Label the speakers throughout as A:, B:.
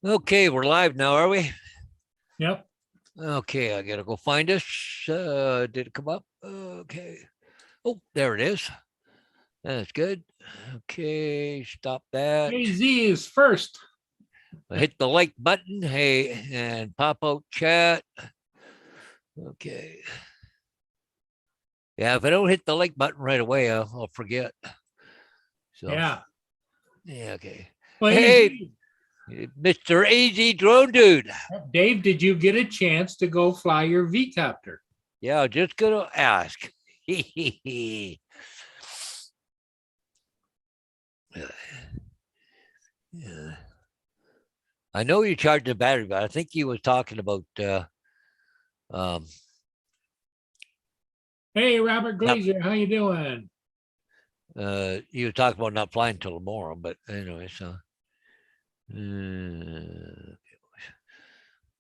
A: Okay, we're live now, are we?
B: Yep.
A: Okay, I gotta go find us. Did it come up? Okay. Oh, there it is. That's good. Okay, stop that.
B: AZ is first.
A: I hit the like button. Hey, and pop out chat. Okay. Yeah, if I don't hit the like button right away, I'll forget. So
B: Yeah.
A: yeah, okay.
B: Well,
A: Hey, Mr. AZ Drone Dude.
B: Dave, did you get a chance to go fly your V-copter?
A: Yeah, I'm just gonna ask. Yeah. I know you charged the battery, but I think he was talking about um
B: Hey, Robert Glazer, how you doing?
A: you were talking about not flying till tomorrow, but anyway, so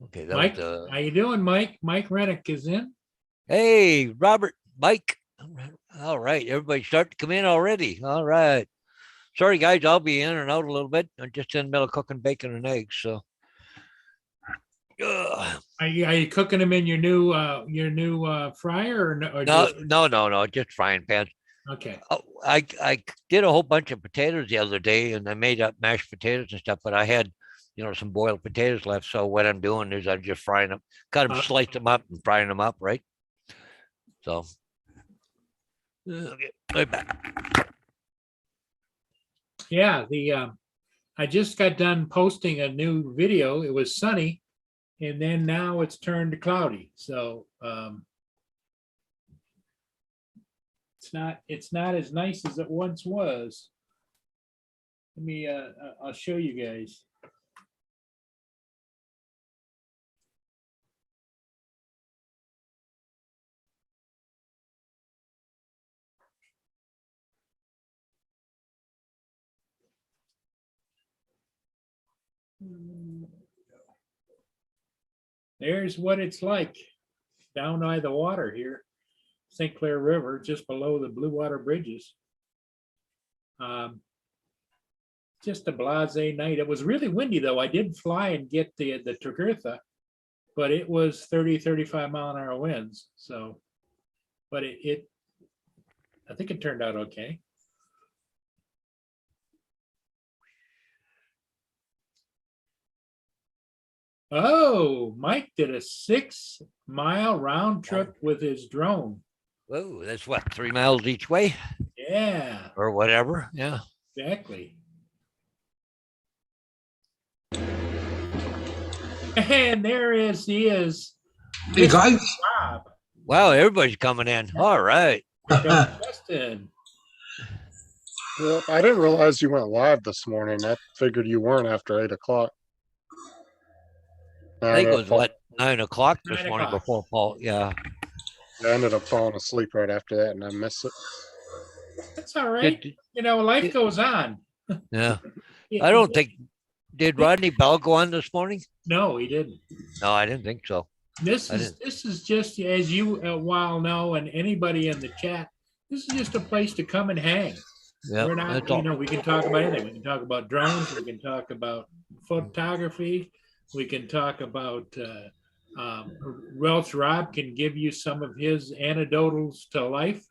A: okay, that
B: Mike,
A: was
B: how you doing, Mike? Mike Reddick is in.
A: hey, Robert, Mike. All right, everybody start to come in already. All right. Sorry guys, I'll be in and out a little bit. I'm just in the middle of cooking bacon and eggs, so
B: Are you cooking them in your new fryer or no? Or
A: no,
B: just,
A: no, just frying pans.
B: okay.
A: Oh, I did a whole bunch of potatoes the other day, and I made up mashed potatoes and stuff. But I had, some boiled potatoes left. So what I'm doing is I'm just frying them, cut them, slice them up, and frying them up, right? So, okay, right back.
B: Yeah, I just got done posting a new video. It was sunny, and then now it's turned cloudy. So it's not as nice as it once was. Let me I'll show you guys. There's what it's like down by the water here, St. Clair River, just below the Blue Water Bridges. Just a blasé night. It was really windy though. I did fly and get the Togurtha, but it was 30, 35 mile an hour winds. So, but I think it turned out okay. Oh, Mike did a 6-mile round trip with his drone.
A: Whoa, that's what, 3 miles each way
B: Yeah,
A: or whatever. Yeah.
B: exactly. And he is.
C: Hey guys.
B: Rob.
A: Wow, everybody's coming in. All right.
B: Justin.
D: Well, I didn't realize you went live this morning. I figured you weren't after 8 o'clock.
A: I think it was what, 9 o'clock this
B: 9
A: morning
B: o'clock.
A: before Paul. Yeah.
D: I ended up falling asleep right after that, and I missed it.
B: That's all right. Life goes on.
A: Yeah. I don't think, did Rodney Bell go on this morning?
B: No, he didn't.
A: No, I didn't think so.
B: This is just, as you well know, and anybody in the chat, this is just a place to come and hang.
A: Yeah,
B: We're not, we can talk about anything. We can talk about drones. We can talk about photography. We can talk about Welch Rob can give you some of his anecdotals to life.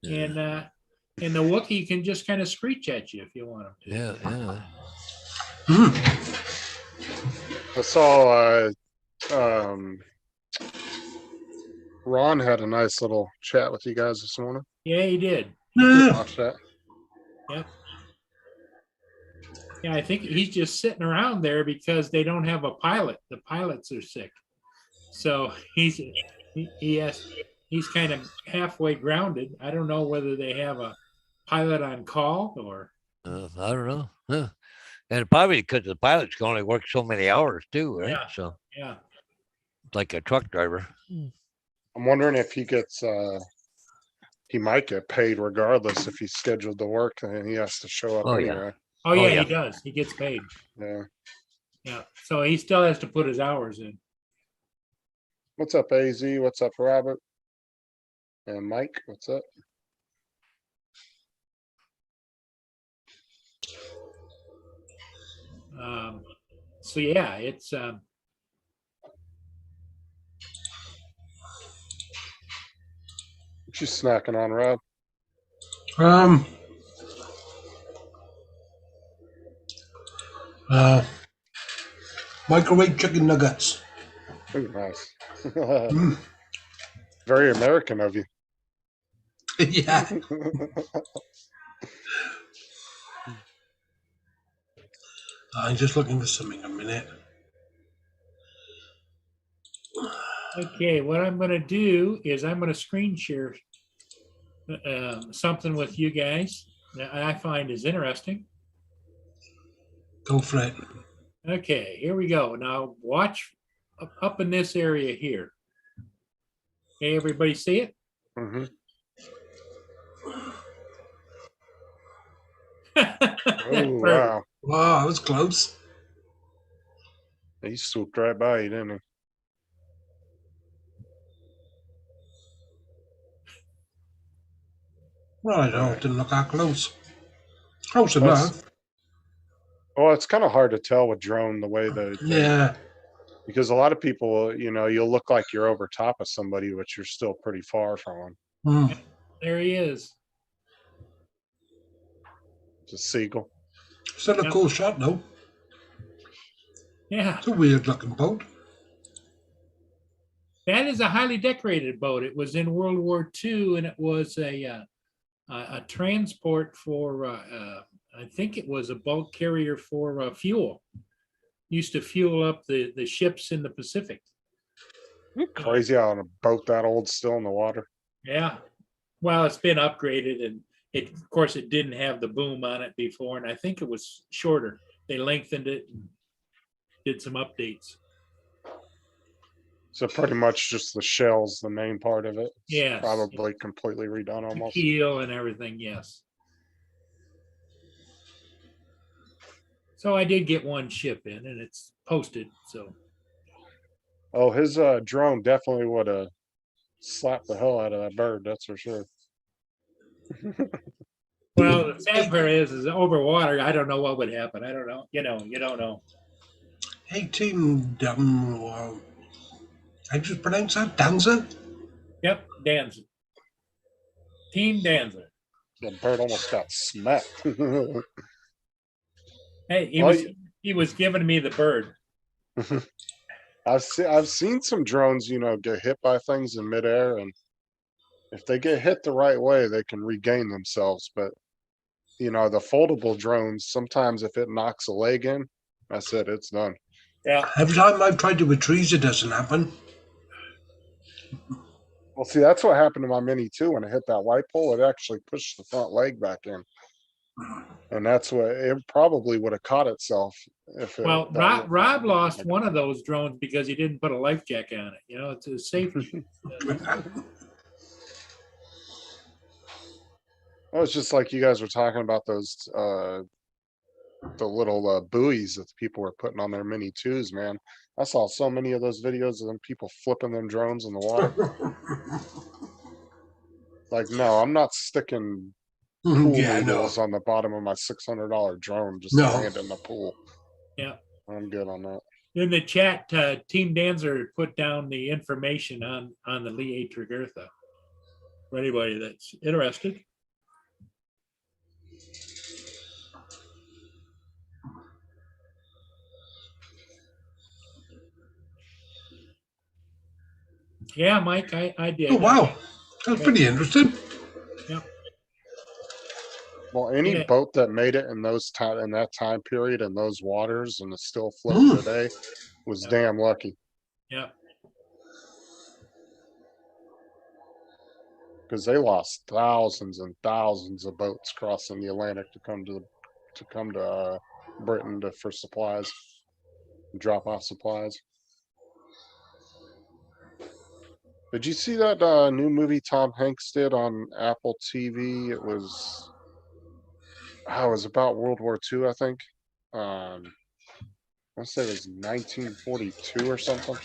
B: Yeah. And the Wookiee can just kind of screech at you if you want him to.
A: Yeah.
D: I saw Ron had a nice little chat with you guys this morning.
B: Yeah, he did.
D: Watch that.
B: Yep. Yeah, I think he's just sitting around there because they don't have a pilot. The pilots are sick. So he's kind of halfway grounded. I don't know whether they have a pilot on call or.
A: I don't know. Huh. And probably because the pilots can only work so many hours too, right?
B: Yeah.
A: So
B: yeah,
A: like a truck driver.
D: I'm wondering if he gets he might get paid regardless if he's scheduled to work and he has to show up anyway.
B: Oh yeah, he does. He gets paid.
D: Yeah.
B: Yeah. So he still has to put his hours in.
D: What's up, AZ? What's up, Robert? And Mike, what's up?
B: So yeah, it's
D: What you snacking on, Rob?
C: Um. Microwave chicken nuggets.
D: Ooh, nice.
C: Mm.
D: Very American of you.
C: Yeah. I'm just looking for something a minute.
B: okay. What I'm going to do is I'm going to screen share something with you guys that I find is interesting.
C: Go for it.
B: Okay, here we go. Now watch up in this area here. Okay, everybody see it?
D: Mhm.
B: That
D: Oh,
B: bird.
D: wow.
C: Wow, that was close.
D: He swooped right by you, didn't he?
C: Right, oh, it didn't look that close. Close
D: Well,
C: enough.
D: it's kind of hard to tell with drone the way that
C: Yeah.
D: because a lot of people, you'll look like you're over top of somebody, but you're still pretty far from them.
C: Mm.
B: There he is.
D: It's a seagull.
C: Still a
B: Yep.
C: cool shot, though.
B: Yeah,
C: It's a weird looking boat.
B: that is a highly decorated boat. It was in World War II, and it was a transport for. I think it was a bulk carrier for fuel. Used to fuel up the ships in the Pacific.
D: Crazy how on a boat that old still in the water.
B: Yeah. Well, it's been upgraded, and of course, it didn't have the boom on it before, and I think it was shorter. They lengthened it and did some updates.
D: So pretty much just the shell's the main part of it. It's
B: Yes.
D: probably completely redone
B: The
D: almost.
B: keel and everything, yes. So I did get one ship in, and it's posted. So
D: Oh, his drone definitely would have slapped the hell out of that bird, that's for sure.
B: well, the sad part is over water. I don't know what would happen. I don't know. You don't know.
C: 18 I just pronounce that Danza?
B: Yep, Danza. Team Danza.
D: The bird almost got smacked.
B: Hey,
D: Well,
B: he was giving me the bird.
D: I've seen some drones, get hit by things in midair, and if they get hit the right way, they can regain themselves. But the foldable drones, sometimes if it knocks a leg in, that's it, it's done.
B: Yeah.
C: Every time I've tried to retrieve it, doesn't happen.
D: Well, see, that's what happened to my Mini too. When it hit that white pole, it actually pushed the front leg back in, and that's what it probably would have caught itself if.
B: Well, Rob lost one of those drones because he didn't put a life jacket on it. It's a safety.
D: Well, it's just like you guys were talking about those the little buoys that people were putting on their Mini 2s, man. I saw so many of those videos of them people flipping them drones in the water. Like, no, I'm not sticking pool
C: Yeah, no.
D: noodles on the bottom of my $600 drone just
C: No.
D: to land in the pool.
B: Yeah.
D: I'm good on that.
B: In the chat, Team Danzer put down the information on the Lee A. Tregurtha for anybody that's interested. Yeah, Mike, I did.
C: Oh, wow. That's pretty interesting.
D: Well, any
B: Yeah.
D: boat that made it in that time period in those waters and is still floating today was
B: Yeah.
D: damn lucky.
B: Yeah.
D: Because they lost thousands and thousands of boats crossing the Atlantic to come to Britain for supplies, drop off supplies. Did you see that new movie Tom Hanks did on Apple TV? It was about World War II, I think. I want to say it was 1942 or something.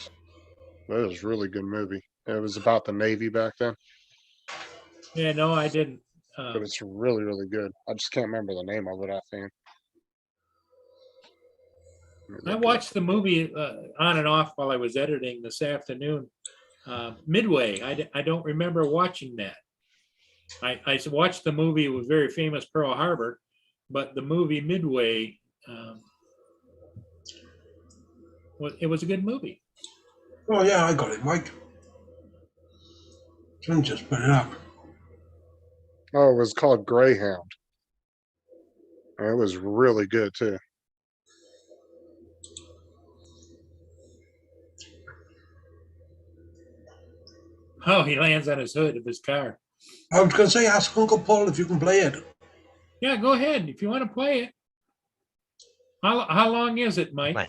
D: It was a really good movie. It was about the Navy back then,
B: Yeah, no, I didn't.
D: but it's really, really good. I just can't remember the name of it offhand. Let me
B: I
D: look it up.
B: watched the movie on and off while I was editing this afternoon. Midway, I don't remember watching that. I watched the movie. It was very famous Pearl Harbor, but the movie Midway, it was a good movie.
C: Oh yeah, I got it, Mike. Someone just put it up.
D: Oh, it was called Greyhound. And it was really good too.
B: Oh, he lands on his hood of his car.
C: I was going to say, ask Uncle Paul if you can play it.
B: Yeah, go ahead if you want to play it. How long is it, Mike?
A: Come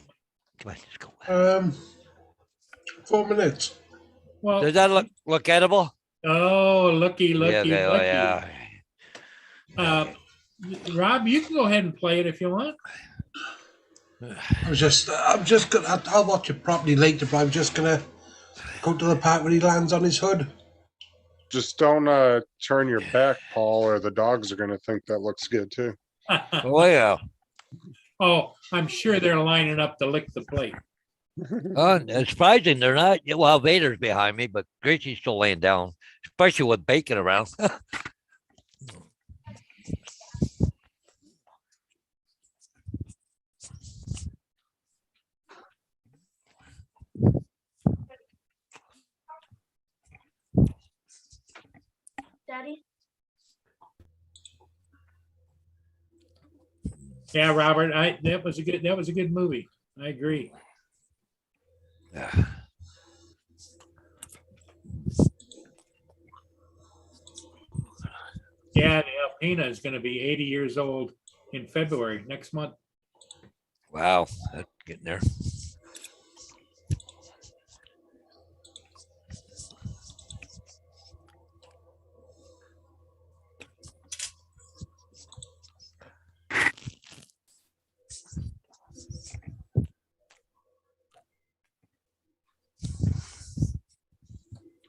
A: on, let's go.
C: 4 minutes.
B: Well,
A: Does that look edible?
B: oh, looky,
A: Yeah,
B: looky,
A: okay, oh,
B: looky.
A: yeah.
B: Rob, you can go ahead and play it if you want.
C: I'm just gonna. I'll watch it properly later, but I'm just gonna go to the part where he lands on his hood.
D: Just don't turn your back, Paul, or the dogs are gonna think that looks good too.
A: Oh, yeah.
B: Oh, I'm sure they're lining up to lick the plate.
A: It's surprising they're not. Well, Vader's behind me, but Gracie's still laying down, especially with bacon around.
E: Daddy?
B: Yeah, Robert, that was a good movie. I agree.
A: Yeah.
B: Yeah, the Alpina is going to be 80 years old in February next month.
A: Wow, that's getting there.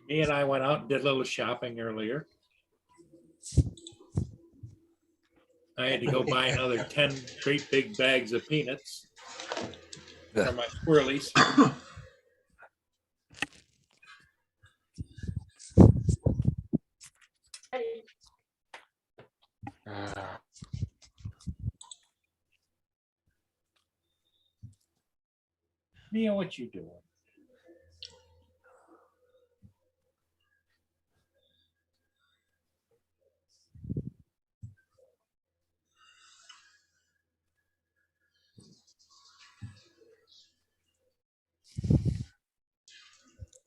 B: Me and I went out and did a little shopping earlier. I had to go buy another 10 great big bags of peanuts for my squirrelies.
E: Daddy?
B: Mia, what you doing?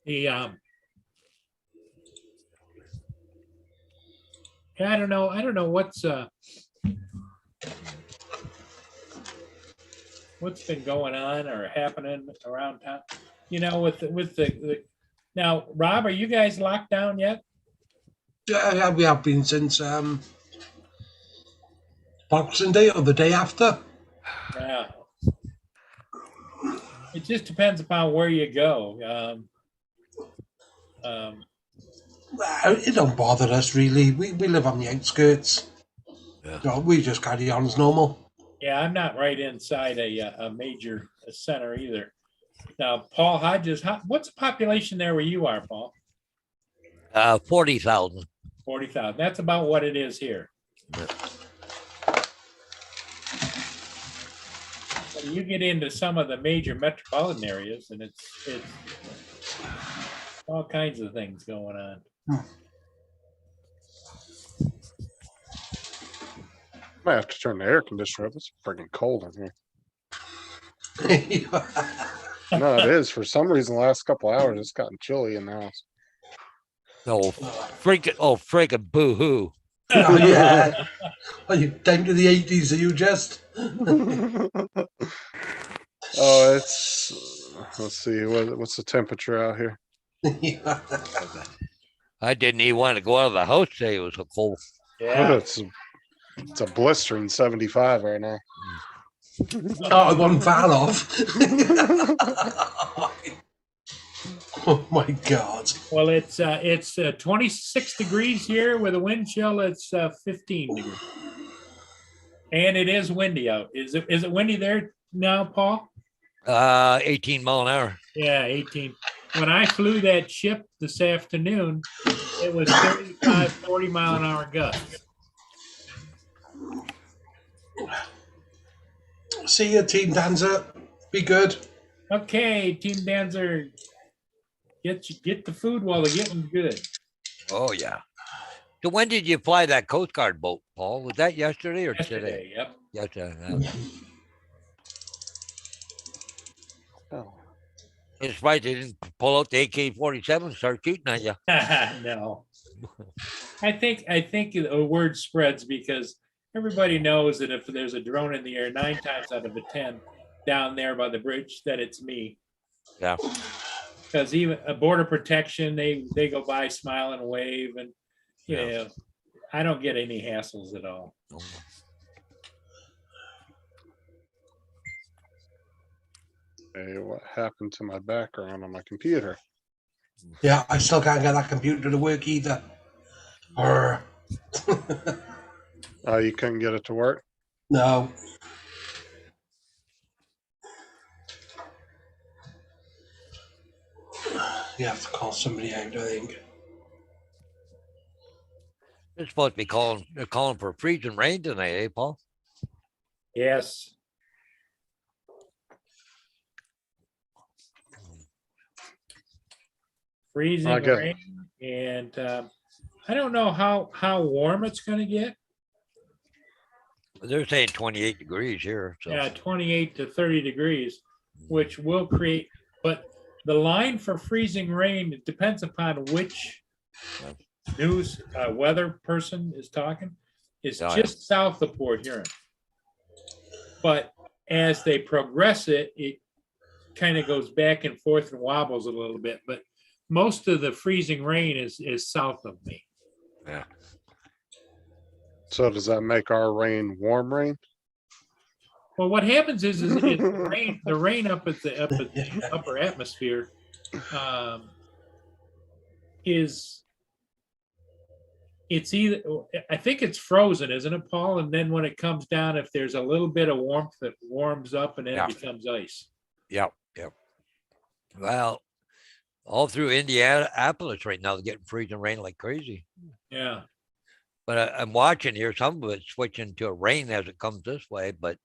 B: The yeah, I don't know what's been going on or happening around town. You know, with the now, Rob, are you guys locked down yet?
C: Yeah, we have been since Boxing Day or the day after.
B: Yeah. It just depends upon where you go.
C: It don't bother us really. We live on the outskirts.
A: Yeah.
C: So we just carry on as normal.
B: Yeah, I'm not right inside a major center either. Now, Paul Hodges, what's the population there where you are, Paul?
A: 40,000.
B: 40,000. That's about what it is here.
A: Yeah.
B: But you get into some of the major metropolitan areas, and it's all kinds of things going on.
D: Might have to turn the air conditioner up. It's freaking cold in here. No, it is. For some reason, the last couple hours, it's gotten chilly in the house.
A: Oh, freaking boo-hoo.
C: Oh yeah. Are you down to the 80s? Are you just?
D: Oh, it's. Let's see. What's the temperature out here?
A: I didn't even want to go out of the house today. It was so cold.
B: Yeah.
D: It's a blistering 75 right now.
C: Oh, one fan off. Oh my God.
B: Well, it's 26 degrees here with a wind chill. It's 15 degrees. And it is windy out. Is it windy there now, Paul?
A: 18 mile an hour.
B: Yeah, 18. When I flew that ship this afternoon, it was 35, 40 mile an hour gusts.
C: See you, Team Danza. Be good.
B: Okay, Team Danzer, get the food while they're getting good.
A: Oh, yeah. So when did you fly that Coast Guard boat, Paul? Was that yesterday or today?
B: Yesterday, yep.
A: Yesterday.
D: Oh,
A: It's right. They didn't pull out the AK-47 and start shooting at you.
B: No. I think the word spreads because everybody knows that if there's a drone in the air, 9 times out of 10 down there by the bridge, that it's me.
A: Yeah.
B: Because even a border protection, they go by, smile and wave, and
A: Yeah.
B: I don't get any hassles at all.
D: hey, what happened to my background on my computer?
C: Yeah, I still can't get that computer to work either. Arr.
D: Oh, you couldn't get it to work?
C: No. You have to call somebody out, I think.
A: They're supposed to be they're calling for freezing rain tonight, eh, Paul?
B: Yes. Freezing
D: I get-
B: rain, and I don't know how warm it's going to get.
A: They're saying 28 degrees here. So.
B: Yeah, 28 to 30 degrees, which will create, but the line for freezing rain, it depends upon which news weather person is talking, is
A: Oh, yeah.
B: just south of Port Huron. But as they progress it, it kind of goes back and forth and wobbles a little bit, but most of the freezing rain is south of me.
A: Yeah.
D: So does that make our rain warm rain?
B: Well, what happens is the rain up at the upper atmosphere it's either, I think it's frozen, isn't it, Paul? And then when it comes down, if there's a little bit of warmth, that warms up and then
A: Yeah.
B: it becomes ice.
A: Yep. Well, all through Indianapolis right now, they're getting freezing rain like crazy.
B: Yeah.
A: But I'm watching here, some of it's switching to rain as it comes this way, but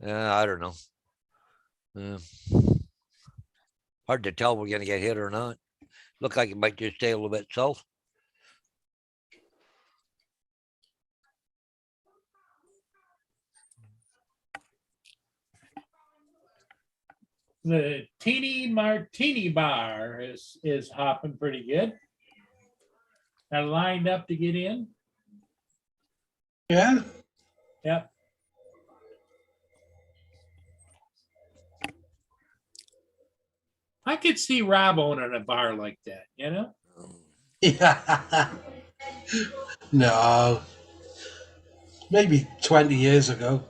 A: I don't know. Hard to tell we're going to get hit or not. Look like it might just stay a little bit south.
B: The Teeny Martini Bar is hopping pretty good. I lined up to get in.
C: Yeah.
B: Yep. I could see Rob owning a bar like that, you know?
C: Yeah. No. Maybe 20 years ago.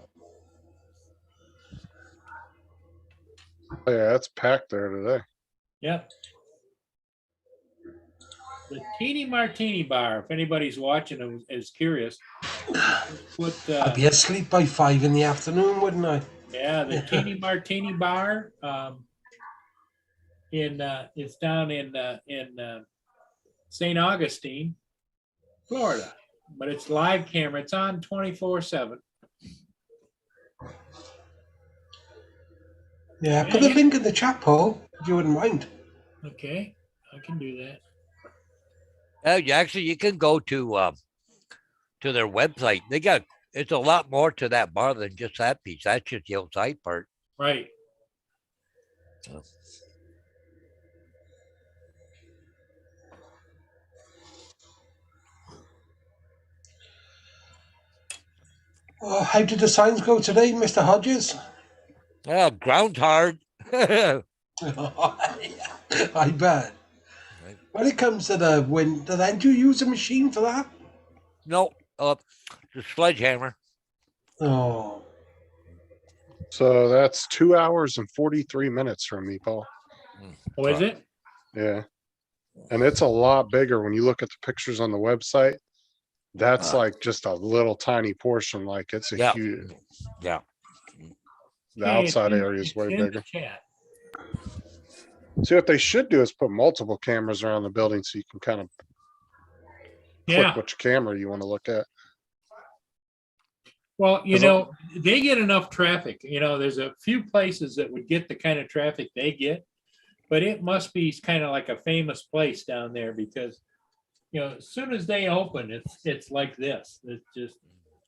D: Oh, yeah, it's packed there today.
B: Yep. The Teeny Martini Bar, if anybody's watching and is curious,
C: I'd be asleep by 5 in the afternoon, wouldn't I?
B: yeah, the Teeny Martini Bar it's down in St. Augustine, Florida, but it's live camera. It's on 24/7.
C: Yeah, put the link in the chat, Paul, if you wouldn't mind.
B: Okay, I can do that.
A: Actually, you can go to their website. It's a lot more to that bar than just that piece. That's just the outside part.
B: Right.
A: So.
C: Oh, how did the signs go today, Mr. Hodges?
A: Ground's hard.
C: I bet.
A: Right.
C: When it comes to the wind, then do you use a machine for that?
A: No, the sledgehammer.
C: Oh,
D: So that's 2 hours and 43 minutes from me, Paul.
B: Oh, is it?
D: Yeah. And it's a lot bigger when you look at the pictures on the website. That's
A: Uh,
D: like just a little tiny portion. Like it's a
A: Yeah.
D: huge,
A: Yeah.
D: the
B: Okay, it's
D: outside
B: in-
D: area is
B: it's
D: way
B: in the
D: bigger.
B: chat.
D: See, what they should do is put multiple cameras around the building so you can kind of click
B: Yeah,
D: which camera you want to look at.
B: well, you
D: 'Cause
B: know, they get enough traffic. You know, there's a few places that would get the kind of traffic they get, but it must be kind of like a famous place down there because, you know, as soon as they open, it's like this. It's just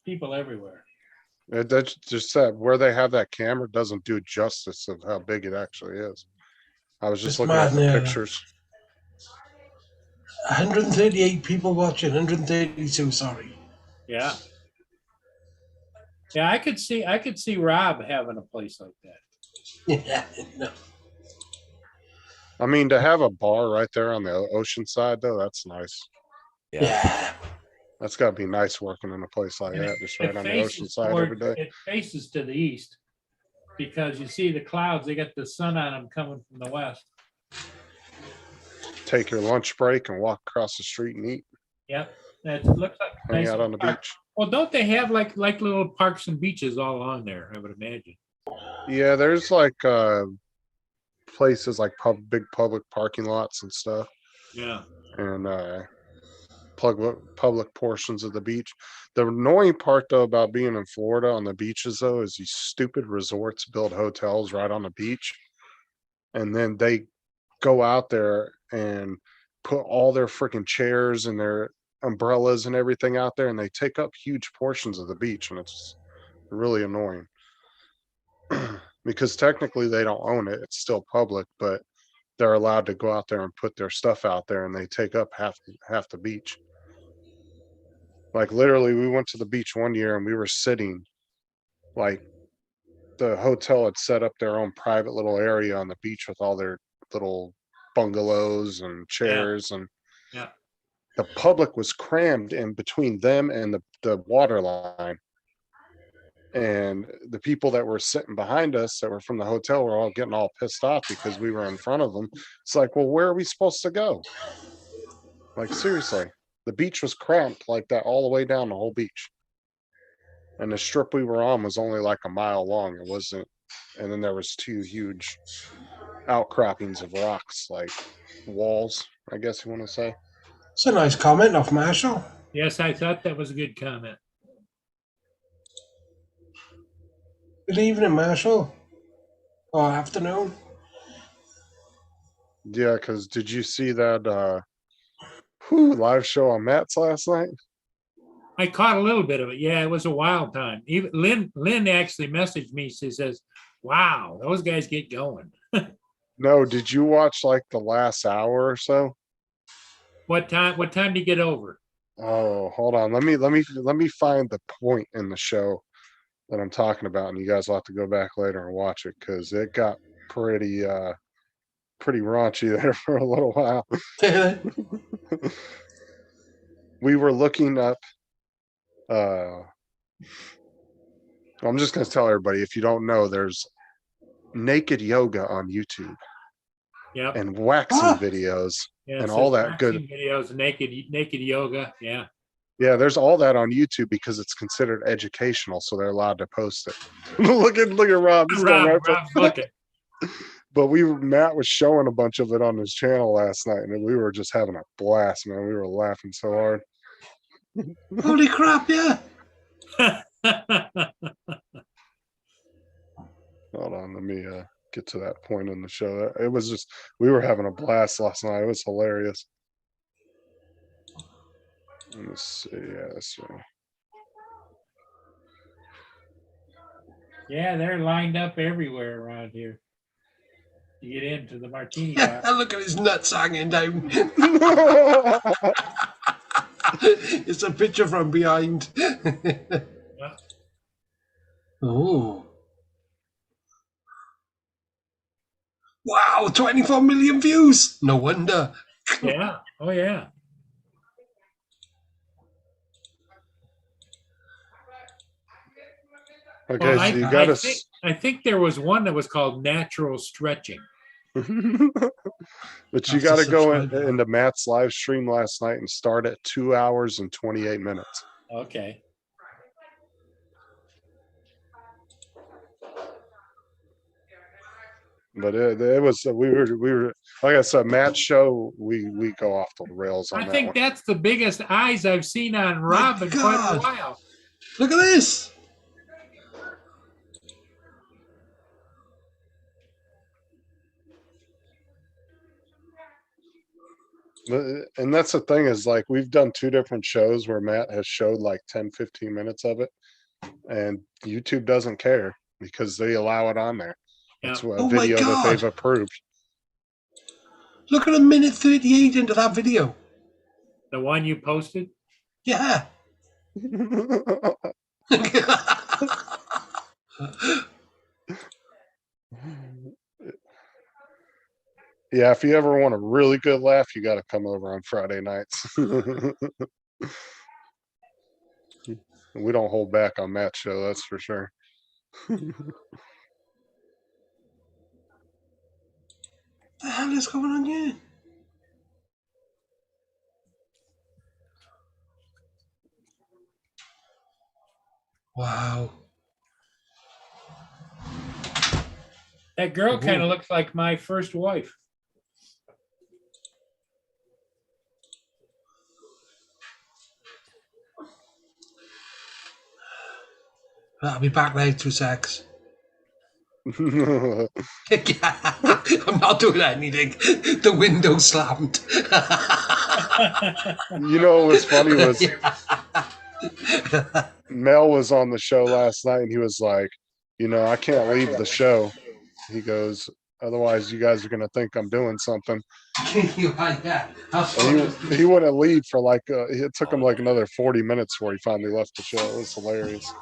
B: people everywhere.
D: That's just that where they have that camera doesn't do justice of how big it actually is. I was just
C: It's
D: looking at
C: mad,
D: the
C: yeah.
D: pictures.
C: 138 people watching, 132, sorry.
B: Yeah. Yeah, I could see Rob having a place like that.
C: Yeah, no.
D: I mean, to have a bar right there on the ocean side, though, that's nice.
C: Yeah.
D: That's got to be nice working in a place like
B: And
D: that, just right
B: It
D: on the ocean
B: faces
D: side
B: toward-
D: every day.
B: It faces to the east because you see the clouds, they got the sun on them coming from the west.
D: Take your lunch break and walk across the street and eat,
B: Yep, that looks like. a
D: hang
B: nice
D: out on the
B: park.
D: beach.
B: Well, don't they have like little parks and beaches all along there, I would imagine.
D: Yeah, there's like places like big public parking lots and stuff,
B: Yeah.
D: and public portions of the beach. The annoying part though about being in Florida on the beaches though is these stupid resorts build hotels right on the beach. And then they go out there and put all their freaking chairs and their umbrellas and everything out there and they take up huge portions of the beach and it's really annoying. Because technically they don't own it, it's still public, but they're allowed to go out there and put their stuff out there and they take up half the beach. Like literally we went to the beach one year and we were sitting like the hotel had set up their own private little area on the beach with all their little bungalows and chairs and
B: Yeah.
D: the public was crammed in between them and the water line. And the people that were sitting behind us that were from the hotel were all getting all pissed off because we were in front of them. It's like, well, where are we supposed to go? Like, seriously, the beach was cramped like that all the way down the whole beach. And the strip we were on was only like a mile long. It wasn't, and then there was two huge outcroppings of rocks, like walls, I guess you want to say.
C: It's a nice comment off Marshall.
B: Yes, I thought that was a good comment.
C: Good evening, Marshall. Or afternoon.
D: Yeah, because did you see that live show on Matt's last night?
B: I caught a little bit of it. Yeah, it was a wild time. Even Lynn actually messaged me. She says, wow, those guys get going.
D: No, did you watch like the last hour or so?
B: What time did you get over?
D: Oh, hold on. Let me find the point in the show that I'm talking about, and you guys will have to go back later and watch it because it got pretty raunchy there for a little while. We were looking up I'm just gonna tell everybody, if you don't know, there's naked yoga on YouTube
B: Yep.
D: and waxing videos.
B: Yeah,
D: and
B: it
D: all
B: says
D: that good-
B: waxing videos, naked yoga. Yeah.
D: Yeah, there's all that on YouTube because it's considered educational, so they're allowed to post it. look at Rob. He's going right
B: Rob's looking.
D: But Matt was showing a bunch of it on his channel last night, and we were just having a blast, man. We were laughing so hard.
C: Holy crap, yeah.
D: Hold on, let me get to that point in the show. It was just, we were having a blast last night. It was hilarious. Let me see. Yeah, so
B: Yeah, they're lined up everywhere around here to get into the martini bar.
C: Look at his nuts hanging down. It's a picture from behind. Oh. Wow, 24 million views. No wonder.
B: Yeah. Oh, yeah.
D: okay,
B: Well,
D: so you got to.
B: I think there was one that was called natural stretching.
D: But you
C: That's
D: got
C: a
D: to go
C: subscriber.
D: into Matt's live stream last night and start at 2 hours and 28 minutes.
B: Okay.
D: But it was we were like I said, Matt's show. We go off the rails on
B: I
D: that
B: think
D: one.
B: that's the biggest eyes I've seen on
C: My
B: Rob in quite a
C: God.
B: while.
C: Look at this.
D: And that's the thing is like we've done 2 different shows where Matt has showed like 10, 15 minutes of it, and YouTube doesn't care because they allow it on there. It's
B: Yeah.
D: a
C: Oh my
D: video that they've
C: God.
D: approved.
C: Look at a minute 38 into that video.
B: The one you posted?
C: Yeah.
D: Yeah, if you ever want a really good laugh, you got to come over on Friday nights. We don't hold back on Matt's show, that's for sure.
C: The hell is going on here? Wow.
B: That girl kind of looks like my first wife.
C: I'll be back later, 2 secs.
D: You
C: I'm not doing anything. The window slammed.
D: know what was funny was Mel was on the show last night and he was like, I can't leave the show. He goes, otherwise you guys are gonna think I'm doing something.
C: Yeah.
D: And he wouldn't leave for like it took him like another 40 minutes before he finally left the show. It was hilarious.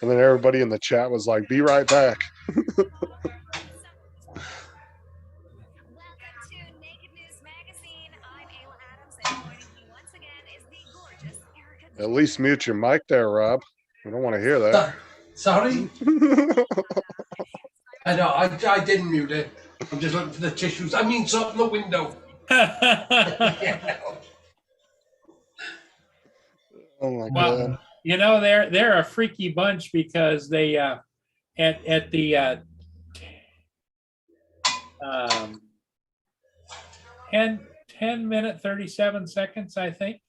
D: And then everybody in the chat was like, be right back.
F: Welcome to Naked News Magazine. I'm Ayla Adams, and joining me once again is the gorgeous Erica.
D: At least mute your mic there, Rob. We don't want to hear that.
C: Sorry? I know, I didn't mute it. I'm just looking for the tissues. I mean, something the window. Yeah.
D: Oh my
B: Well,
D: god.
B: they're a freaky bunch because they at the 10 minute 37 seconds, I think,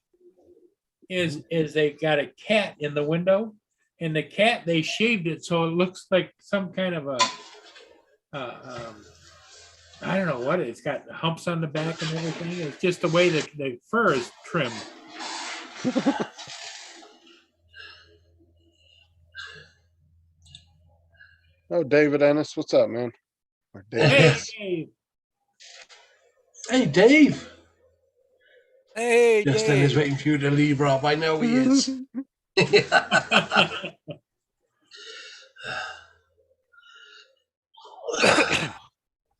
B: is they got a cat in the window, and the cat, they shaved it so it looks like some kind of a I don't know what it's got, humps on the back and everything. It's just the way that the fur is trimmed.
D: Oh, David Ennis, what's up, man? Or David
B: Hey,
D: Ennis.
B: hey,
C: Hey, Dave.
A: Hey,
C: Justin is
A: Dave.
C: waiting for you to leave, Rob. I know he is.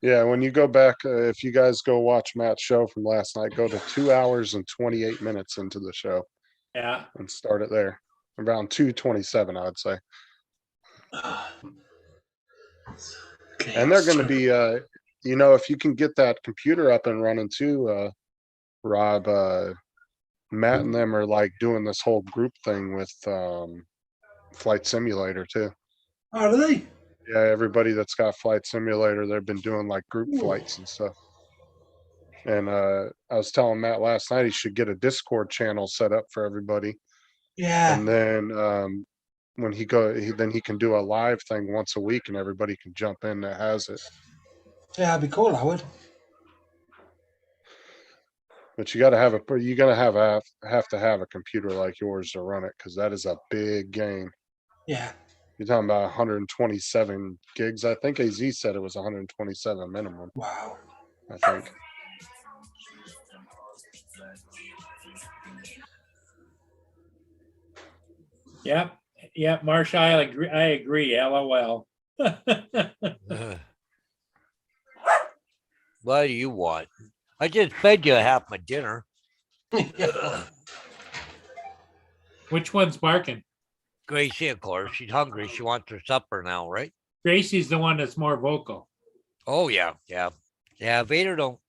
D: Yeah, when you go back, if you guys go watch Matt's show from last night, go to 2 hours and 28 minutes into the show
B: yeah.
D: and start it there. Around 2:27, I'd say. And they're going to be, if you can get that computer up and running too, Rob, Matt and them are like doing this whole group thing with Flight Simulator too.
C: Oh, are they?
D: Yeah, everybody that's got Flight Simulator, they've been doing like group flights and stuff. And I was telling Matt last night he should get a Discord channel set up for everybody.
C: Yeah.
D: And then when he can do a live thing once a week and everybody can jump in that has it.
C: Yeah, that'd be cool, Howard.
D: But you got to have to have a computer like yours to run it because that is a big game.
C: Yeah.
D: You're talking about 127 gigs. I think AZ said it was 127 minimum.
C: Wow.
D: I think.
B: Yep. Yep. Marsha, I agree. LOL.
A: What do you want? I just fed you half my dinner.
B: Which one's barking?
A: Gracie, of course, she's hungry. She wants her supper now, right?
B: Gracie's the one that's more vocal.
A: Oh, yeah, yeah. Yeah, Vader don't,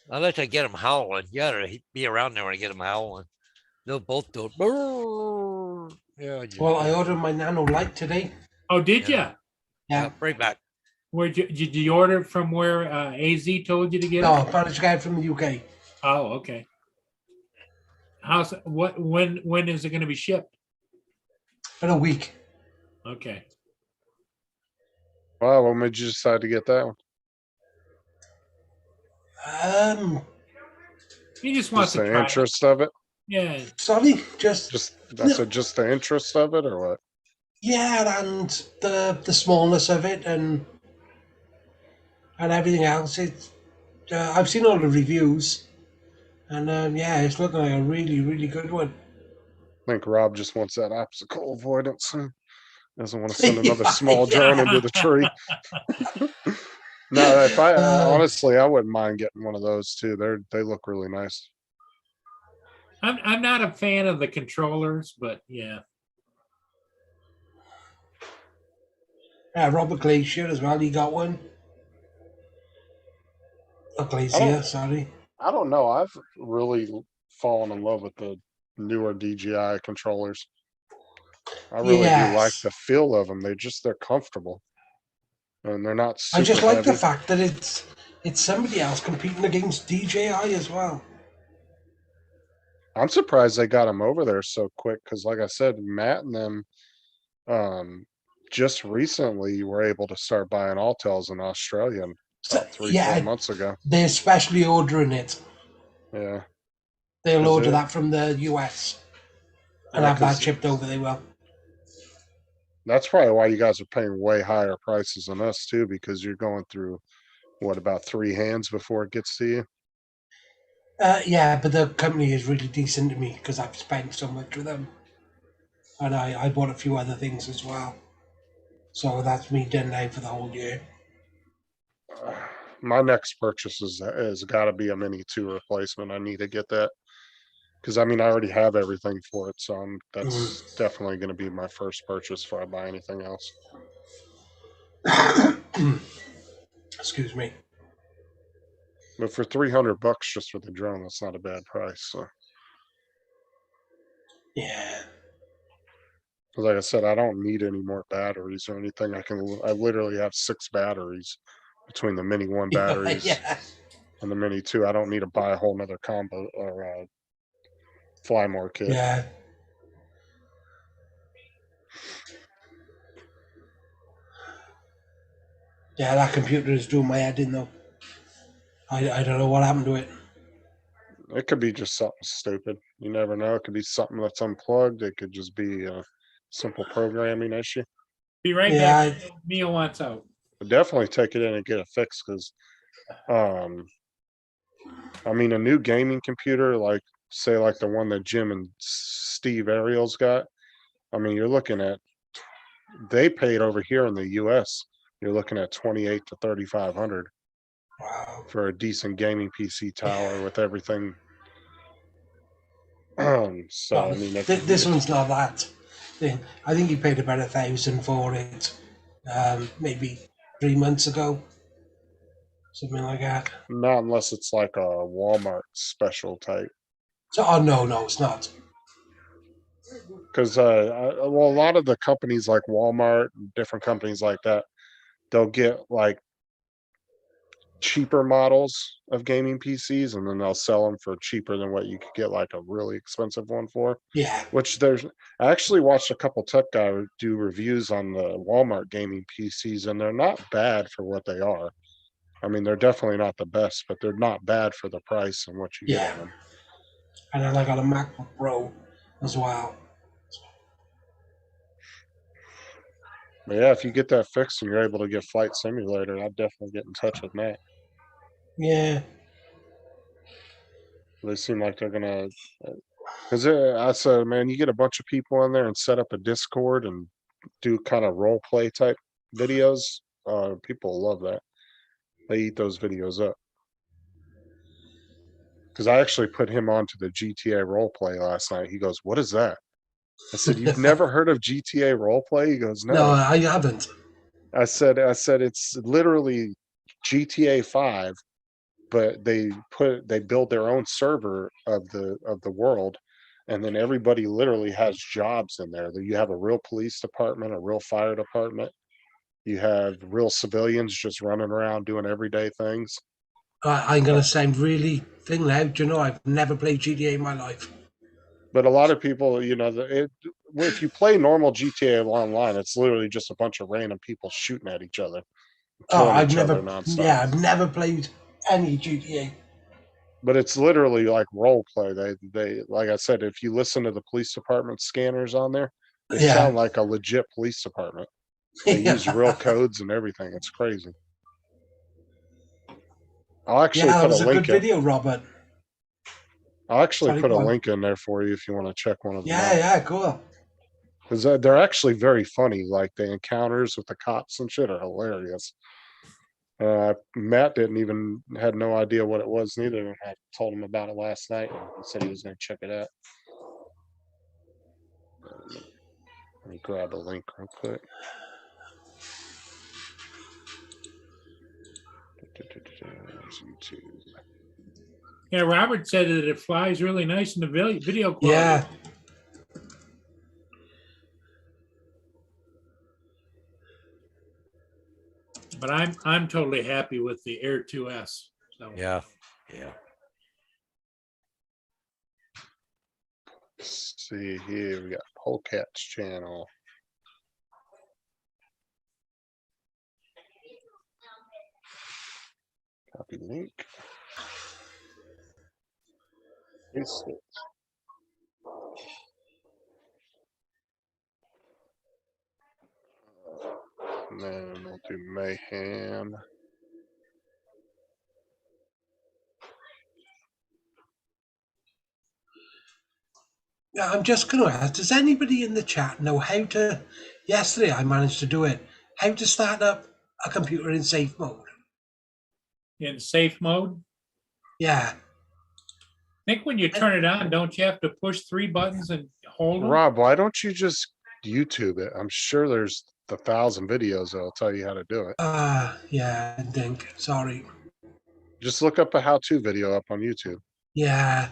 A: unless I get him howling. You gotta be around there when I get him howling. They'll both do it. "Brrr." Yeah,
C: Well, I ordered my Nano Light today.
B: Oh, did
A: Yeah.
B: you?
C: Yeah.
A: Bring back.
B: Did you order it from where AZ told you to get
C: No,
B: it?
C: I managed to get it from the UK.
B: Oh, okay. When is it going to be shipped?
C: In a week.
B: Okay.
D: Wow, what made you decide to get that one?
B: He just wants
D: Just
B: to
D: the
B: try it.
D: interest of it?
B: Yeah.
C: Sorry, just
D: I said just the interest of it or what?
C: yeah, and the smallness of it and everything else. It's I've seen all the reviews, and yeah, it's looking like a really, really good one.
D: I think Rob just wants that obstacle avoidance. Doesn't want to send another small drone into the tree. No, if I honestly, I wouldn't mind getting one of those too. They look really nice.
B: I'm not a fan of the controllers, but yeah.
C: Robert Glacier as well. He got one. Glacier, sorry.
D: I don't know. I've really fallen in love with the newer DJI controllers. I really do like
C: Yes.
D: the feel of them. They're comfortable, and they're not super
C: I just like the
D: heavy.
C: fact that it's somebody else competing against DJI as well.
D: I'm surprised they got them over there so quick because, like I said, Matt and them just recently were able to start buying Altels in Australia
C: So,
D: about 3-4
C: yeah,
D: months ago.
C: they're especially ordering it.
D: Yeah.
C: They'll
D: Is
C: order
D: it?
C: that from the US and
D: Yeah,
C: have that
D: 'cause
C: shipped over. They will.
D: that's probably why you guys are paying way higher prices than us too, because you're going through what about 3 hands before it gets to you?
C: Yeah, but the company is really decent to me because I've spent so much with them, and I bought a few other things as well. So that's me done now for the whole year.
D: My next purchase is got to be a Mini 2 replacement. I need to get that because I mean I already have everything for it, so that's definitely going to be my first purchase before I buy anything else.
C: Excuse me.
D: But for $300 just for the drone, that's not a bad price. So,
C: Yeah.
D: 'cause like I said, I don't need any more batteries or anything. I literally have 6 batteries between the Mini 1 batteries
C: Yeah.
D: and the Mini 2. I don't need to buy a whole nother combo or fly more kit.
C: Yeah. Yeah, that computer is doing my head in though. I don't know what happened to it.
D: It could be just something stupid. You never know. It could be something that's unplugged. It could just be a simple programming issue.
B: Be right
C: Yeah,
B: back. Mia wants out.
D: But definitely take it in and get it fixed because, I mean, a new gaming computer, like say like the one that Jim and Steve Ariel's got. I mean, you're looking at they paid over here in the U.S. You're looking at 28 to 3,500
C: Wow.
D: for a decent gaming PC tower with everything. So
C: Well,
D: I mean,
C: this one's not that thing. I think he paid about 1,000 for it, maybe 3 months ago, something like that.
D: not unless it's like a Walmart special type.
C: So, no, it's not.
D: Because well, a lot of the companies like Walmart, and different companies like that, they'll get like cheaper models of gaming PCs, and then they'll sell them for cheaper than what you could get like a really expensive one for.
C: Yeah,
D: Which I actually watched a couple tech guys do reviews on the Walmart gaming PCs, and they're not bad for what they are. I mean, they're definitely not the best, but they're not bad for the price and what you get
C: Yeah.
D: on them.
C: and then I got a MacBook Pro as well.
D: But yeah, if you get that fixed and you're able to get Flight Simulator, I'd definitely get in touch with Matt.
C: Yeah,
D: They seem like they're gonna, because I said, man, you get a bunch of people in there and set up a Discord and do kind of role play type videos. People love that. They eat those videos up. Because I actually put him onto the GTA role play last night. He goes, "What is that?" I said, "You've never heard of GTA roleplay?" He goes,
C: No,
D: "No."
C: I haven't.
D: I said, it's literally GTA 5, but they build their own server of the world, and then everybody literally has jobs in there. You have a real police department, a real fire department. You have real civilians just running around doing everyday things.
C: I'm going to sound really thing now. Do you know, I've never played GTA in my life.
D: But a lot of people, if you play normal GTA online, it's literally just a bunch of random people shooting at each other,
C: Oh,
D: killing
C: I've
D: each other
C: never,
D: nonstop.
C: yeah, I've never played any GTA.
D: But it's literally like role play. They like I said, if you listen to the police department scanners on there, they
C: Yeah.
D: sound like a legit police department. They use real codes and everything. It's crazy. I'll actually
C: Yeah, that
D: put a
C: was a good
D: link in.
C: video, Robert.
D: I'll actually
C: Sorry,
D: put a
C: go on.
D: link in there for you if you want to check one of them
C: Yeah,
D: out.
C: yeah, cool.
D: Because they're actually very funny. Like the encounters with the cops and shit are hilarious. Matt had no idea what it was neither. I told him about it last night. And he said he was going to check it out. Let me grab a link real quick. There's YouTube.
B: Yeah, Robert said that it flies really nice in the video quality.
C: Yeah.
B: But I'm totally happy with the Air 2S. So
A: Yeah. Yeah.
D: Let's see here, we got Polecat's channel. Copy link. Paste it. And then we'll do Mayhem.
C: Yeah, I'm just going to ask, does anybody in the chat know how to, yesterday I managed to do it, how to start up a computer in safe mode?
B: in safe mode,
C: Yeah.
B: I think when you turn it on, don't you have to push 3 buttons and hold them?
D: Rob, why don't you just YouTube it? I'm sure there's 1,000 videos that'll tell you how to do it.
C: Yeah, I think. Sorry.
D: Just look up a how-to video up on YouTube.
C: Yeah.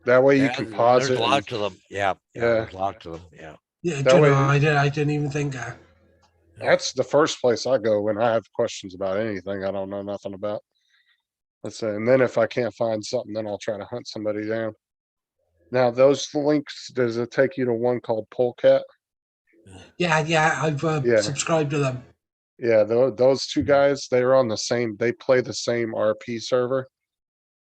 D: That way you
A: Yeah,
D: can pause
A: there's
D: it. and-
A: lots of them. Yeah. Yeah.
D: Yeah.
A: There's lots of them. Yeah.
C: Yeah,
D: That
C: do you know,
D: way-
C: I didn't even think that.
D: That's the first place I go when I have questions about anything I don't know nothing about. Let's say, and then if I can't find something, then I'll try to hunt somebody down. Now, those links, does it take you to one called Polecat?
C: Yeah, I've
D: Yeah.
C: subscribed to them.
D: Yeah, those two guys, they're on the same, they play the same RP server,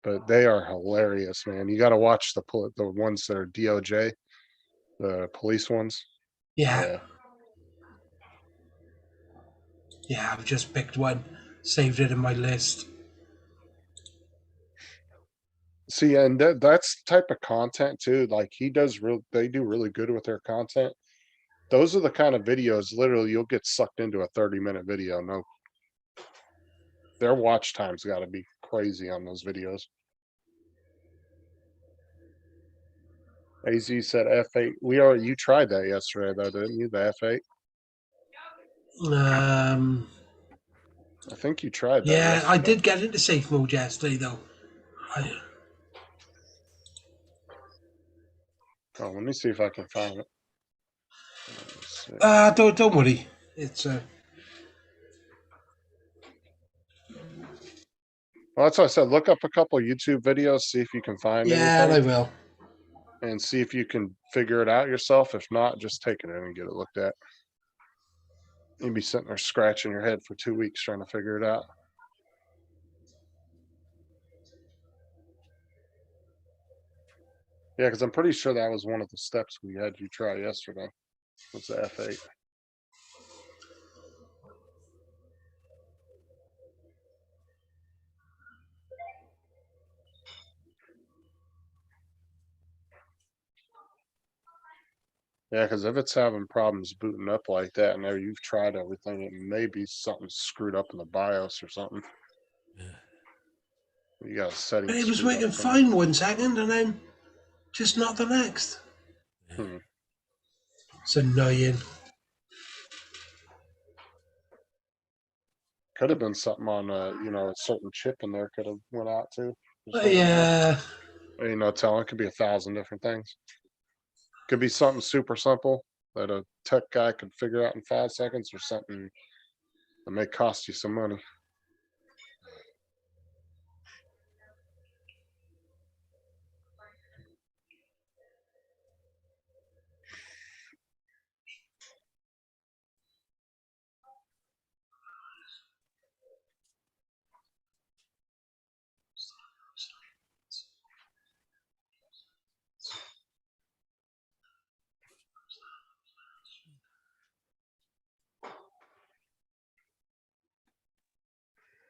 D: but they are hilarious, man. You got to watch the ones that are DOJ, the police ones.
C: Yeah. Yeah, I've just picked one, saved it in my list.
D: See, and that's the type of content too. Like they do really good with their content. Those are the kind of videos, literally, you'll get sucked into a 30-minute video. No, their watch time's got to be crazy on those videos. AZ said F8. You tried that yesterday though, didn't you? The F8. I think you tried that.
C: Yeah, I
D: yesterday.
C: did get into safe mode yesterday though.
D: Oh, let me see if I can find it.
C: Don't worry. It's
D: Well, that's what I said. Look up a couple YouTube videos, see if you can find
C: yeah, I
D: anything,
C: will.
D: and see if you can figure it out yourself. If not, just take it in and get it looked at. You'd be sitting there scratching your head for 2 weeks trying to figure it out. Yeah, because I'm pretty sure that was one of the steps we had you try yesterday. Was the F8. Yeah, because if it's having problems booting up like that, and now you've tried everything, it may be something screwed up in the BIOS or something. You got a setting.
C: It was
D: screwed
C: working
D: up somewhere.
C: fine 1 second and then just not the next.
D: Hmm.
C: It's annoying.
D: Could have been something on a certain chip in there could have went out too. Just
C: But
D: never know.
C: yeah,
D: Ain't no telling. It could be 1,000 different things. Could be something super simple that a tech guy could figure out in 5 seconds, or something that may cost you some money.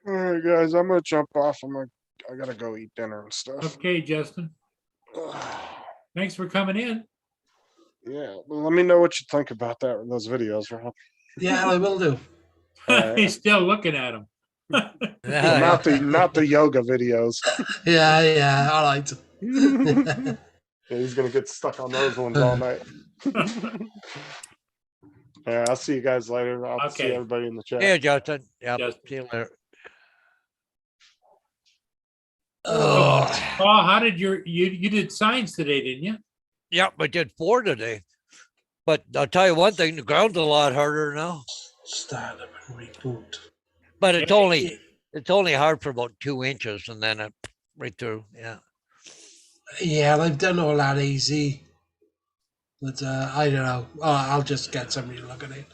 D: All right, guys, I'm gonna jump off. I gotta go eat dinner and stuff.
B: Okay, Justin. Thanks for coming in.
D: Yeah, well, let me know what you think about those videos, Rob.
C: yeah, I will do.
D: Alright.
B: He's still looking at him.
D: Well,
A: Yeah,
D: not the yoga videos.
C: Yeah, all right.
D: Yeah, he's gonna get stuck on those ones all night. Yeah, I'll see you guys later. I'll see
B: Okay.
D: everybody in the chat.
A: yeah, Justin. Yeah,
B: Justin.
A: see you later.
C: Oh,
B: Paul, how did you did signs today, didn't you?
A: Yep, I did 4 today. But I'll tell you one thing, the ground's a lot harder now.
C: start up and reboot.
A: But it's only hard for about 2 inches and then it right through. Yeah.
C: Yeah, they've done all that easy. But I don't know. Oh, I'll just get somebody to look at it.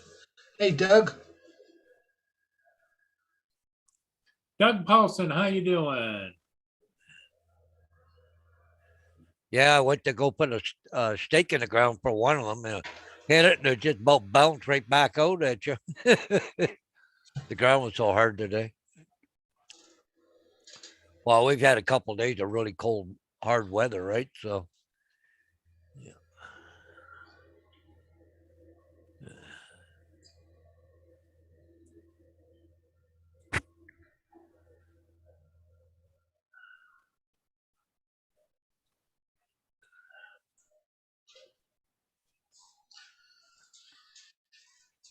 C: Hey, Doug.
B: Doug Paulson, how you doing?
A: Yeah, I went to go put a stake in the ground for one of them. Hit it and it just about bounced right back out at you. The ground was so hard today. Well, we've had a couple of days of really cold, hard weather, right? So, yeah.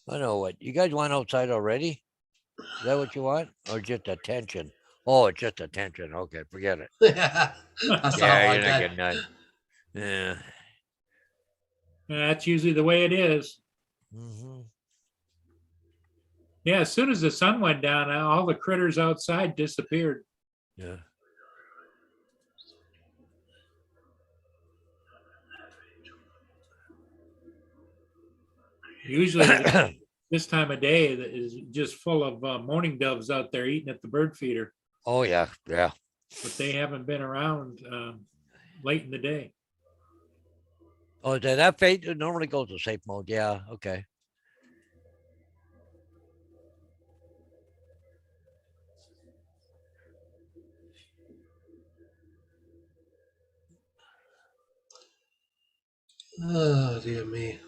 A: I know what you guys want outside already. Is that what you want, or just attention? Oh, it's just attention. Okay, forget it.
C: That's all
A: Yeah,
C: I
A: you're not
C: get.
A: getting none. Yeah.
B: That's usually the way it is.
A: Hmm.
B: Yeah, as soon as the sun went down, all the critters outside disappeared.
A: Yeah.
B: Usually this time of day is just full of mourning doves out there eating at the bird feeder,
A: Oh yeah, yeah.
B: but they haven't been around late in the day.
A: Oh, that fate it normally goes to safe mode. Yeah. Okay.
C: Oh, dear me.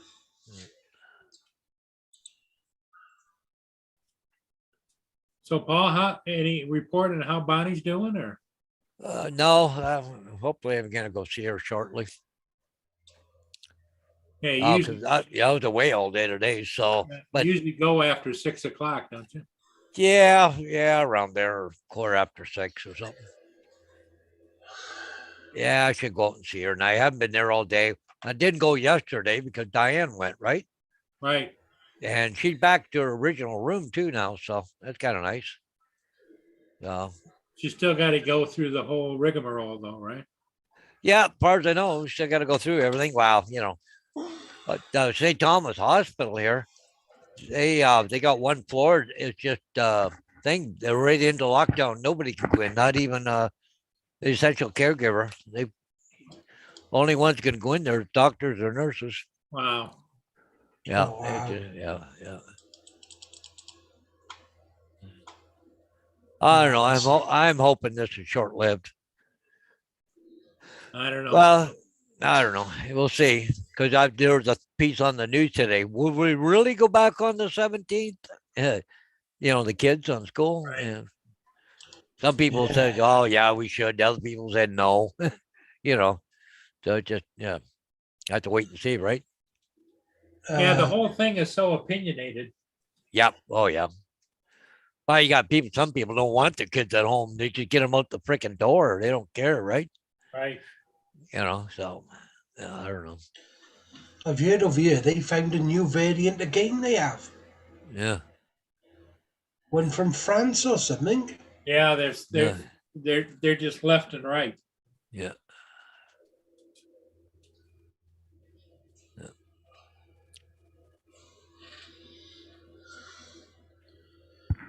B: So Paul, any report on how Bonnie's doing or?
A: No. Hopefully, I'm gonna go see her shortly.
B: Yeah, you
A: Because I was away all day today. So, but
B: usually go after 6 o'clock, don't you?
A: yeah, around there, or 6:15 or something. Yeah, I should go out and see her. And I haven't been there all day. I didn't go yesterday because Diane went, right?
B: Right.
A: And she's back to her original room too now. So that's kind of nice.
B: She still got to go through the whole rigmarole though, right?
A: Yeah, as far as I know, we still got to go through everything. Wow, but St. Thomas Hospital here, they got one floor. It's just thing. They're right into lockdown. Nobody can go in. Not even the essential caregiver. They only ones can go in there, doctors or nurses.
B: Wow.
A: Yeah,
C: Oh, wow.
A: yeah. I don't know. I'm hoping this is short lived.
B: I don't know.
A: Well, I don't know. We'll see. Because there was a piece on the news today. Will we really go back on the 17th? The kids on school.
B: Right.
A: Yeah. Some people said, "Oh yeah, we should." Other people said, "No." So just I have to wait and see, right?
B: Yeah, the
C: Uh,
B: whole thing is so opinionated.
A: Yep. Oh yeah. Well, you got people. Some people don't want their kids at home. They just get them out the freaking door. They don't care, right?
B: Right.
A: You know. So I don't know.
C: I've heard over here they found a new variant again. They have
A: Yeah.
C: one from France or something.
B: Yeah,
A: Yeah.
B: they're just left and right.
A: Yeah.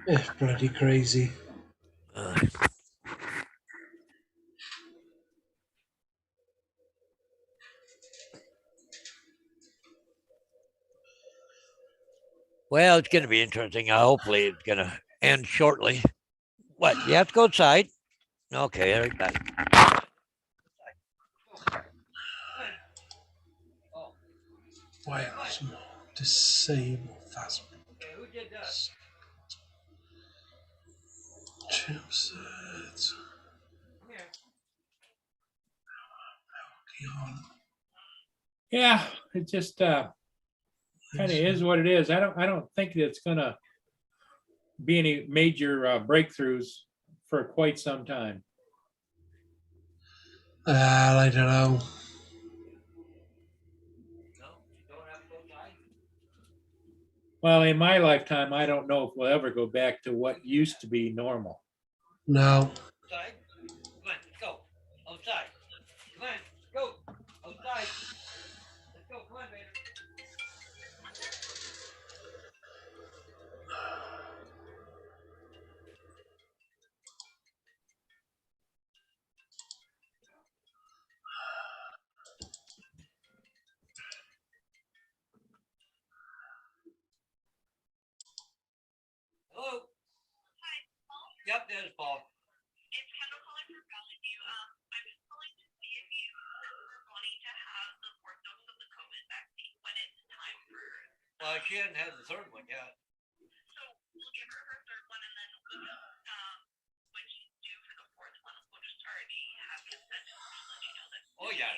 C: It's bloody crazy.
A: Uh, well, it's going to be interesting. Hopefully, it's going to end shortly. What? You have to go outside? Okay. All right, bye.
C: Wireless mode. Disable fast.
A: Who did that?
C: Chipsets. On.
B: Yeah, it just kind of is what it is. I don't think that it's gonna be any major breakthroughs for quite some time.
C: I don't know.
B: Well, in my lifetime, I don't know if we'll ever go back to what used to be normal.
C: No.
A: Outside. Come on, let's go. Outside. Come on, go. Outside. Let's go. Come on, baby. Hello. Hi. Yep, there's Paul.
F: It's Kendall calling from Valley View. I'm just calling to see if you were wanting to have the fourth dose of the COVID vaccine when it's time for.
A: Well, she hadn't had the third one yet.
F: So we'll give her her third one, and then we'll just, when she's due for the fourth one, we'll just already have consent and we'll just let you know that.
A: Oh yeah.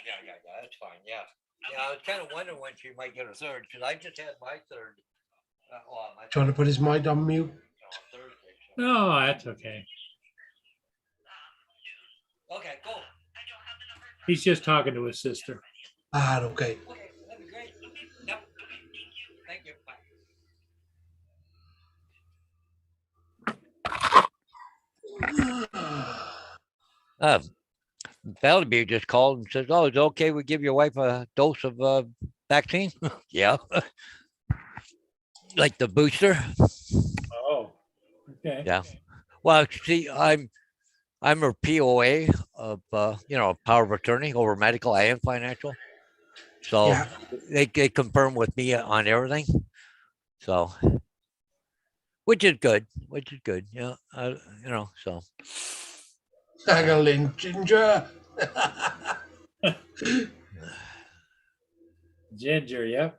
A: That's fine. Yeah. Yeah, I was kind of wondering when she might get her third because I just had my third.
C: Trying to put his mic on mute.
A: Thursday.
B: No, that's okay.
A: Okay, go.
B: He's just talking to his sister.
C: Okay.
A: Okay, that'd be great. Yep. Thank you. Bye. Bellevue just called and says, "Oh, it's okay. We give your wife a dose of vaccine." Yeah, like the booster.
B: Oh, okay.
A: Yeah. Well, see, I'm her POA of power of attorney over medical and financial. So
C: Yeah.
A: they confirm with me on everything. So, which is good. Yeah, so.
C: Haggling ginger.
B: Ginger, yep.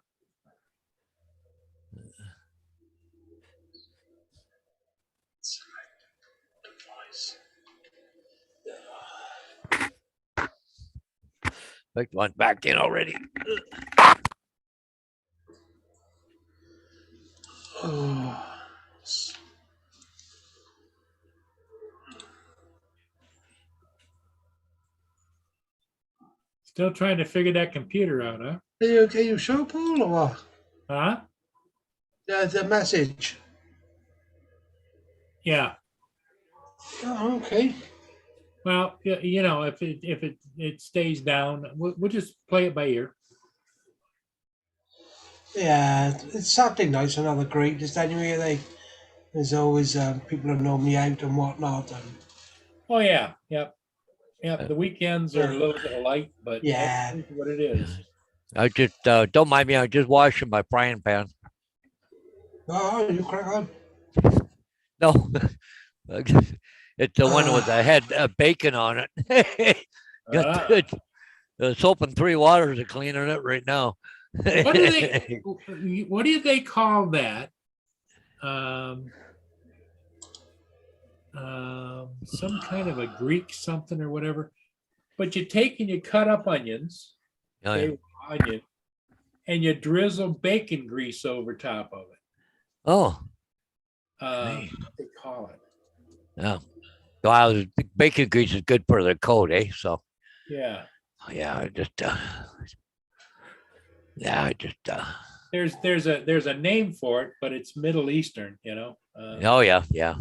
A: Like one back in already.
C: Oh.
B: Still trying to figure that computer out, huh?
C: Are you okay, you show, Paul, or what?
B: Huh?
C: The message.
B: Yeah.
C: Oh, okay.
B: Well, if it stays down, we'll just play it by ear.
C: Yeah, it's Saturday night's another greatest anyway. There's always people who know me out and whatnot. And
B: Oh yeah, yep. The weekends are a little bit light, but
C: Yeah.
B: that's what it is.
A: I just don't mind me. I'm just washing my frying pan.
C: oh, you crack on.
A: No, it's the one with the head bacon on it. Got
B: Ah.
A: the soap and 3 waters are cleaning it right now.
B: What do they call that? Some kind of a Greek something or whatever. But you take and you cut up onions.
A: Oh, yeah.
B: Okay, onion. and you drizzle bacon grease over top of it.
A: Oh,
B: What they call it.
A: yeah. Well, the bacon grease is good for the coat, eh? So,
B: Yeah.
A: yeah, I just,
B: There's a name for it, but it's Middle Eastern,
A: oh, yeah, yeah.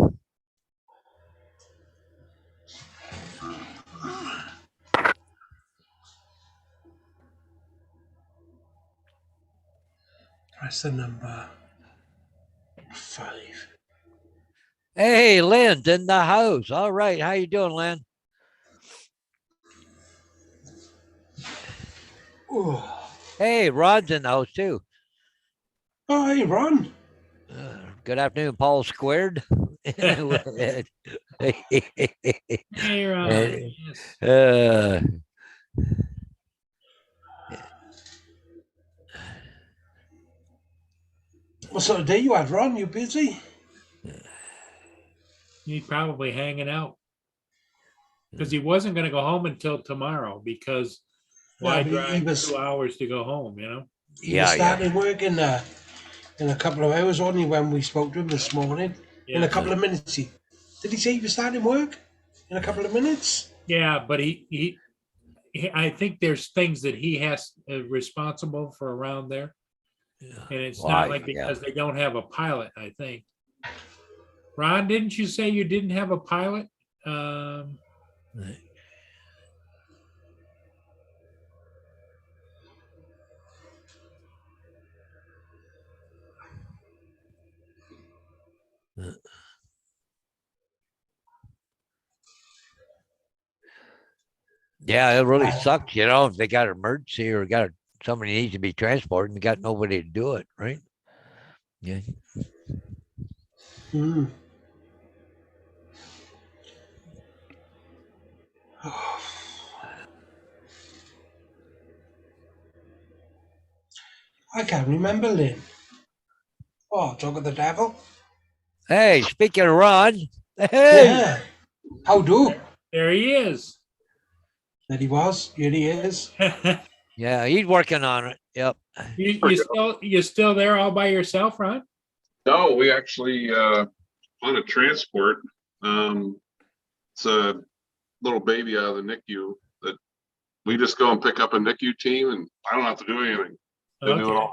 C: Press the number 5.
A: Hey, Lynn's in the house. All right. How you doing, Lynn?
C: Oh,
A: Hey, Rod's in the house too.
C: hey, Ron.
A: Good afternoon, Paul Squared.
B: Hey, Ron.
A: Uh,
B: Yes.
A: uh,
C: What sort of day you had, Ron? You busy?
B: He's probably hanging out because he wasn't going to go home until tomorrow because why
C: Yeah, but he
B: drive
C: was-
B: 2 hours to go home,
C: He was
A: yeah.
C: starting work in a couple of hours only when we spoke to him this morning. In a
B: Yeah.
C: couple of minutes. Did he say he was starting work? In a couple of minutes?
B: Yeah, but he I think there's things that he has responsible for around there. And it's not like because they don't have a pilot, I think. Ron, didn't you say you didn't have a pilot?
A: Yeah, it really sucks, if they got an emergency or somebody needs to be transported and got nobody to do it, right? Yeah.
C: Hmm. I can't remember, Lynn. Oh, talk of the devil.
A: Hey, speaking of Ron, hey,
C: Yeah. How do?
B: There he is.
C: That he was. Here he is.
A: yeah, he's working on it. Yep.
B: You still there all by yourself, Ron?
G: No, we actually on a transport. It's a little baby out of the NICU that we just go and pick up a NICU team, and I don't have to do anything. They do it
B: Okay.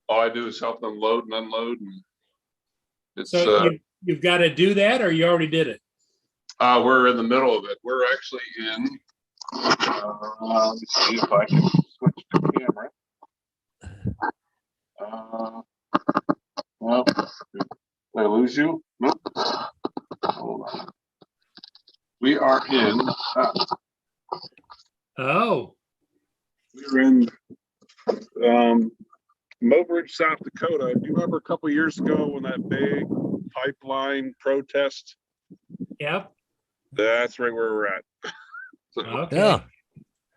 G: all I do is help them load and unload, and it's
B: So you've got to do that, or you already did it?
G: we're in the middle of it. We're actually in. Let me see if I can switch the camera. Well, did I lose you? Nope. Hold on. We are in.
B: Oh,
G: We're in Mobridge, South Dakota. Do you remember a couple years ago when that big pipeline protest?
B: yep.
G: That's right where we're at. So,
B: Okay.
A: Yeah.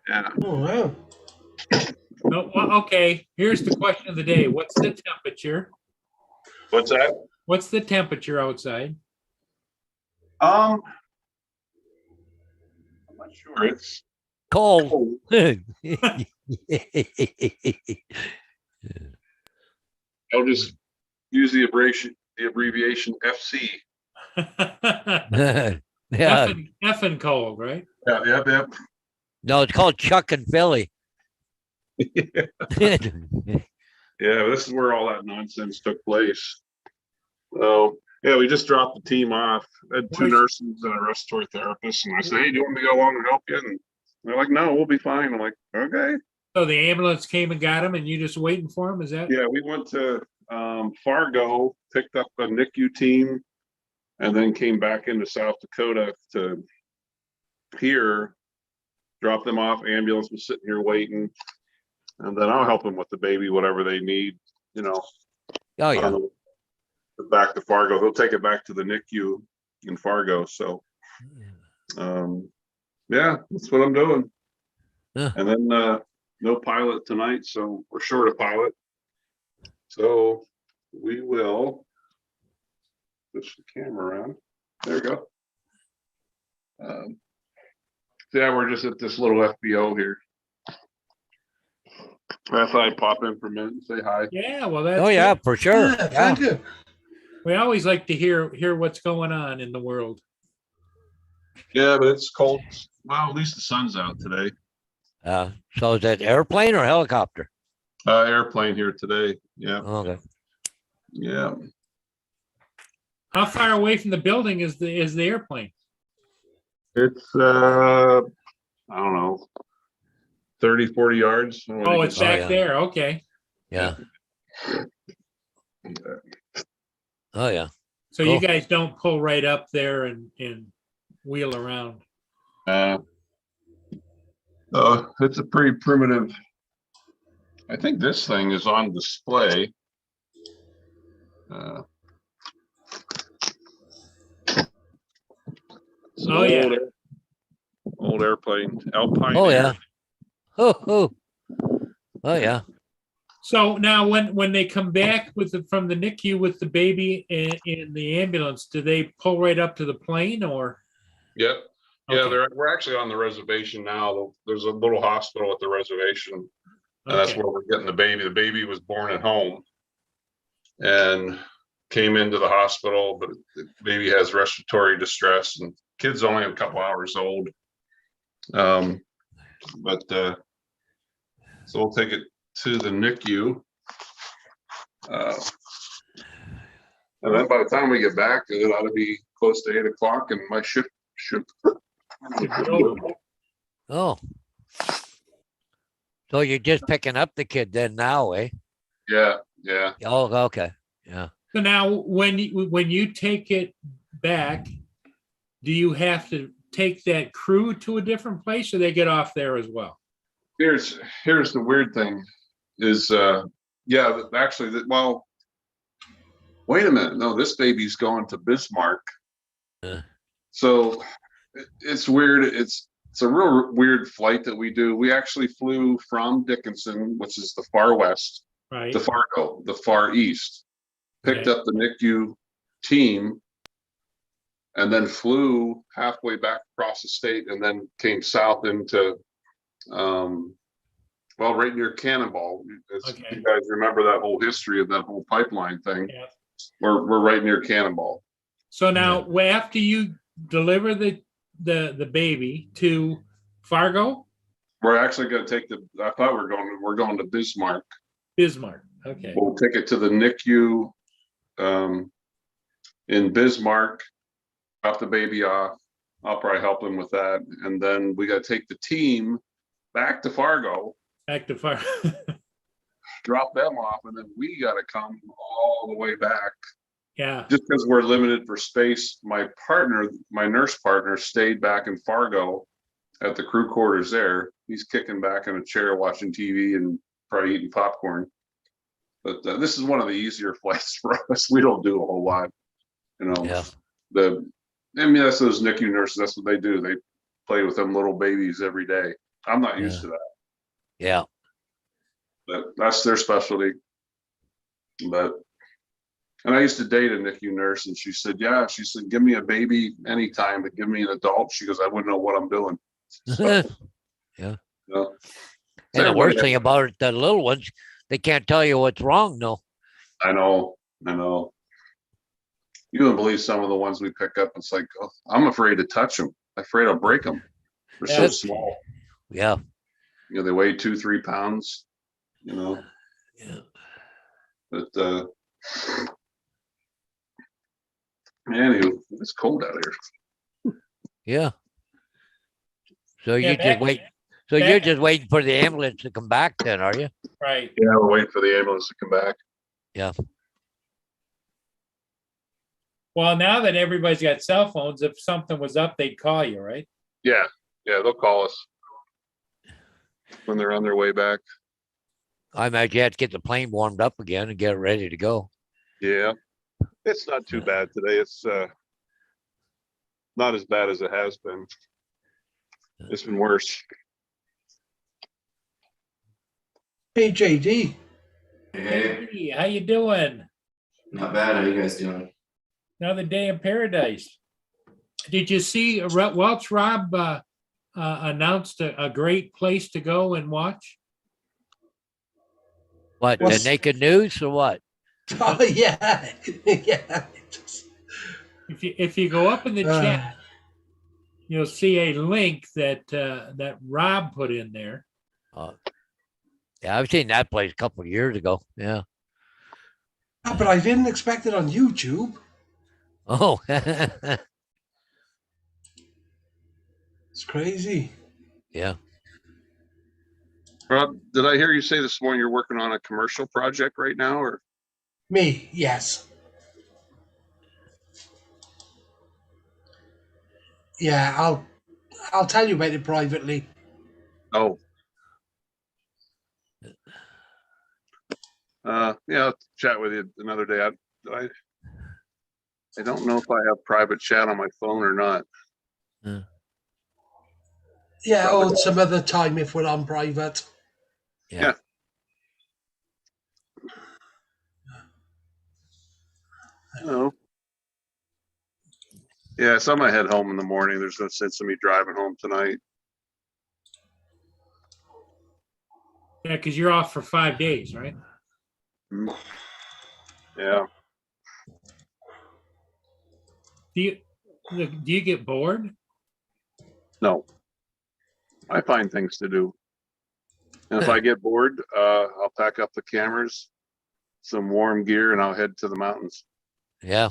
G: yeah.
C: Oh, wow.
B: No, well, okay. Here's the question of the day. What's the temperature?
G: What's that?
B: What's the temperature outside?
G: I'm not sure. It's
A: Cold.
G: cold. I'll just use the abbreviation FC.
A: yeah.
B: Effing cold, right?
G: Yep.
A: No, it's called Chuck and Philly.
G: Yeah, this is where all that nonsense took place. So yeah, we just dropped the team off. I had 2
B: Where's-
G: nurses and a respiratory therapist, and I said, "Hey, do you want me to go along and help you?" And they're like, "No, we'll be fine." I'm like, "Okay."
B: So the ambulance came and got him, and you just waiting for him? Is that?
G: Yeah, we went to Fargo, picked up a NICU team, and then came back into South Dakota to here, drop them off. Ambulance was sitting here waiting, and then I'll help them with the baby, whatever they need,
A: Oh yeah.
G: Back to Fargo. He'll take it back to the NICU in Fargo. So, yeah, that's what I'm doing.
A: Yeah.
G: And then no pilot tonight, so we're short a pilot. So we will switch the camera around. There we go. Yeah, we're just at this little FBO here. I thought I'd pop in for a minute and say hi.
B: Yeah, well, that's
A: Oh, yeah,
B: good.
A: for sure.
C: Yeah,
A: Yeah.
C: thank you.
B: We always like to hear what's going on in the world.
G: Yeah, but it's cold. Well, at least the sun's out today.
A: So is that airplane or helicopter?
G: Airplane here today. Yeah,
A: Okay.
G: yeah.
B: How far away from the building is the airplane?
G: It's I don't know, 30, 40 yards.
B: Oh, it's
A: Oh,
B: back
A: yeah.
B: there. Okay.
A: Yeah. Oh, yeah.
B: So you
A: Cool.
B: guys don't pull right up there and wheel around.
G: It's a pretty primitive. I think this thing is on display. It's an
B: Oh, yeah.
G: Old airplane, Alpine.
A: Oh,
G: Air.
A: yeah. Oh, yeah.
B: So now when they come back from the NICU with the baby in the ambulance, do they pull right up to the plane or?
G: Yep. Yeah,
B: Okay.
G: we're actually on the reservation now. There's a little hospital at the reservation, and that's
B: Okay.
G: where we're getting the baby. The baby was born at home and came into the hospital, but the baby has respiratory distress, and kid's only a couple hours old. So we'll take it to the NICU. And then by the time we get back, it ought to be close to 8 o'clock, and my shift should.
B: Should be over.
A: Oh. So you're just picking up the kid then now, eh?
G: Yeah.
A: Oh, okay. Yeah.
B: So now when you take it back, do you have to take that crew to a different place or they get off there as well?
G: Here's the weird thing is, actually, well, wait a minute. No, this baby's going to Bismarck. So it's weird. It's a real weird flight that we do. We actually flew from Dickinson, which is the far west,
B: Right.
G: to Fargo, the far east, picked
B: Okay.
G: up the NICU team, and then flew halfway back across the state, and then came south into, right near Cannonball. As
B: Okay.
G: you guys remember that whole history of that whole pipeline thing.
B: Yeah.
G: We're right near Cannonball.
B: So now after you deliver the baby to Fargo,
G: We're actually going to take I thought we're going to Bismarck.
B: Bismarck. Okay.
G: We'll take it to the NICU in Bismarck, drop the baby off. I'll probably help him with that. And then we got to take the team back to Fargo,
B: Back to Fargo.
G: drop them off, and then we got to come all the way back.
B: Yeah.
G: Just because we're limited for space, my nurse partner stayed back in Fargo at the crew quarters there. He's kicking back in a chair watching TV and probably eating popcorn. But this is one of the easier flights for us. We don't do a whole lot,
A: Yeah.
G: That's those NICU nurses. That's what they do. They play with them little babies every day. I'm not used to that,
A: Yeah.
G: but that's their specialty. And I used to date a NICU nurse, and she said, give me a baby anytime, but give me an adult. She goes, I wouldn't know what I'm doing.
A: Yeah.
G: You know?
A: And the worst thing about it, the little ones, they can't tell you what's wrong, no.
G: I know. You wouldn't believe some of the ones we pick up. It's like, I'm afraid to touch them. I'm afraid I'll break them. They're so
A: Yes.
G: small.
A: Yeah.
G: They weigh 2-3 pounds,
A: Yeah.
G: but anyway, it's cold out here.
A: Yeah. So
B: Yeah,
A: you just
B: back-
A: wait. So
B: back-
A: you're just waiting for the ambulance to come back then, are you?
B: Right.
G: Yeah, we're waiting for the ambulance to come back.
B: Well, now that everybody's got cell phones, if something was up, they'd call you, right?
G: Yeah, they'll call us when they're on their way back.
A: I imagine you have to get the plane warmed up again and get it ready to go.
G: Yeah, it's not too bad today. It's not as bad as it has been. It's been worse.
C: Hey, JD.
H: Hey,
B: Hey, how you doing?
H: not bad. How you guys doing?
B: Another day in paradise. Did you see Welch Rob announced a great place to go and watch?
A: What, the
C: What's-
A: naked news or what?
C: Oh yeah, yeah.
B: If you go up in the chat,
C: Uh,
B: you'll see a link that that Rob put in there.
A: Yeah, I've seen that place a couple of years ago. Yeah.
C: but I didn't expect it on YouTube.
A: Oh,
C: It's crazy.
A: yeah.
G: Rob, did I hear you say this morning you're working on a commercial project right now, or?
C: Me, yes. Yeah, I'll tell you about it privately.
G: Oh. Yeah, I'll chat with you another day. I don't know if I have private chat on my phone or not.
C: Yeah,
G: Probably.
C: or some other time if we're on private.
A: Yeah.
G: Oh. Yeah, so I'm gonna head home in the morning. There's no sense of me driving home tonight.
B: Yeah, because you're off for 5 days, right?
G: Yeah.
B: Do you get bored?
G: No. I find things to do. And if I get bored, I'll pack up the cameras, some warm gear, and I'll head to the mountains.
A: Yeah.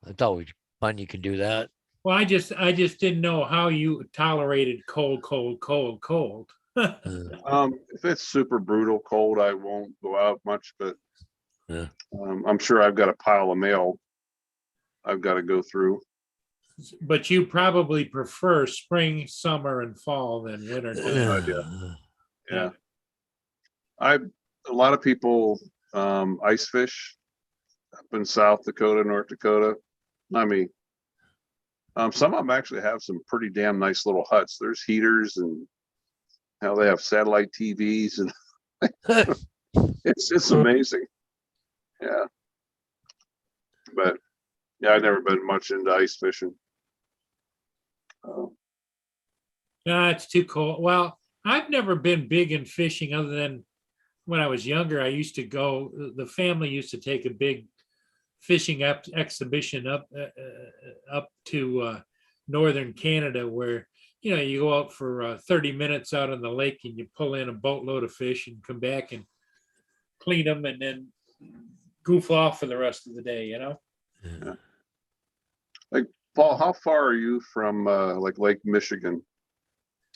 A: It's always fun. You can do that.
B: Well, I just didn't know how you tolerated cold.
G: If it's super brutal cold, I won't go out much, but
A: Yeah.
G: I'm sure I've got a pile of mail I've got to go through.
B: But you probably prefer spring, summer, and fall than winter time.
G: Yeah. A lot of people ice fish up in South Dakota, North Dakota. I mean, some of them actually have some pretty damn nice little huts. There's heaters and how they have satellite TVs and it's amazing. Yeah. But yeah, I've never been much into ice fishing.
B: No, it's too cold. Well, I've never been big in fishing other than when I was younger. I used to go, the family used to take a big fishing exhibition up to northern Canada where, you go out for 30 minutes out on the lake and you pull in a boatload of fish and come back and clean them and then goof off for the rest of the day,
G: Paul, how far are you from like Lake Michigan?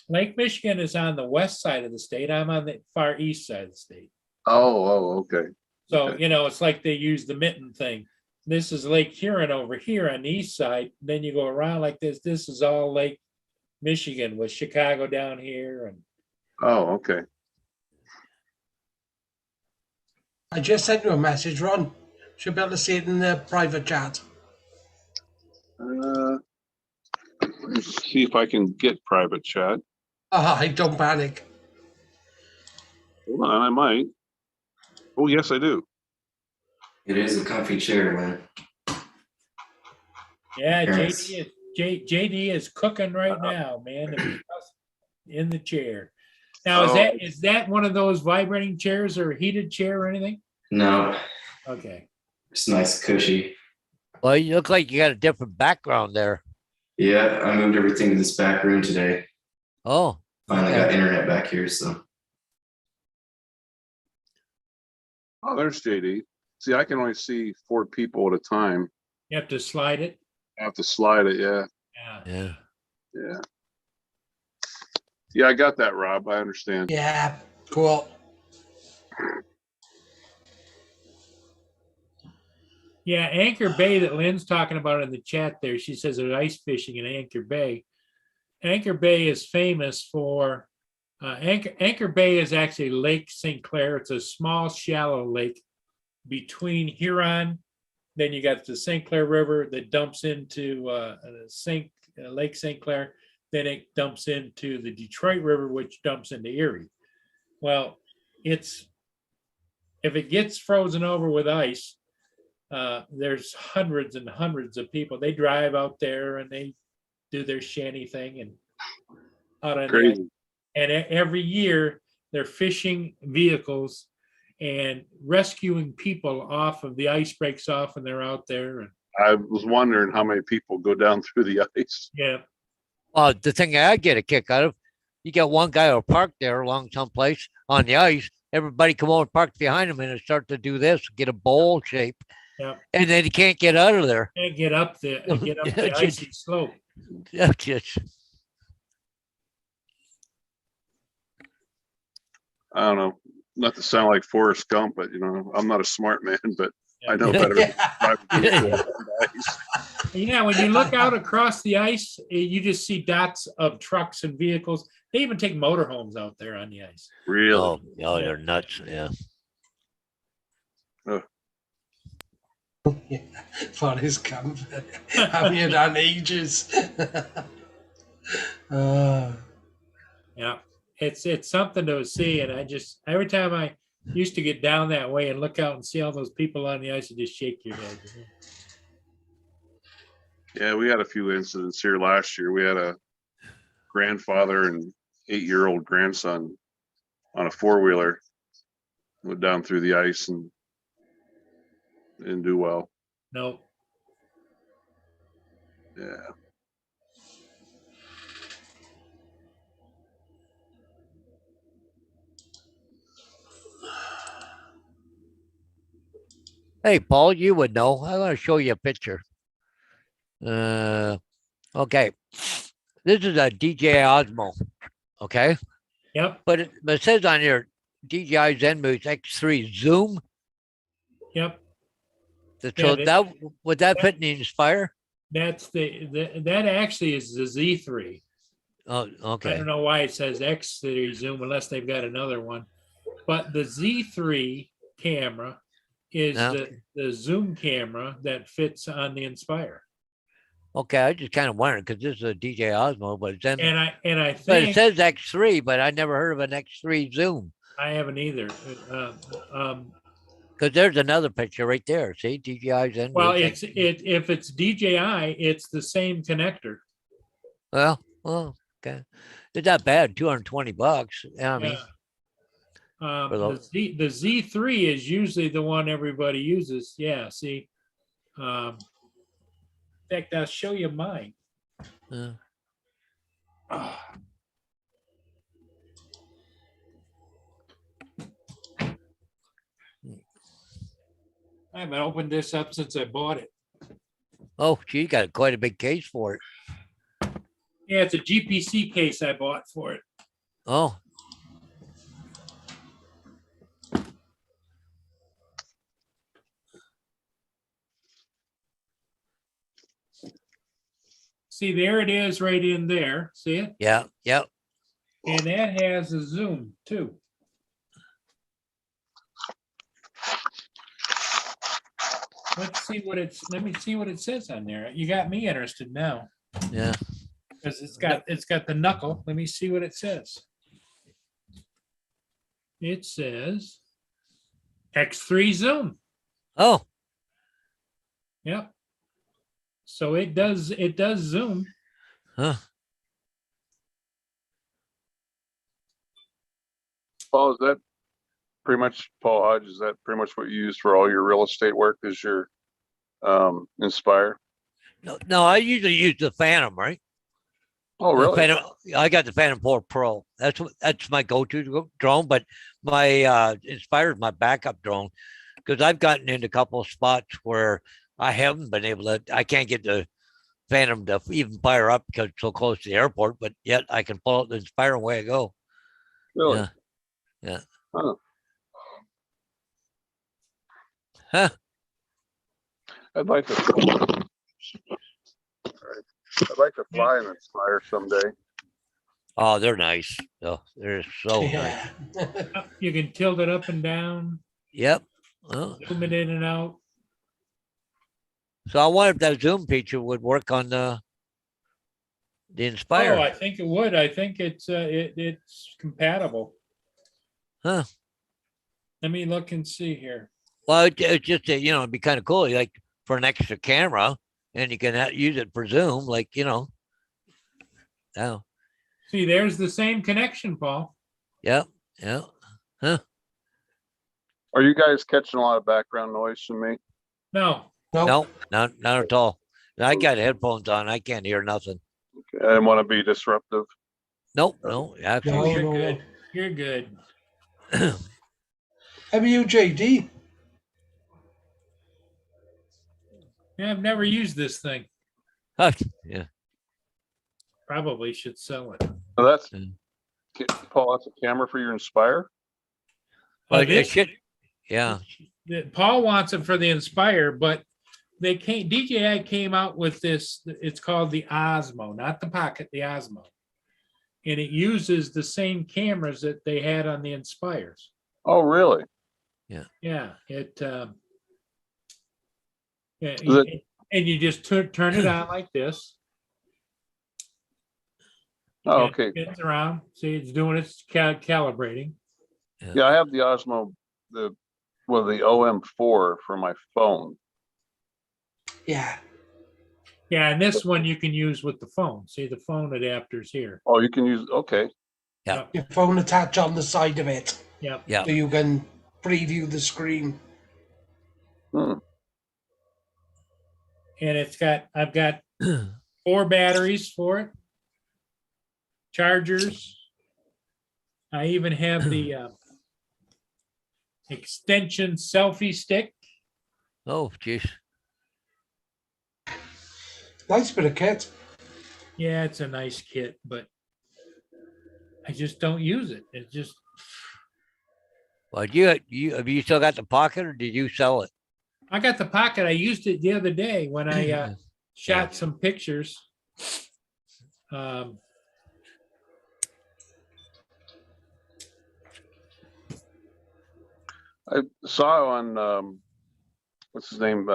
B: Lake Michigan is on the west side of the state. I'm on the far east side of the state.
G: Oh, okay.
B: So,
G: Okay.
B: it's like they use the mitten thing. This is Lake Huron over here on the east side. Then you go around like this. This is all Lake Michigan with Chicago down here. And
G: Oh, okay.
C: I just sent you a message, Ron. Should be able to see it in the private chat.
G: Let's see if I can get private chat.
C: Don't panic.
G: Hold on, I might. Oh, yes, I do.
H: It is a comfy chair, man.
B: yeah,
H: Yes.
B: JD is cooking right now, man. In the chair. Now,
G: Oh.
B: is that one of those vibrating chairs or a heated chair or anything?
H: No,
B: Okay.
H: it's nice, cushy.
A: Well, you look like you got a different background there.
H: Yeah, I moved everything to this back room today.
A: Oh,
H: Finally
A: okay.
H: got internet back here, so.
G: Oh, there's JD. See, I can only see 4 people at a time.
B: You have to slide it.
G: I have to slide it. Yeah.
B: Yeah.
A: Yeah.
G: Yeah. Yeah, I got that, Rob. I understand.
C: Yeah, cool.
B: Yeah, Anchor Bay that Lynn's talking about in the chat there. She says there's ice fishing in Anchor Bay. Anchor Bay is famous for Anchor Bay is actually Lake St. Clair. It's a small, shallow lake between Huron. Then you got the St. Clair River that dumps into Lake St. Clair. Then it dumps into the Detroit River, which dumps into Erie. Well, if it gets frozen over with ice, there's hundreds and hundreds of people. They drive out there and they do their shanty thing and out on the ice.
G: Crazy.
B: And every year they're fishing vehicles and rescuing people off of the ice breaks off and they're out there. And
G: I was wondering how many people go down through the ice.
B: yeah,
A: The thing I get a kick out of, you got one guy who parked there along someplace on the ice. Everybody come over and park behind him and start to do this, get a bowl shape.
B: Yeah.
A: And then he can't get out of there.
B: and get up the
A: Yeah,
B: icy slope.
A: That's just,
G: I don't know, not to sound like Forrest Gump, but I'm not a smart man, but I know better than driving people on the ice.
B: Yeah, when you look out across the ice, you just see dots of trucks and vehicles. They even take motorhomes out there on the ice.
G: Really?
A: oh, they're nuts. Yeah.
C: Yeah, for his comfort. Haven't you done ages?
B: Yeah, it's something to see, and I just every time I used to get down that way and look out and see all those people on the ice, you just shake your head.
G: Yeah, we had a few incidents here last year. We had a grandfather and 8-year-old grandson on a 4-wheeler went down through the ice and didn't do well.
B: No,
G: Yeah.
A: Hey, Paul, you would know. I want to show you a picture. Okay. This is a DJI Osmo. Okay.
B: yep,
A: But it says on your DJI Zenmuse X3 Zoom.
B: yep.
A: So
B: Yeah,
A: that would that fit in the Inspire?
B: That's that actually is the Z3.
A: Oh,
B: I
A: okay.
B: don't know why it says X3 zoom unless they've got another one. But the Z3 camera is
A: Yeah.
B: the zoom camera that fits on the Inspire.
A: Okay. I just kind of wondered because this is a DJI Osmo, but it's
B: And I
A: but it
B: think
A: says X3, but I never heard of an X3 Zoom.
B: I haven't either.
A: Because there's another picture right there. See, DJI Zenmuse.
B: Well,
A: X-
B: if it's DJI, it's the same connector.
A: well, okay. It's not bad. $220. Yeah, I mean,
B: Yeah.
A: for
B: The Z3 is usually the one everybody uses. Yeah, see. In fact, I'll show you mine.
A: uh,
B: Ah. I haven't opened this up since I bought it.
A: oh, gee, you got quite a big case for it.
B: Yeah, it's a GPC case I bought for it.
A: Oh,
B: See, there it is right in there. See it?
A: yeah, yep.
B: And that has a zoom too. Let me see what it says on there. You got me interested now.
A: Yeah.
B: Because it's got the knuckle. Let me see what it says. It says X3 zoom.
A: Oh,
B: Yep. So it does zoom.
A: huh.
G: Paul, is that pretty much, Paul Hodge, is that pretty much what you use for all your real estate work is your Inspire?
A: No, I usually use the Phantom, right?
G: Oh,
A: The
G: really?
A: Phantom, I got the Phantom 4 Pro. That's my go-to drone, but my Inspire is my backup drone because I've gotten into a couple of spots where I haven't been able to. I can't get the Phantom to even fire up because it's so close to the airport, but yet I can pull out the Inspire and away I go.
G: Really?
A: Yeah. Yeah.
G: Huh.
A: Huh.
G: I'd like to fly an Inspire someday.
A: Oh, they're nice. Oh, they're so nice.
C: Yeah.
B: You can tilt it up and down,
A: Yep. Oh,
B: zoom it in and out.
A: so I wonder if that zoom feature would work on the Inspire.
B: Oh, I think it would. I think it's compatible.
A: Huh.
B: Let me look and see here.
A: Well, it's just it'd be kind of cool, like for an extra camera, and you can use it for Zoom, like Oh,
B: See, there's the same connection, Paul.
A: yeah, yeah, huh?
G: Are you guys catching a lot of background noise from me?
B: No,
A: No, not at all. I got headphones on. I can't hear nothing.
G: I didn't want to be disruptive.
A: Nope, no,
C: No,
A: absolutely.
B: you're
C: no,
B: good.
C: no.
B: You're good.
C: MUJD.
B: Yeah, I've never used this thing.
A: Yeah.
B: Probably should sell it.
G: So that's,
A: Mm.
G: Paul, that's a camera for your Inspire?
A: But it
B: this-
A: should, yeah.
B: Paul wants it for the Inspire, but DJI came out with this, it's called the Osmo, not the Pocket, the Osmo. And it uses the same cameras that they had on the Inspires.
G: Oh, really?
B: Yeah, yeah,
G: Is it-
B: and you just turn it on like this.
G: Oh,
B: and
G: okay.
B: It's around, see, it's doing its calibrating.
G: Yeah, I have the Osmo, the OM4 for my phone.
C: Yeah.
B: Yeah, and this one you can use with the phone. See, the phone adapter's here.
G: Oh, you can use, okay.
A: Yeah.
C: Your phone attached on the side of it,
B: Yep.
A: Yeah.
C: so you can preview the screen.
G: Hmm.
B: And I've got 4 batteries for it. Chargers. I even have the extension selfie stick.
A: Oh, geez.
C: Nice bit of kit.
B: Yeah, it's a nice kit, but I just don't use it. It's just,
A: Well, have you still got the Pocket or did you sell it?
B: I got the Pocket. I used it the other day when I shot some pictures.
G: I saw on, what's his name,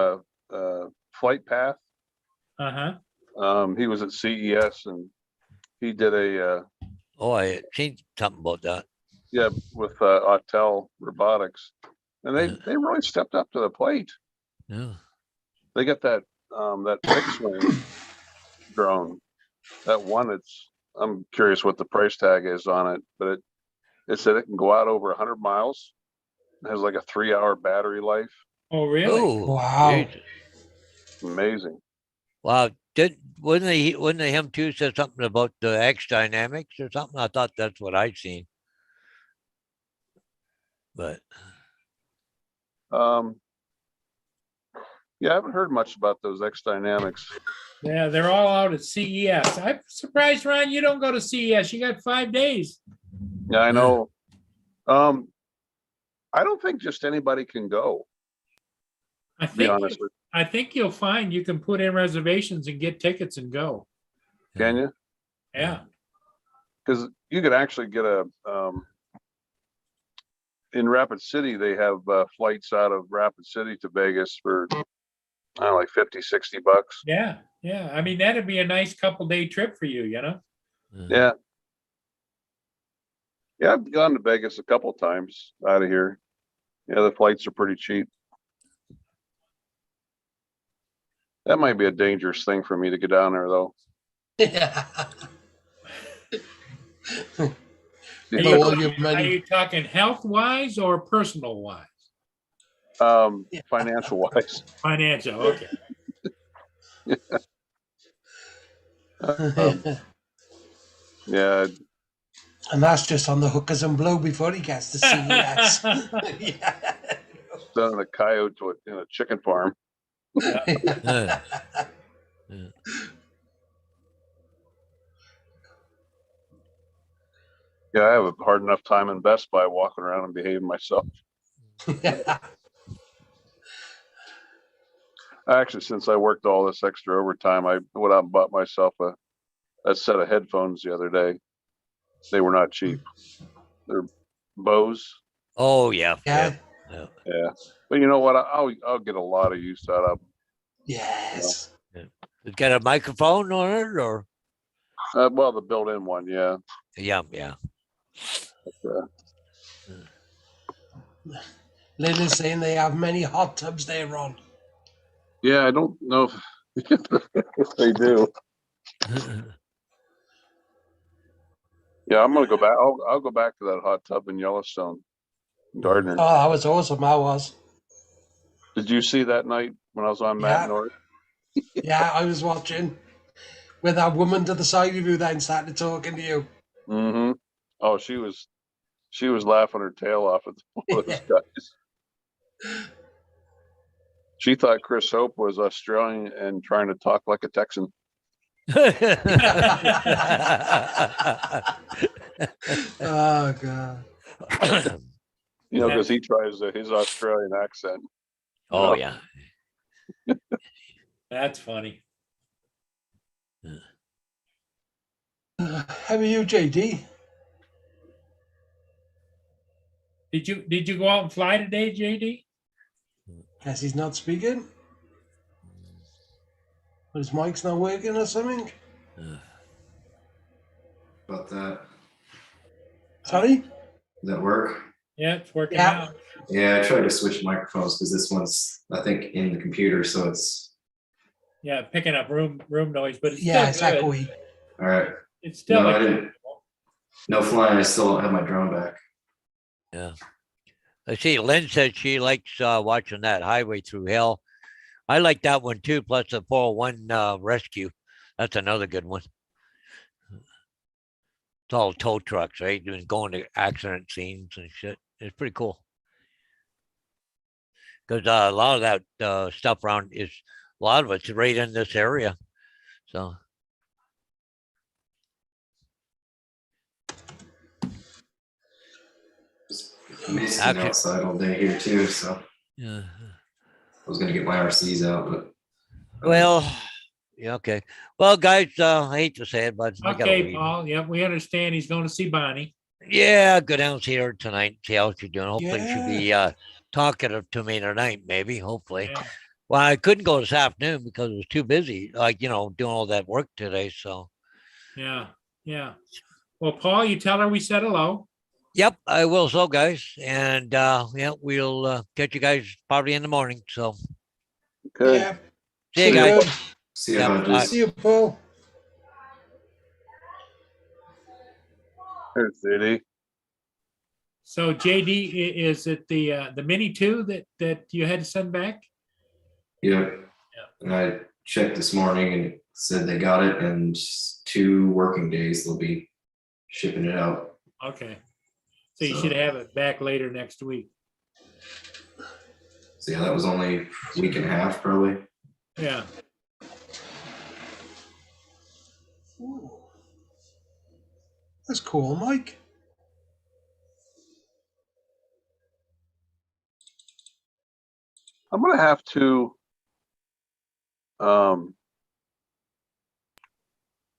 G: Flight Path.
B: Uh-huh.
G: He was at CES and he did a,
A: Oh, I had seen something about that.
G: yeah, with Autel Robotics. And
A: Yeah.
G: they really stepped up to the plate.
A: Yeah.
G: They got that fixed wing drone. That one, I'm curious what the price tag is on it, but it said it can go out over 100 miles. It has like a 3-hour battery life.
B: Oh, really?
A: Oh,
C: Wow.
A: Jesus.
G: Amazing.
A: Wow. Wasn't they him too said something about the X Dynamics or something? I thought that's what I'd seen. But
G: Yeah, I haven't heard much about those X Dynamics.
B: Yeah, they're all out at CES. I'm surprised, Ron, you don't go to CES. You got 5 days.
G: Yeah, I know. I don't think just anybody can go,
B: I
G: to be honest with
B: I think you'll find you can put in reservations and get tickets and go.
G: you. Can you?
B: Yeah.
G: Because you could actually get in Rapid City, they have flights out of Rapid City to Vegas for, I don't know, like 50, 60 bucks.
B: Yeah. Yeah. I mean, that'd be a nice couple-day trip for you, you know?
G: Yeah. Yeah, I've gone to Vegas a couple times out of here. Yeah, the flights are pretty cheap. That might be a dangerous thing for me to get down there, though.
B: Are
C: Blow all
B: you,
C: your
B: are
C: money.
B: you talking health-wise or personal-wise?
G: Financial wise.
B: Financial, okay.
G: Yeah,
C: And that's just on the hookers and blow before he gets to CES. Yeah.
G: done in a coyote in a chicken farm.
A: Yeah.
G: Yeah, I have a hard enough time in Best Buy walking around and behaving myself. Actually, since I worked all this extra overtime, I went out and bought myself a set of headphones the other day. They were not cheap. They're Bose.
A: Oh, yeah.
C: Yeah.
G: Yeah, but you know what? I'll get a lot of use out of them.
C: Yes.
A: It's got a microphone on it or?
G: Well, the built-in one, yeah.
A: Yeah, yeah.
C: Lynn's saying they have many hot tubs there, Ron.
G: Yeah, I don't know if they do. Yeah, I'm gonna go back. I'll go back to that hot tub in Yellowstone. Gardner.
C: Oh, that was awesome. I was.
G: Did you see that night when I was on Matt
C: Yeah.
G: North?
C: Yeah, I was watching with that woman to the side of you then started talking to you.
G: Mm-hmm. Oh, she was laughing her tail off at those guys. She thought Chris Hope was Australian and trying to talk like a Texan.
C: Oh god.
G: You know, because he tries his Australian accent.
A: Oh,
G: No.
A: yeah.
B: That's funny.
C: How are you, JD?
B: Did you go out and fly today, JD?
C: Guess he's not speaking. But his mic's not working or something.
H: About that.
C: Sorry?
H: Does that work?
B: Yeah, it's working
C: Yeah.
B: out.
H: Yeah, I tried to switch microphones because this one's, I think, in the computer, so it's
B: Yeah, picking up room noise, but it's
C: Yeah,
B: still good.
C: exactly.
H: all right.
B: It's still
H: No, I didn't.
B: acceptable.
H: No flying. I still don't have my drone back.
A: Yeah. I see Lynn said she likes watching that Highway Through Hell. I like that one too, plus the 401 Rescue. That's another good one. It's all tow trucks, right? Doing going to accident scenes and shit. It's pretty cool. Because a lot of that stuff around is a lot of it's right in this area. So
H: It's misting
A: Actually-
H: outside all day here too, so
A: yeah.
H: I was gonna get my RCs out, but
A: Well, yeah, okay. Well, guys, I hate to say it, but I gotta
B: Okay,
A: leave.
B: Paul. Yeah, we understand he's going to see Bonnie.
A: Yeah, go down see her tonight, see how she's doing. Hopefully she'll be talkative to me tonight, maybe, hopefully.
B: Yeah.
A: Well, I couldn't go this afternoon because it was too busy, like, doing all that work today. So,
B: Yeah. Yeah. Well, Paul, you tell her we said hello.
A: yep, I will. So, guys, and yeah, we'll catch you guys probably in the morning. So,
G: Okay.
C: Yeah.
A: see you
C: See
A: guys.
C: you.
H: see you
A: Yep,
H: about
A: bye.
H: this.
C: See you, Paul.
G: Here's JD.
B: So JD, is it the Mini 2 that you had to send back?
H: Yep. And I checked this morning and it said they got it, and 2 working days they'll be shipping it out.
B: Okay. So you
H: So-
B: should have it back later next week.
H: So yeah, that was only a week and a half probably.
B: Yeah.
C: Ooh. That's cool, Mike.
G: I'm gonna have to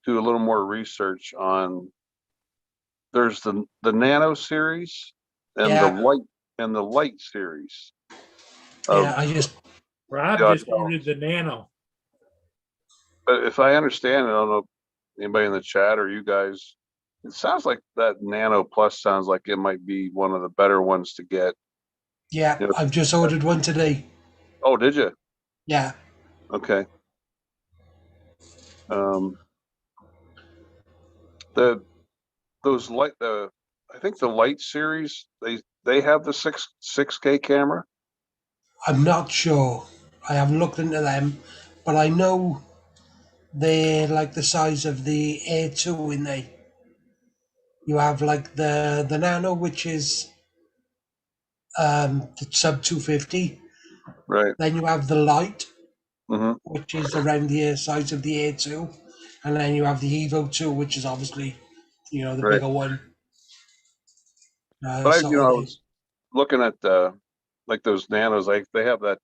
G: do a little more research on. There's the Nano series and
C: Yeah.
G: the light series. of-
C: Yeah, I just
B: Rob
G: Yeah,
B: just ordered the Nano.
G: But if I understand, I don't know if anybody in the chat or you guys, it sounds like that Nano Plus sounds like it might be one of the better ones to get.
C: yeah,
G: Yeah.
C: I've just ordered one today.
G: Oh, did you?
C: Yeah.
G: Okay. I think the light series, they have the 6K camera.
C: I'm not sure. I haven't looked into them, but I know they're like the size of the Air 2 in there. You have like the Nano, which is the sub 250.
G: Right.
C: Then you have the Light,
G: hmm
C: which is around the size of the Air 2. And then you have the Evo 2, which is obviously, the
G: Right.
C: bigger one.
G: But I
C: So
G: was looking at like those Nanos, like they have that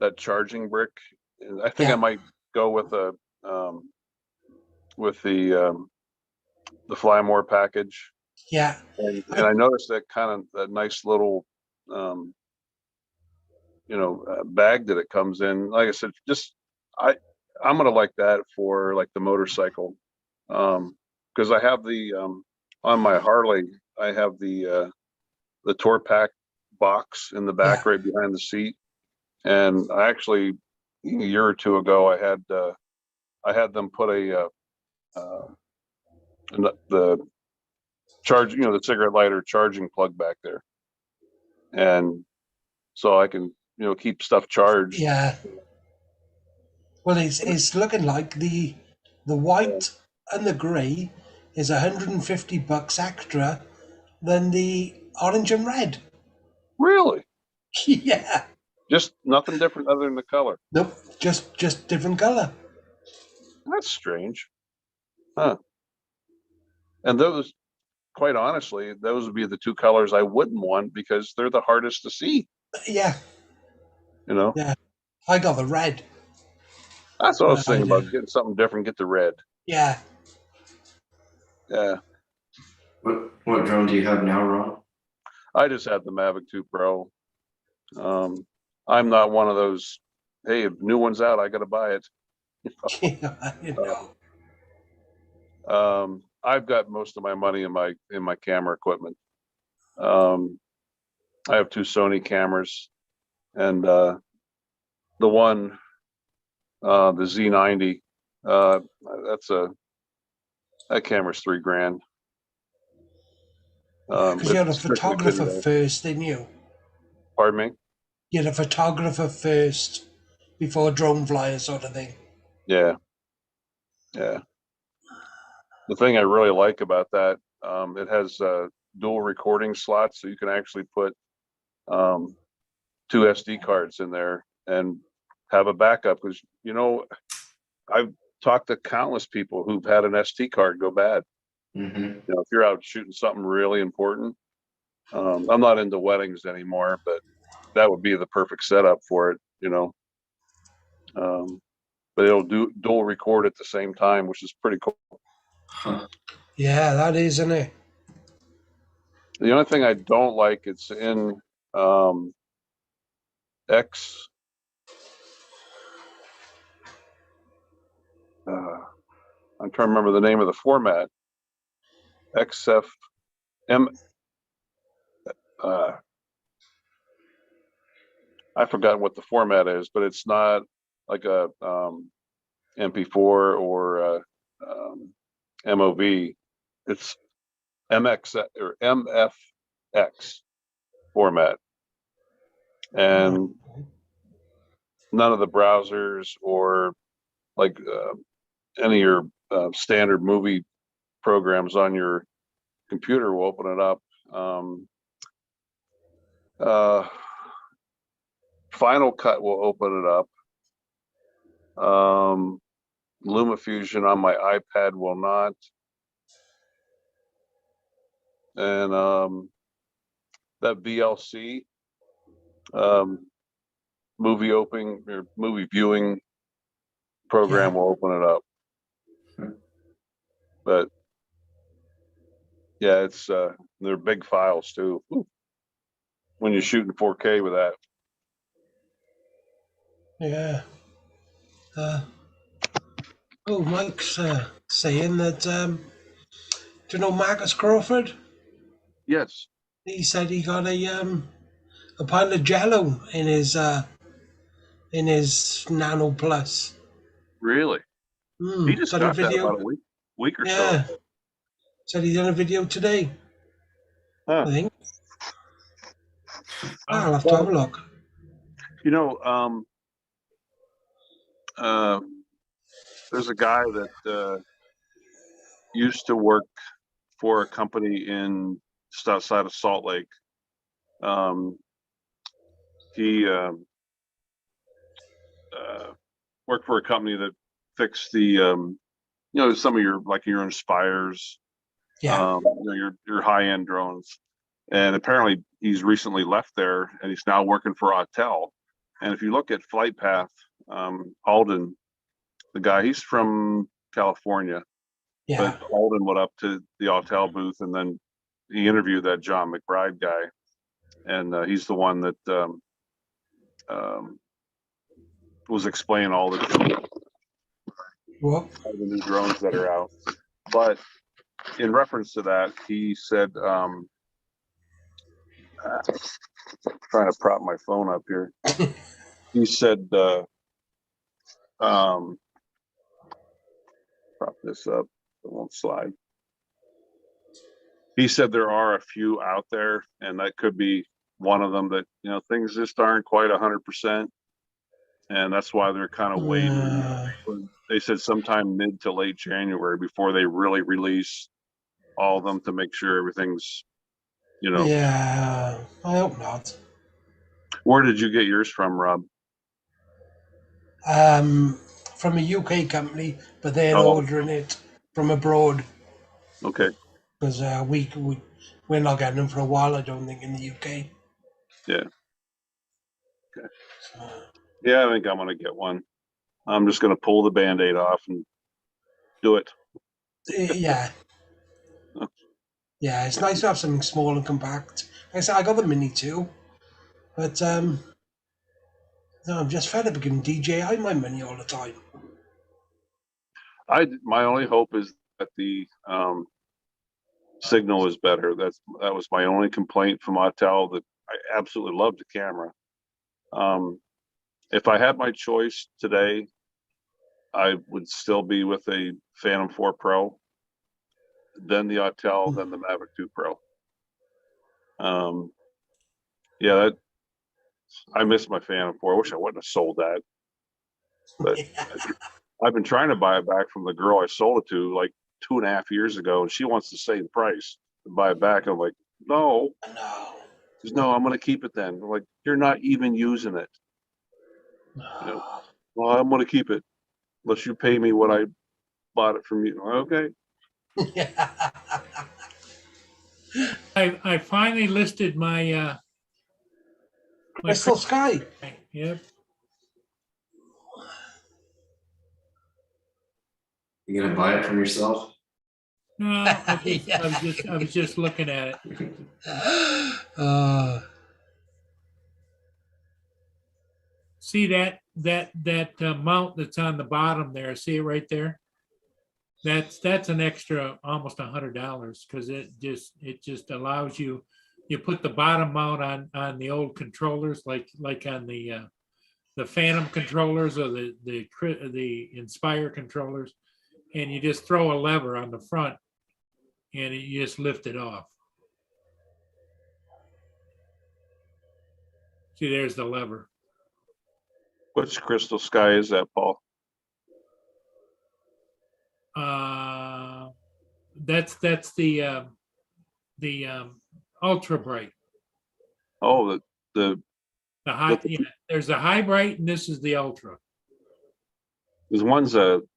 G: that charging brick. And I think I
C: Yeah.
G: might go with the Flymore package.
C: yeah,
G: And I noticed that nice little bag that it comes in. Like I said, I'm gonna like that for like the motorcycle. Because I have the on my Harley, I have the Tour Pack box in the back right behind the seat. And I actually a year or two ago I had them put the charge, the cigarette lighter charging plug back there. And so I can, keep stuff charged.
C: Yeah. Well, it's looking like the white and the grey is $150 extra than the orange and red.
G: Really?
C: Yeah.
G: Just nothing different other than the color.
C: Nope. Just different color.
G: That's strange. Huh. And those, quite honestly, those would be the two colors I wouldn't want because they're the hardest to see,
C: Yeah.
G: you know?
C: Yeah. I got the red.
G: That's what I was
C: I
G: thinking
C: do.
G: about, getting something different, get the red.
C: Yeah.
G: Yeah.
H: What drone do you have now, Ron?
G: I just had the Mavic 2 Pro. I'm not one of those, hey, if new one's out, I gotta buy it.
C: Yeah, you know.
G: I've got most of my money in my camera equipment. I have two Sony cameras, and the one, the Z90, that camera's $3,000.
C: Because you're a
G: It's strictly
C: photographer
G: video.
C: first, didn't you?
G: Pardon me?
C: You're a photographer first before drone flyer sort of thing.
G: Yeah. Yeah. The thing I really like about that, it has dual recording slots, so you can actually put two SD cards in there and have a backup. Because I've talked to countless people who've had an SD card go bad.
H: Mm-hmm.
G: If you're out shooting something really important, I'm not into weddings anymore, but that would be the perfect setup for it. But it'll do dual record at the same time, which is pretty cool.
H: Huh.
C: Yeah, that is, isn't it?
G: The only thing I don't like, it's in X. I'm trying to remember the name of the format. XFM. I forgot what the format is, but it's not like a MP4 or MOV. It's MX or MFX format, and none of the browsers or like any of your standard movie programs on your computer will open it up. Final Cut will open it up. LumaFusion on my iPad will not. And that VLC movie opening or movie viewing program will open it up. But yeah, it's they're big files too. Ooh. When you're shooting 4K with that.
C: Yeah. Mike's saying that, do you know Marcus Crawford?
G: Yes.
C: He said he got a pint of Jello in his Nano Plus.
G: Really? He just
C: Done a
G: got that
C: video.
G: about a week or
C: Yeah.
G: so.
C: Said he done a video today.
G: Huh.
C: I think. I'll have to have a look.
G: There's a guy that used to work for a company in just outside of Salt Lake. He worked for a company that fixed the some of your Inspires,
C: Yeah.
G: your high-end drones. And apparently he's recently left there and he's now working for Autel. And if you look at Flight Path, Alden, the guy, he's from California.
C: Yeah.
G: But Alden went up to the Autel booth and then he interviewed that John McBride guy. And he's the one that was explaining all the new drones that are out. But in reference to that, he said, trying to prop my phone up here. He said, prop this up, it won't slide. He said there are a few out there, and that could be one of them that, things just aren't quite 100%. And that's why they're kind of waiting. They said sometime mid to late January before they really release all of them to make sure everything's,
C: Yeah, I hope not.
G: Where did you get yours from, Rob?
C: From a UK company, but they're
G: Oh.
C: ordering it from abroad
G: Okay.
C: because we're not getting them for a while. I don't think in the UK.
G: Yeah.
C: So,
G: Yeah, I think I'm gonna get one. I'm just gonna pull the Band-Aid off and do it.
C: yeah, yeah. It's nice to have something small and compact. Like I said, I got the Mini too, but no, I'm just fed up of giving DJI my money all the time.
G: My only hope is that the signal is better. That was my only complaint from Autel. That I absolutely love the camera. If I had my choice today, I would still be with a Phantom 4 Pro, then the Autel, then the Mavic 2 Pro. Yeah, I miss my Phantom 4. I wish I wouldn't have sold that. But I've been trying to buy it back from the girl I sold it to like 2.5 years ago, and she wants the same price to buy it back. I'm like, no.
C: No,
G: She says, no, I'm going to keep it then. I'm like, you're not even using it.
C: no.
G: Well, I'm going to keep it unless you pay me what I bought it from you. Okay.
B: I finally listed my
C: Crystal Sky.
B: Yep.
H: You gonna buy it from yourself?
B: No, I was just looking at it. See that mount that's on the bottom there? See it right there? That's an extra almost $100 because it just allows you. You put the bottom mount on the old controllers like on the Phantom controllers or the Inspire controllers, and you just throw a lever on the front, and you just lift it off. See, there's the lever.
G: Which Crystal Sky is that, Paul?
B: That's the ultra bright.
G: Oh, the
B: The high, yeah, there's a high bright, and this is the ultra.
G: there's one's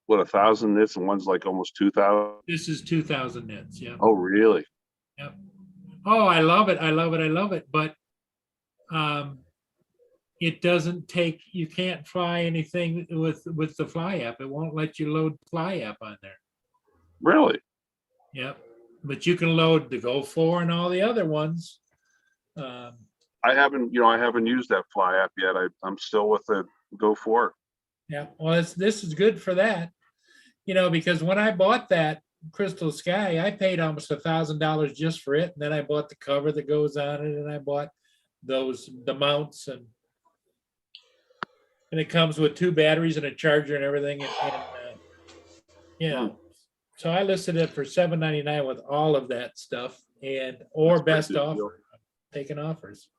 G: 1,000 nits and one's like almost 2,000.
B: This is 2,000 nits. Yeah.
G: Oh, really?
B: Yep. Oh, I love it. I love it. I love it. But it doesn't take. You can't fly anything with the Fly app. It won't let you load Fly app on there.
G: Really?
B: Yep. But you can load the Go 4 and all the other ones.
G: I haven't used that Fly app yet. I'm still with the Go 4.
B: Yeah, well, this is good for that, because when I bought that Crystal Sky, I paid almost $1,000 just for it, and then I bought the cover that goes on it, and I bought the mounts, and it comes with 2 batteries and a charger and everything, and so I listed it for $799 with all of that stuff, or
G: That's a pretty
B: best
G: good
B: offer,
G: deal.
B: taking offers,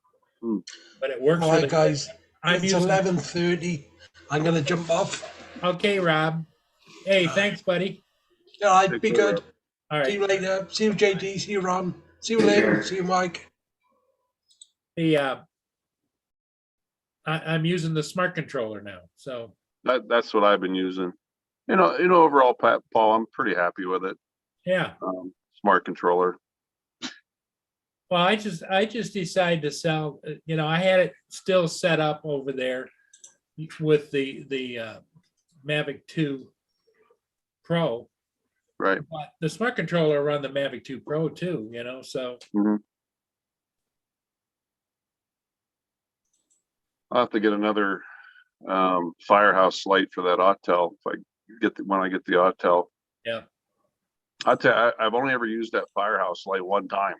G: Hmm.
B: but it works.
C: All right, guys.
B: I'm
C: It's
B: using.
C: 11:30. I'm gonna jump off.
B: Okay, Rob. Hey, thanks, buddy.
C: All right,
G: Take
C: be
G: care.
C: good.
B: All
C: See
B: right.
C: you later. See you, JD. See you, Ron. See you
H: Take
C: later.
H: care.
C: See you, Mike.
B: I'm using the smart controller now. So
G: That's what I've been using. Overall, Paul, I'm pretty happy with it.
B: yeah.
G: Smart controller.
B: Well, I just decided to sell. I had it still set up over there with the Mavic 2 Pro,
G: Right.
B: but the smart controller run the Mavic 2 Pro too. So
G: Mhm. I'll have to get another Firehouse light for that Autel when I get the Autel.
B: yeah.
G: I've only ever used that Firehouse light one time.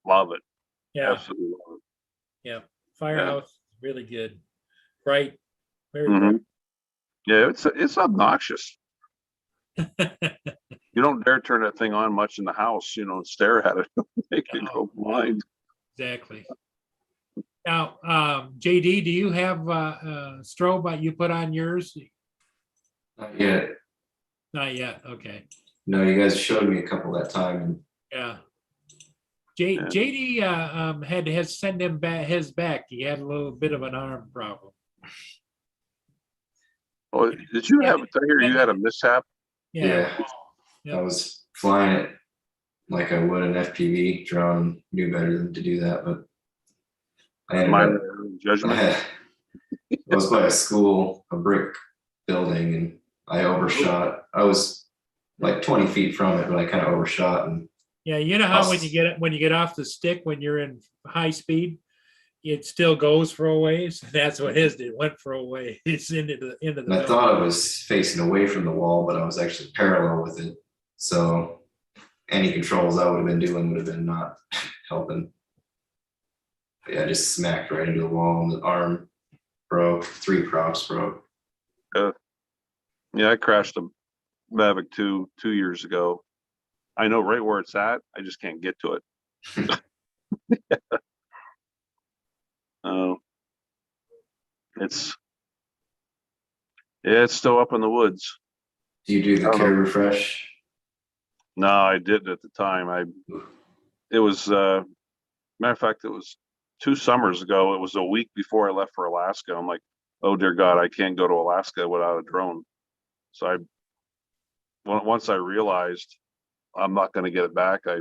G: Love it.
B: Yeah.
G: Absolutely love
B: Yeah. Firehouse is really good. Bright. Very
G: it.
B: bright.
G: Mhm. Yeah, it's obnoxious. You don't dare turn that thing on much in the house, and stare at it. Make you go blind.
B: Exactly. Now, JD, do you have strobe you put on yours?
H: Not yet.
B: Not yet. Okay.
H: No, you guys showed me a couple that time, and
B: Yeah.
G: Yeah.
B: JD had to send him back his back. He had a little bit of an arm problem.
G: Oh, did you have, I hear you had a mishap?
B: Yeah.
H: I was flying it like I would an FPV drone. Knew better than to do that, but I ended
G: Minor
H: up. I
G: judgment?
H: had, it was by a school, a brick building, and I overshot. I was like 20 feet from it, but I kind of overshot, and
B: Yeah, you know how when you get off the stick when you're in high speed, it still goes for a ways. That's what his did. Went for a ways. It's into the
H: and I thought I was facing away from the wall, but I was actually parallel with it. So any controls I would have been doing would have been not helping. But yeah, I just smacked right into the wall, and the arm broke. 3 props broke.
G: Yeah, I crashed a Mavic 2 years ago. I know right where it's at. I just can't get to it. It's still up in the woods.
H: Do you do the care refresh?
G: No, I didn't at the time. It was matter of fact, it was 2 summers ago. It was a week before I left for Alaska. I'm like, oh dear God, I can't go to Alaska without a drone. So once I realized I'm not going to get it back, I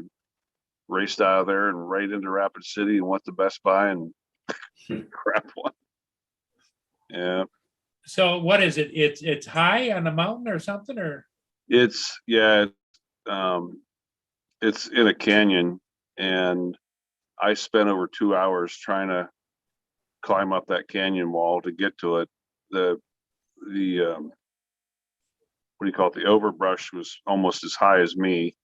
G: raced out of there and right into Rapid City and went to Best Buy and grabbed one. Yeah.
B: So what is it? It's high on the mountain or something, or
G: It's it's in a canyon, and I spent over 2 hours trying to climb up that canyon wall to get to it. The what do you call it? The overbrush was almost as high as me,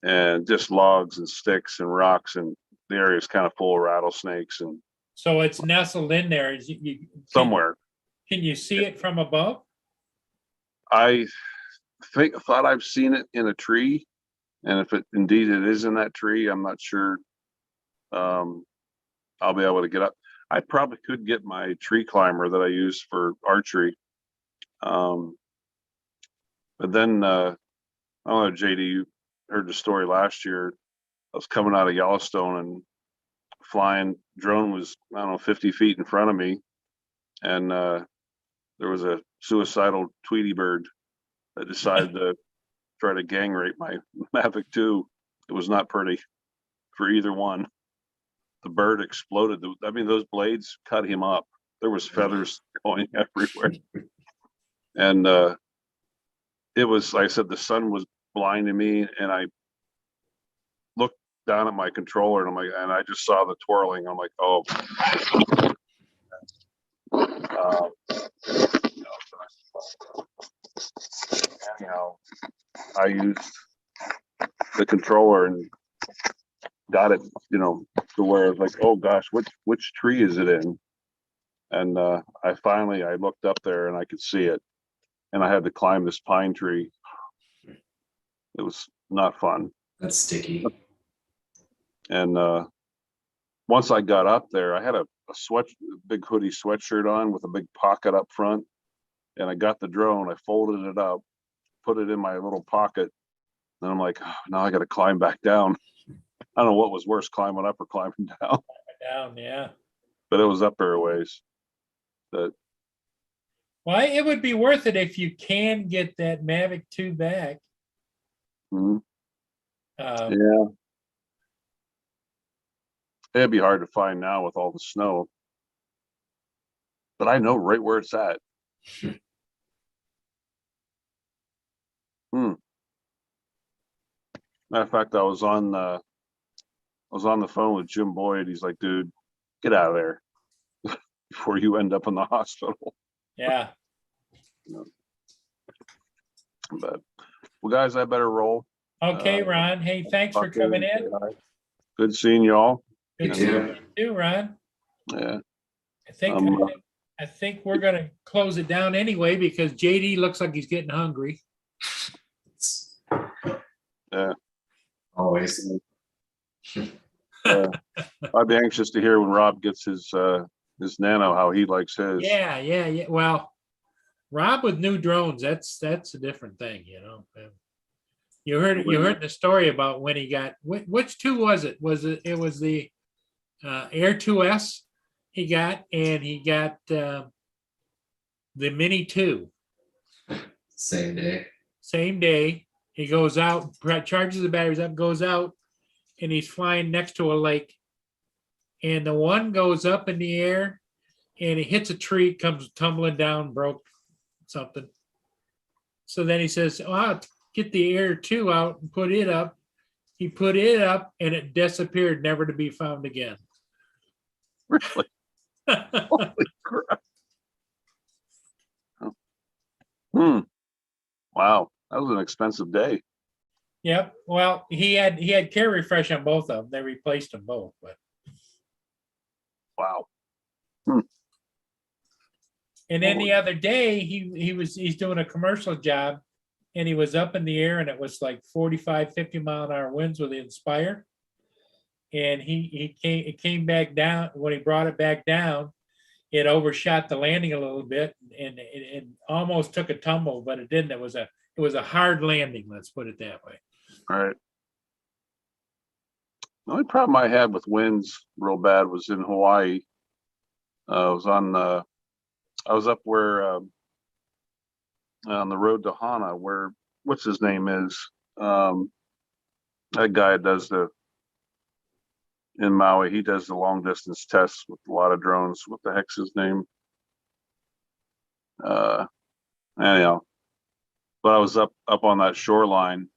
G: and just logs and sticks and rocks, and the area is kind of full of rattlesnakes and
B: so it's nestled in there.
G: somewhere.
B: Can you see it from above?
G: I thought I've seen it in a tree, and if it indeed it is in that tree, I'm not sure. I'll be able to get up. I probably could get my tree climber that I use for archery. But then I don't know, JD, you heard the story last year. I was coming out of Yellowstone and flying. Drone was, I don't know, 50 feet in front of me, and there was a suicidal Tweety bird that decided to try to gang rape my Mavic 2. It was not pretty for either one. The bird exploded. I mean, those blades cut him up. There was feathers going everywhere. And it was, like I said, the sun was blinding me, and I looked down at my controller, and I'm like, and I just saw the twirling. I'm like, oh. Anyhow, I used the controller and got it, to where it's like, oh gosh, which tree is it in? And I looked up there and I could see it, and I had to climb this pine tree. It was not fun.
H: That's sticky.
G: And once I got up there, I had a big hoodie sweatshirt on with a big pocket up front, and I got the drone, I folded it up, put it in my little pocket, and I'm like, oh, now I got to climb back down. I don't know what was worse, climbing up or climbing down.
B: Down, yeah.
G: But it was up there a ways.
B: Well, it would be worth it if you can get that Mavic 2 back.
G: Yeah,
B: Um,
G: it'd be hard to find now with all the snow. But I know right where it's at. Matter of fact, I was on the phone with Jim Boyd. He's like, dude, get out of there before you end up in the hospital.
B: Yeah.
G: But well, guys, I better roll.
B: Okay, Ron. Hey, thanks for
G: Talk to
B: coming
G: you.
B: in.
G: Good seeing y'all.
B: Good
H: You
B: to see
H: too.
B: you too, Ron.
G: Yeah.
B: I think we're gonna close it down anyway because JD looks like he's getting hungry.
H: Always.
G: I'd be anxious to hear when Rob gets his Nano, how he likes his.
B: Yeah. Well, Rob with new drones, that's a different thing, you know. You heard the story about when he got, which two was it? It was the Air 2S he got, and he got the Mini 2.
H: Same day.
B: Same day. He goes out, charges the batteries up, goes out, and he's flying next to a lake. And the one goes up in the air and he hits a tree, comes tumbling down, broke something. So then he says, oh, I'll get the Air 2 out and put it up. He put it up and it disappeared, never to be found again.
G: Really? Holy crap. Hmm. Wow, that was an expensive day.
B: Yep. Well, he had care refresh on both of them. They replaced them both, but
G: Wow.
B: and then the other day he's doing a commercial job and he was up in the air and it was like 45, 50 mile an hour winds with the Inspire. And it came back down. When he brought it back down, it overshot the landing a little bit and it almost took a tumble, but it didn't. It was a hard landing, let's put it that way.
G: All right. The only problem I had with winds real bad was in Hawaii. I was up where on the road to Hana, where what's his name is that guy does in Maui. He does the long distance tests with a lot of drones. What the heck's his name? Anyhow, but I was up on that shoreline,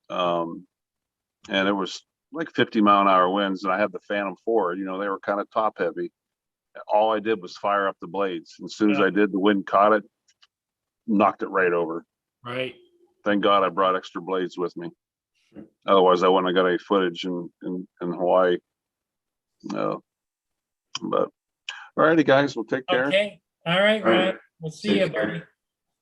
G: and it was like 50 mile an hour winds, and I had the Phantom 4. You know, they were kind of top heavy. All I did was fire up the blades. And as soon as I did, the wind caught it, knocked it right over.
B: Right.
G: Thank God I brought extra blades with me. Otherwise, I wouldn't have got any footage in Hawaii. No, but all righty, guys, we'll take care.
B: Okay. All right,
H: All right.
B: Ron. We'll see you,
H: Take care.
B: buddy.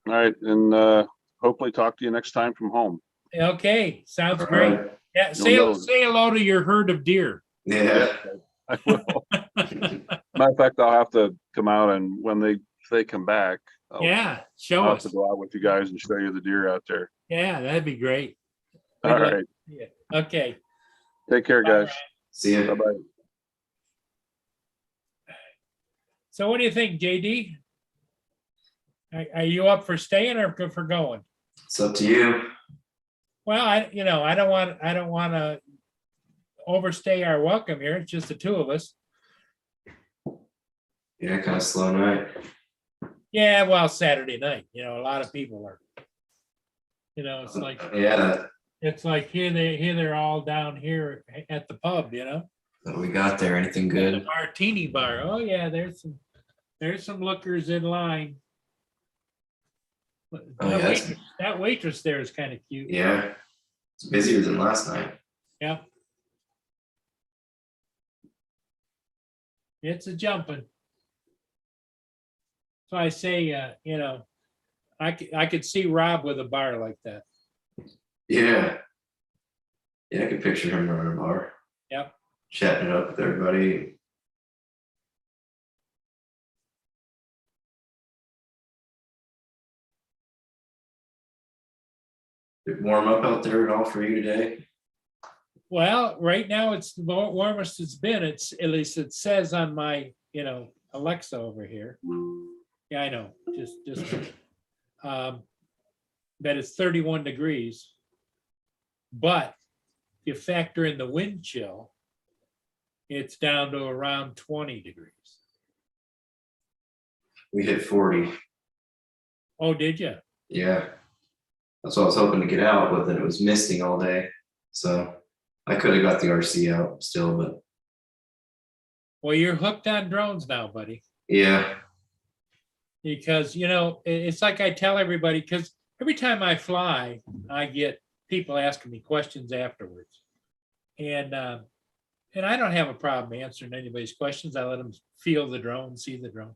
G: All right, and hopefully talk to you next time from home.
B: Okay. Sounds
H: All
B: great.
H: right.
B: Yeah.
G: You'll know.
B: Say hello to your herd of deer.
H: Yeah.
G: I will. Matter of fact, I'll have to come out, and when they come back,
B: Yeah. Show
G: I'll have
B: us.
G: to go out with you guys and show you the deer out there.
B: Yeah, that'd be great.
G: All right,
B: Yeah. Okay.
G: take care, guys.
H: See
G: Bye
H: ya.
G: bye.
B: So what do you think, JD? Are you up for staying or for going?
H: It's up to you.
B: Well, I don't want to overstay our welcome here. It's just the two of us.
H: Yeah, kind of slow night.
B: Yeah, well, Saturday night, a lot of people are. It's like
H: Yeah,
B: here they're all down here at the pub,
H: what we got there, anything
B: the
H: good?
B: martini bar. Oh yeah, there's some lookers in line. But
H: Oh, yeah,
B: that waitress there is kind of cute.
H: Yeah, it's busier than last night.
B: Yeah. It's a jumping. So I say, I could see Rob with a bar like that.
H: Yeah. Yeah, I could picture him running a bar.
B: Yep.
H: Chatting it up with everybody. Did it warm up out there at all for you today?
B: Well, right now it's the warmest it's been. It's at least it says on my, Alexa over here. Yeah, I know. Just that it's 31 degrees. But if you factor in the wind chill, it's down to around 20 degrees.
H: We hit 40.
B: Oh, did you?
H: Yeah. That's what I was hoping to get out, but then it was misting all day. So I could have got the RC out still, but
B: Well, you're hooked on drones now, buddy.
H: yeah.
B: Because, it's like I tell everybody, because every time I fly, I get people asking me questions afterwards. And I don't have a problem answering anybody's questions. I let them feel the drone, see the drone.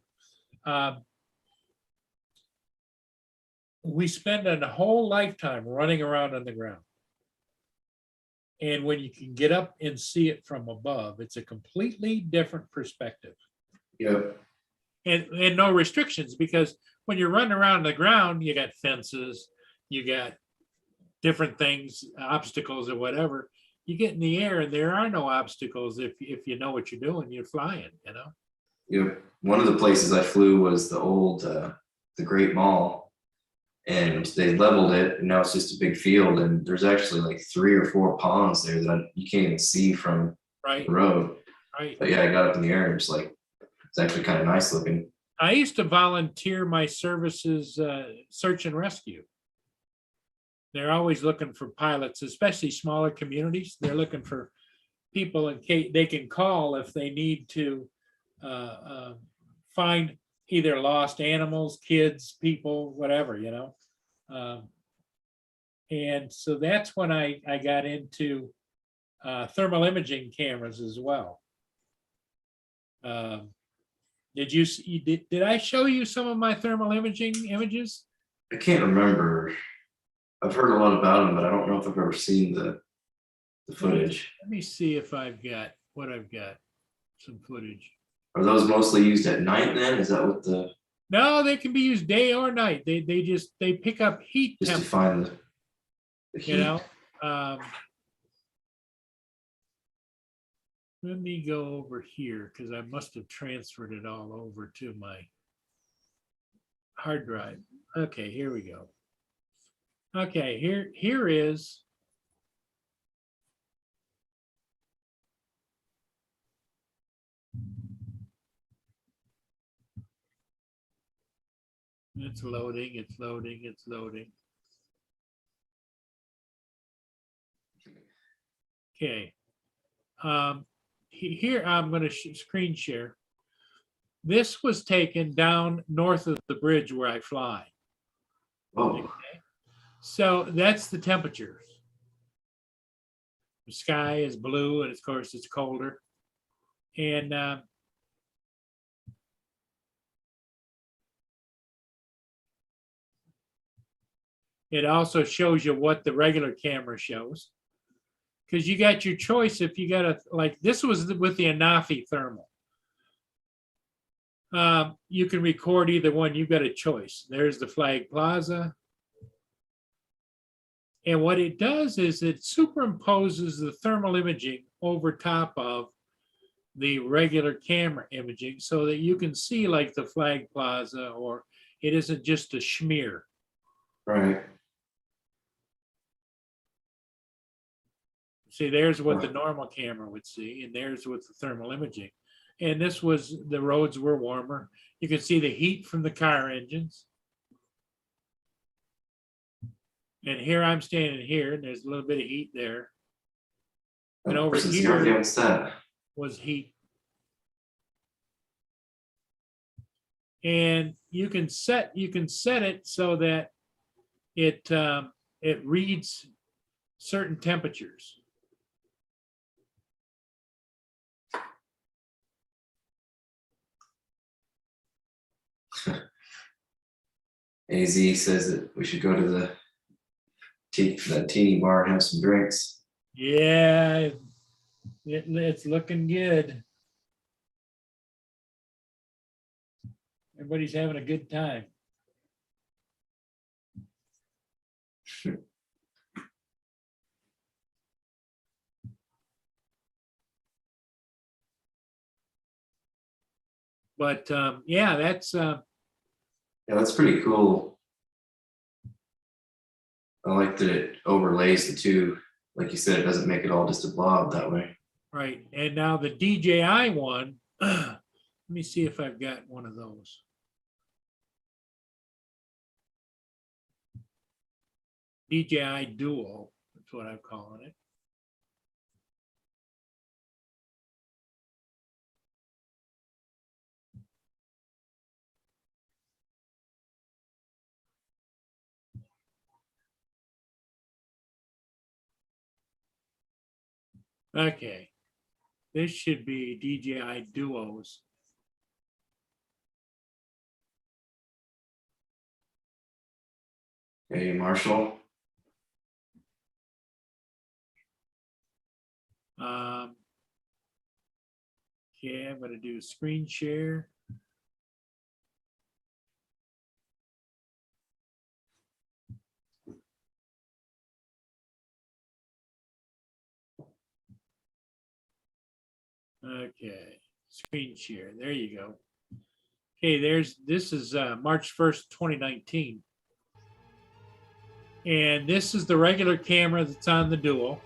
B: We spend a whole lifetime running around on the ground. And when you can get up and see it from above, it's a completely different perspective.
H: Yep.
B: And no restrictions, because when you're running around the ground, you got fences, you got different things, obstacles or whatever. You get in the air and there are no obstacles if you know what you're doing, you're flying, you know?
H: Yep. One of the places I flew was the old, the Great Mall. And they leveled it, and now it's just a big field. And there's actually like 3 or 4 ponds there that you can't even see from
B: Right,
H: the road.
B: right.
H: But yeah, I got up in the air and it's like, it's actually kind of nice looking.
B: I used to volunteer my services, search and rescue. They're always looking for pilots, especially smaller communities. They're looking for people in case they can call if they need to find either lost animals, kids, people, whatever, you know. And so that's when I got into thermal imaging cameras as well. Did you see, did I show you some of my thermal imaging images?
H: I can't remember. I've heard a lot about them, but I don't know if I've ever seen the footage.
B: Let me see if I've got what I've got, some footage.
H: Are those mostly used at night then? Is that what the,
B: No, they can be used day or night. They pick up heat
H: just to
B: temperature,
H: find the
B: you
H: heat?
B: know. Let me go over here because I must have transferred it all over to my hard drive. Okay, here we go. Okay, here is it's loading, it's loading, it's loading. Okay. Here I'm going to screen share. This was taken down north of the bridge where I fly.
H: Oh,
B: So that's the temperatures. The sky is blue, and of course it's colder. And it also shows you what the regular camera shows. Because you got your choice if you got a, like this was with the Anafi thermal. You can record either one, you've got a choice. There's the Flag Plaza. And what it does is it superimposes the thermal imaging over top of the regular camera imaging so that you can see like the Flag Plaza, or it isn't just a schmear.
H: right.
B: See, there's what the normal camera would see, and there's what the thermal imaging. And this was, the roads were warmer. You can see the heat from the car engines. And here I'm standing here, and there's a little bit of heat there. And over
H: Versus
B: here
H: against that.
B: was heat. And you can set it so that it reads certain temperatures.
H: AZ says that we should go to the that teeny bar and have some drinks.
B: Yeah, it's looking good. Everybody's having a good time. But yeah, that's
H: Yeah, that's pretty cool. I like that it overlays the two. Like you said, it doesn't make it all just a blob that way.
B: right. And now the DJI one, let me see if I've got one of those. DJI Duo, that's what I'm calling it. Okay, this should be DJI Duos.
H: Hey, Marshall.
B: Okay, I'm gonna do screen share. Okay, screen share, there you go. Okay, this is March 1st, 2019. And this is the regular camera that's on the Duo.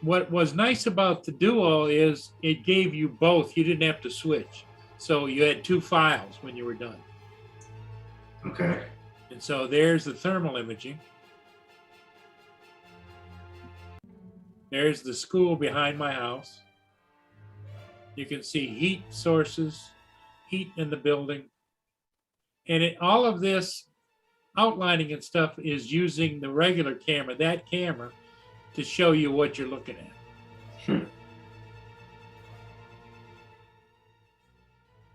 B: What was nice about the Duo is it gave you both. You didn't have to switch. So you had two files when you were done.
H: Okay.
B: And so there's the thermal imaging. There's the school behind my house. You can see heat sources, heat in the building. And all of this outlining and stuff is using the regular camera, that camera, to show you what you're looking at.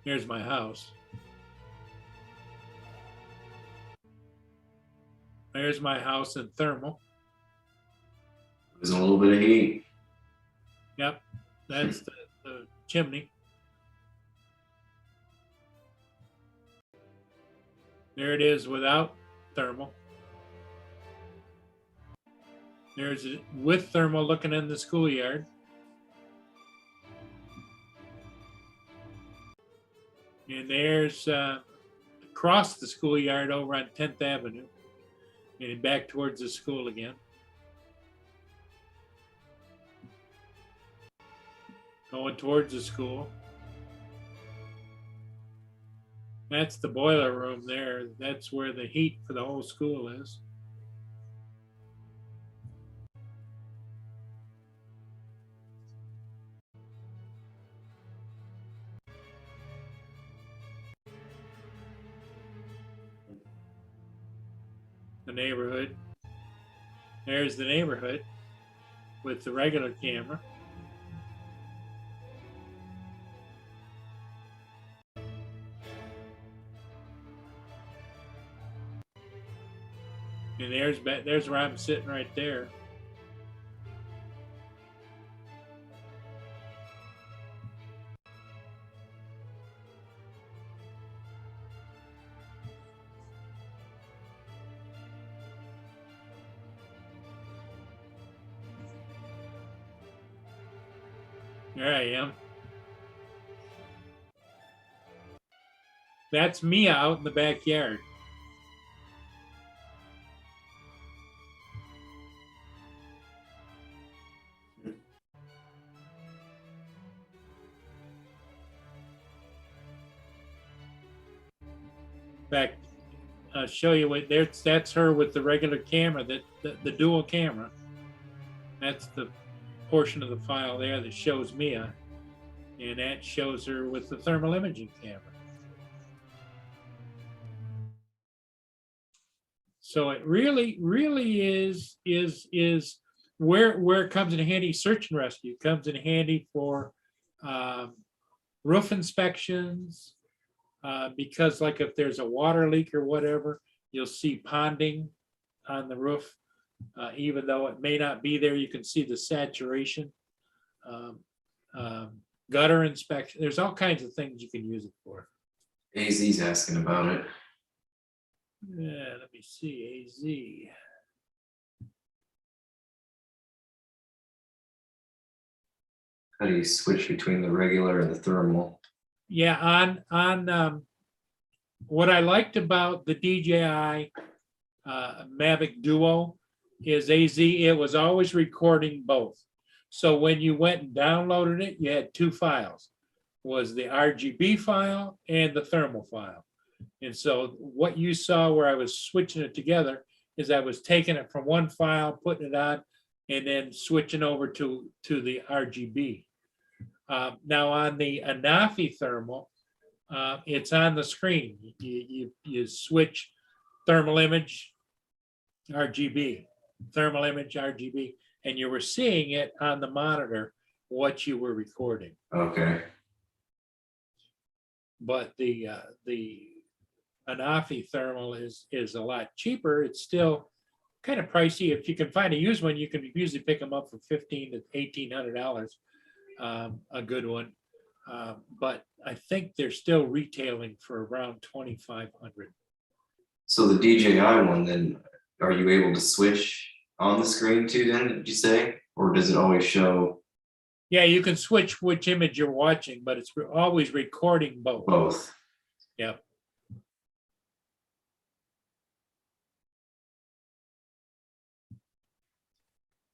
B: Here's my house. There's my house in thermal.
H: There's a little bit of heat.
B: Yep, that's the chimney. There it is without thermal. There's it with thermal looking in the schoolyard. And there's across the schoolyard over on 10th Avenue and back towards the school again. Going towards the school. That's the boiler room there. That's where the heat for the whole school is. The neighborhood. There's the neighborhood with the regular camera. And there's where I'm sitting right there. There I am. That's me out in the backyard. In fact, I'll show you what that's her with the regular camera, the dual camera. That's the portion of the file there that shows Mia, and that shows her with the thermal imaging camera. So it really is where it comes in handy. Search and rescue comes in handy for roof inspections, because like if there's a water leak or whatever, you'll see ponding on the roof. Even though it may not be there, you can see the saturation. Gutter inspection. There's all kinds of things you can use it for.
H: AZ's asking about it.
B: Yeah, let me see. AZ.
H: How do you switch between the regular and the thermal?
B: Yeah, on what I liked about the DJI Mavic Duo is AZ, it was always recording both. So when you went and downloaded it, you had two files, was the RGB file and the thermal file. And so what you saw where I was switching it together is I was taking it from one file, putting it on, and then switching over to the RGB. Now on the Anafi thermal, it's on the screen. You switch thermal image, RGB, thermal image, RGB, and you were seeing it on the monitor, what you were recording.
H: Okay.
B: But the Anafi thermal is a lot cheaper. It's still kind of pricey. If you can find a used one, you can usually pick them up for $1,500 to $1,800. A good one. But I think they're still retailing for around 2,500.
H: So the DJI one, then, are you able to switch on the screen too then, did you say? Or does it always show
B: Yeah, you can switch which image you're watching, but it's always recording both.
H: both?
B: Yeah.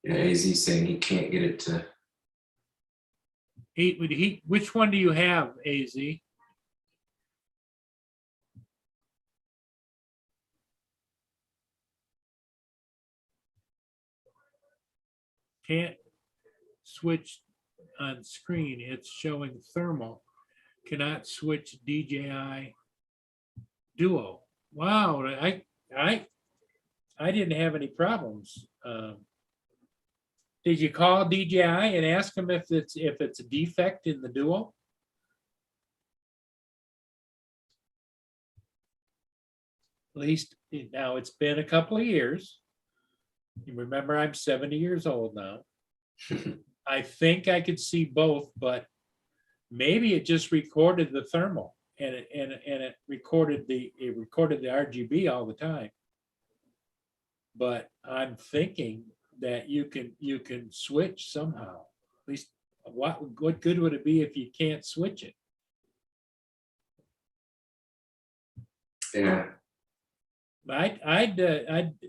H: Yeah, AZ saying he can't get it to,
B: Which one do you have, AZ? Can't switch on screen. It's showing thermal. Cannot switch DJI Duo. Wow, I didn't have any problems. Did you call DJI and ask them if it's a defect in the Duo? At least now it's been a couple of years. You remember I'm 70 years old now. I think I could see both, but maybe it just recorded the thermal and it recorded the RGB all the time. But I'm thinking that you can switch somehow. At least what good would it be if you can't switch it?
H: yeah.
B: I'd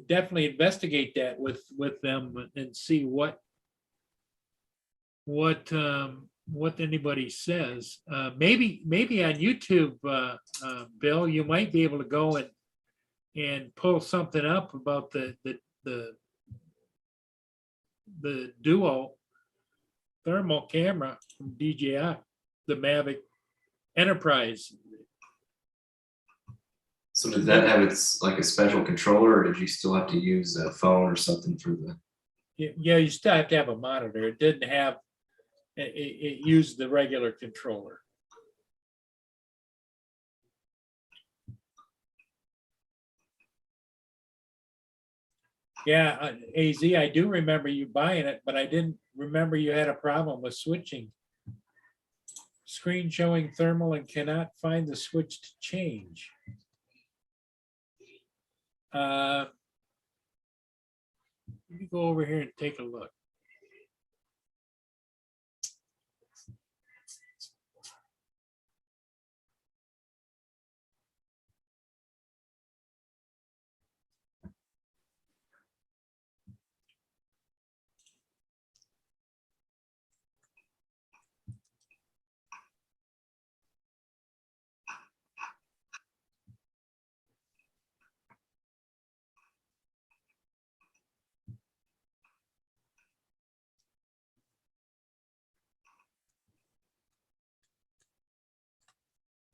B: definitely investigate that with them and see what anybody says. Maybe on YouTube, Bill, you might be able to go and pull something up about the Duo thermal camera from DJI, the Mavic Enterprise.
H: So did that have its like a special controller, or did you still have to use a phone or something for the?
B: Yeah, you still have to have a monitor. It didn't have, it used the regular controller. Yeah, AZ, I do remember you buying it, but I didn't remember you had a problem with switching. Screen showing thermal and cannot find the switch to change. Let me go over here and take a look.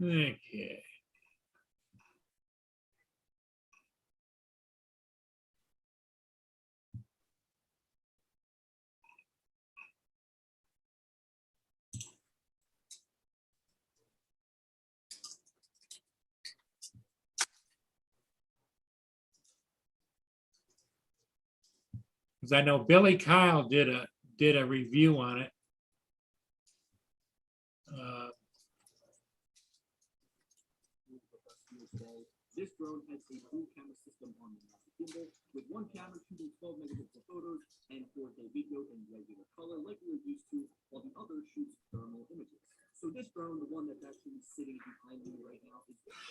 B: Okay. Because I know Billy Kyle did a review on it.
I: This drone has a dual camera system on the master gimbal, with one camera shooting 12 megapixel photos and 4K video in regular color like we were used to, while the other shoots thermal images. So this drone, the one that's actually sitting behind me right now,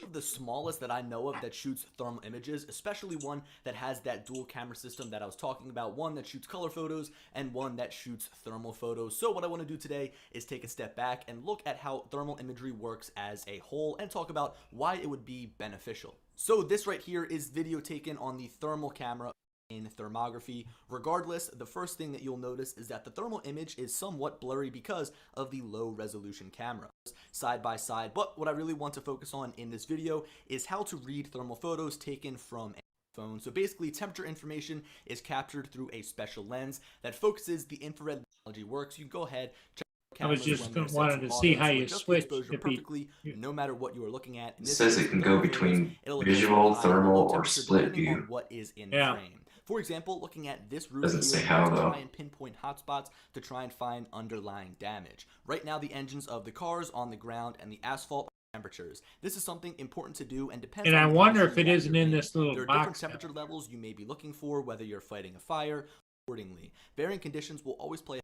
I: is
J: the smallest that I know of that shoots thermal images, especially one that has that dual camera system that I was talking about, one that shoots color photos and one that shoots thermal photos. So what I want to do today is take a step back and look at how thermal imagery works as a whole and talk about why it would be beneficial. So this right here is video taken on the thermal camera in thermography. Regardless, the first thing that you'll notice is that the thermal image is somewhat blurry because of the low resolution camera side by side. But what I really want to focus on in this video is how to read thermal photos taken from a phone. So basically, temperature information is captured through a special lens that focuses the infrared technology works. You can go ahead, check
B: I was just wanted to see how you switch
J: perfectly, no matter what you are looking at.
H: It says it can go between visual, thermal, or split view.
J: What is in
B: Yeah.
J: frame. For example, looking at this roof
H: Doesn't
J: here,
H: say
J: you
H: how,
J: want to
H: though.
J: try and pinpoint hotspots to try and find underlying damage. Right now, the engines of the cars on the ground and the asphalt temperatures. This is something important to do and depends
B: And
J: on
B: I
J: the
B: wonder if
J: conditions
B: it
J: that
B: isn't
J: you're
B: in this little
J: There are different
B: box.
J: temperature levels you may be looking for, whether you're fighting a fire. Accordingly, varying conditions will always play.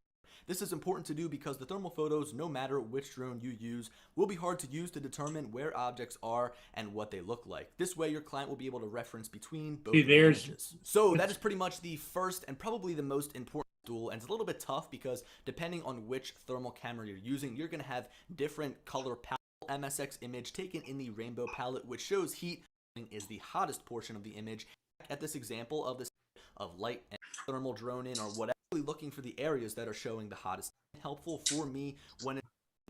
J: This is important to do because the thermal photos, no matter which drone you use, will be hard to use to determine where objects are and what they look like. This way, your client will be able to reference between both
B: See,
J: of the
B: there's-
J: images. So that is pretty much the first and probably the most important tool, and it's a little bit tough because depending on which thermal camera you're using, you're going to have different color palette. MSX image taken in the rainbow palette, which shows heat is the hottest portion of the image. At this example of this of light and thermal drone in or whatever, looking for the areas that are showing the hottest. Helpful for me when it's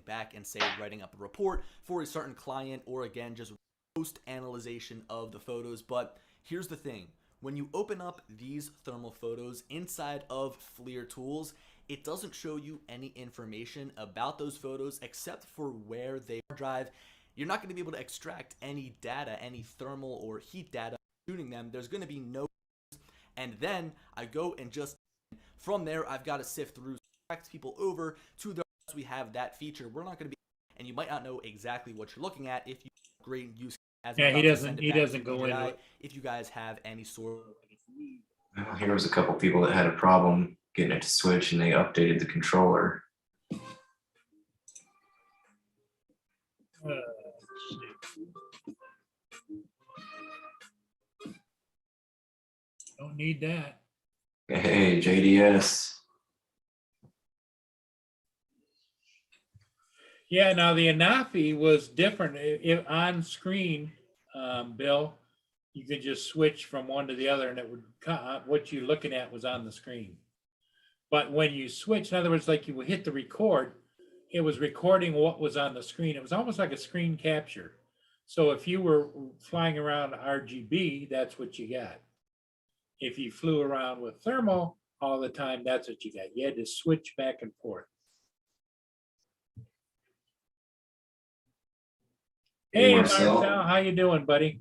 J: back and say writing up a report for a certain client, or again just post analyzation of the photos. But here's the thing, when you open up these thermal photos inside of FLIR tools, it doesn't show you any information about those photos except for where they drive. You're not going to be able to extract any data, any thermal or heat data shooting them. There's going to be no, and then I go and just from there I've got to sift through people over to the we have that feature. We're not going to be, and you might not know exactly what you're looking at if you great use as
B: Yeah,
J: I'm
B: he
J: about to
B: doesn't-
J: send it
B: he
J: back
B: doesn't
J: to
B: go into
J: DJI.
B: it.
J: If you guys have any sort
H: Well, here was a couple people that had a problem getting it to switch, and they updated the controller.
B: Let's see. Don't need that.
H: Hey, JDS.
B: Yeah, now the Anafi was different. On screen, Bill, you could just switch from one to the other, and it would what you're looking at was on the screen. But when you switch, in other words, like you would hit the record, it was recording what was on the screen. It was almost like a screen capture. So if you were flying around RGB, that's what you got. If you flew around with thermal all the time, that's what you got. You had to switch back and forth. Hey,
H: Marcel.
B: Marcel, how you doing, buddy?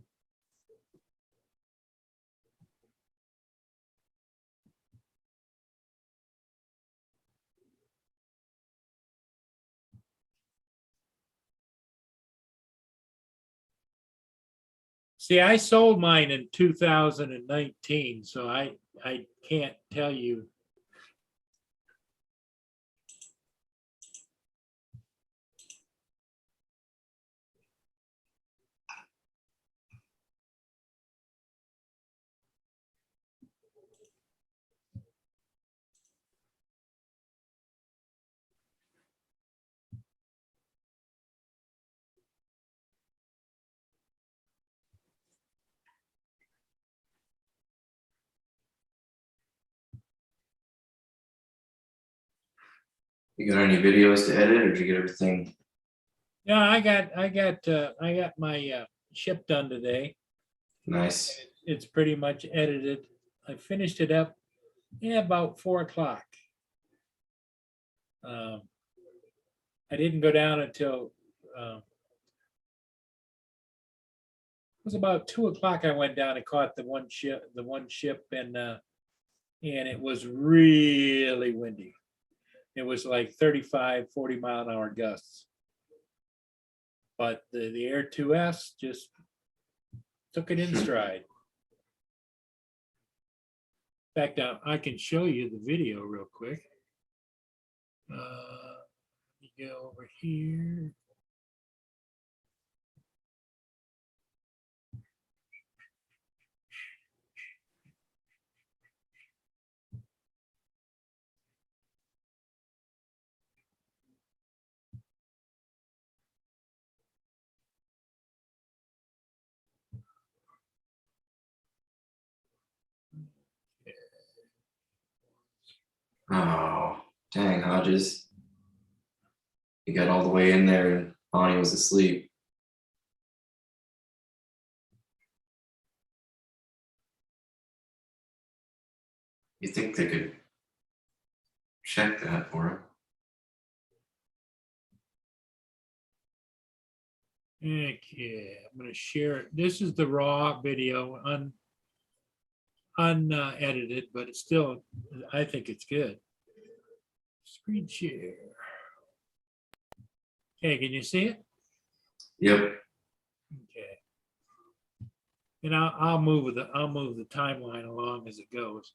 B: See, I sold mine in 2019, so I can't tell you.
H: You got any videos to edit, or did you get everything?
B: Yeah, I got my ship done today.
H: Nice.
B: It's pretty much edited. I finished it up, about 4 o'clock. I didn't go down until it was about 2 o'clock. I went down and caught the one ship, and it was really windy. It was like 35, 40 mile an hour gusts. But the Air 2S just took it in stride. In fact, I can show you the video real quick. Let me go over here.
H: Oh, dang, Hodges. You got all the way in there and Bonnie was asleep. You think they could check that for him?
B: Okay, I'm going to share it. This is the raw video unedited, but it's still, I think it's good. Screen share. Okay, can you see it?
H: Yep.
B: Okay. And I'll move the timeline along as it goes.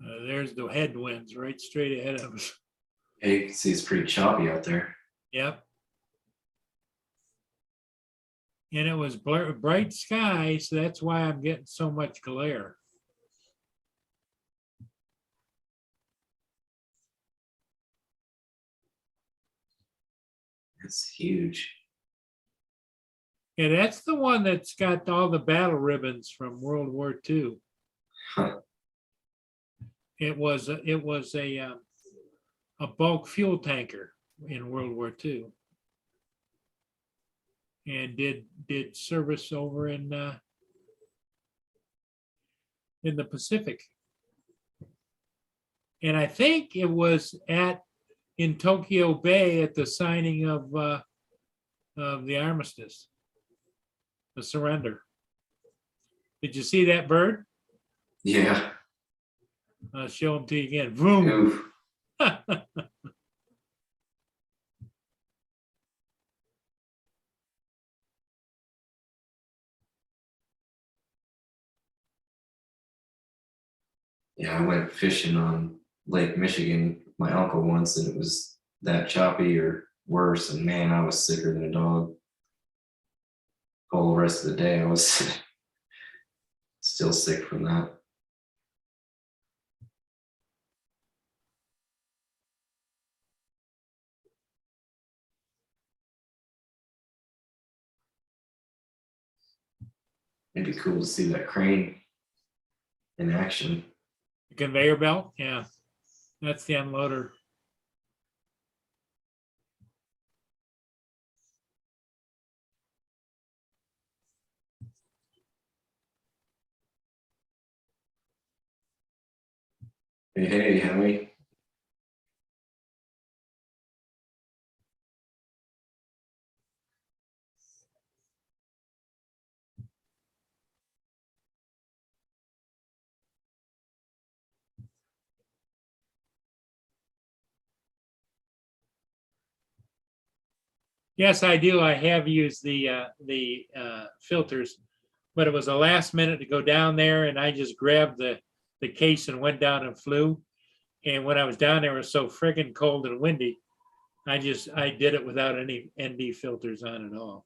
B: There's the headwinds right straight ahead of us.
H: Hey, you can see it's pretty choppy out there.
B: Yep. And it was bright sky, so that's why I'm getting so much glare.
H: It's huge.
B: Yeah, that's the one that's got all the battle ribbons from World War II.
H: Huh.
B: It was a bulk fuel tanker in World War II, and did service over in the Pacific. And I think it was in Tokyo Bay at the signing of the armistice, the surrender. Did you see that bird?
H: Yeah.
B: I'll show them to you again. Vroom.
H: Oof. Yeah, I went fishing on Lake Michigan with my uncle once, and it was that choppy or worse. And man, I was sicker than a dog. Whole rest of the day, I was still sick from that. It'd be cool to see that crane in action.
B: The conveyor belt, yeah, that's the unloader.
H: Hey, Howie.
B: Yes, I do. I have used the filters, but it was a last minute to go down there, and I just grabbed the case and went down and flew. And when I was down there, it was so friggin' cold and windy. I did it without any ND filters on at all.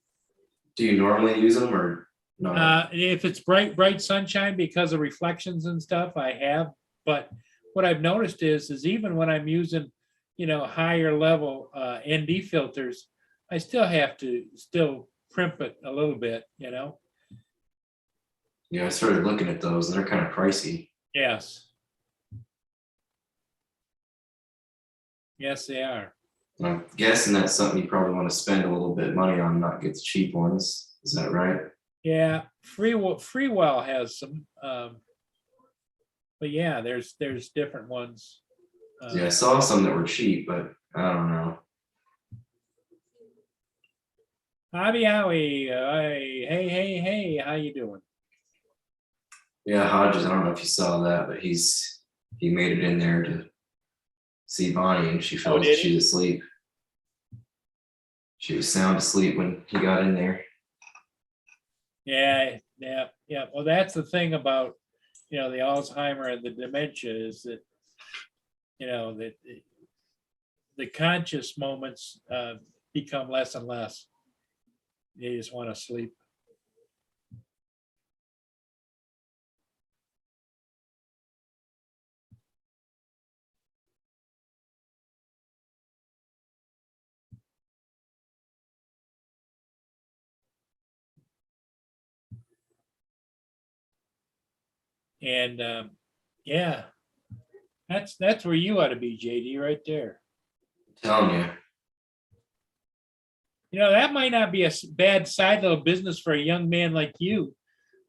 H: Do you normally use them or not?
B: If it's bright sunshine because of reflections and stuff, I have. But what I've noticed is even when I'm using, higher level ND filters, I still have to primp it a little bit,
H: Yeah, I started looking at those and they're kind of pricey.
B: Yes. Yes, they are.
H: And I'm guessing that's something you probably want to spend a little bit of money on, not get the cheap ones. Is that right?
B: Yeah, Freewell has some, but yeah, there's different ones.
H: Yeah, I saw some that were cheap, but I don't know.
B: Hobby Howie, hey, how you doing?
H: Yeah, Hodges, I don't know if you saw that, but he made it in there to see Bonnie, and she fell,
B: did he?
H: she was asleep. She was sound asleep when he got in there.
B: Yeah. Well, that's the thing about, the Alzheimer and the dementia is that, that the conscious moments become less and less. You just want to sleep. And yeah, that's where you ought to be, JD, right there.
H: Telling you.
B: You know, that might not be a bad side little business for a young man like you,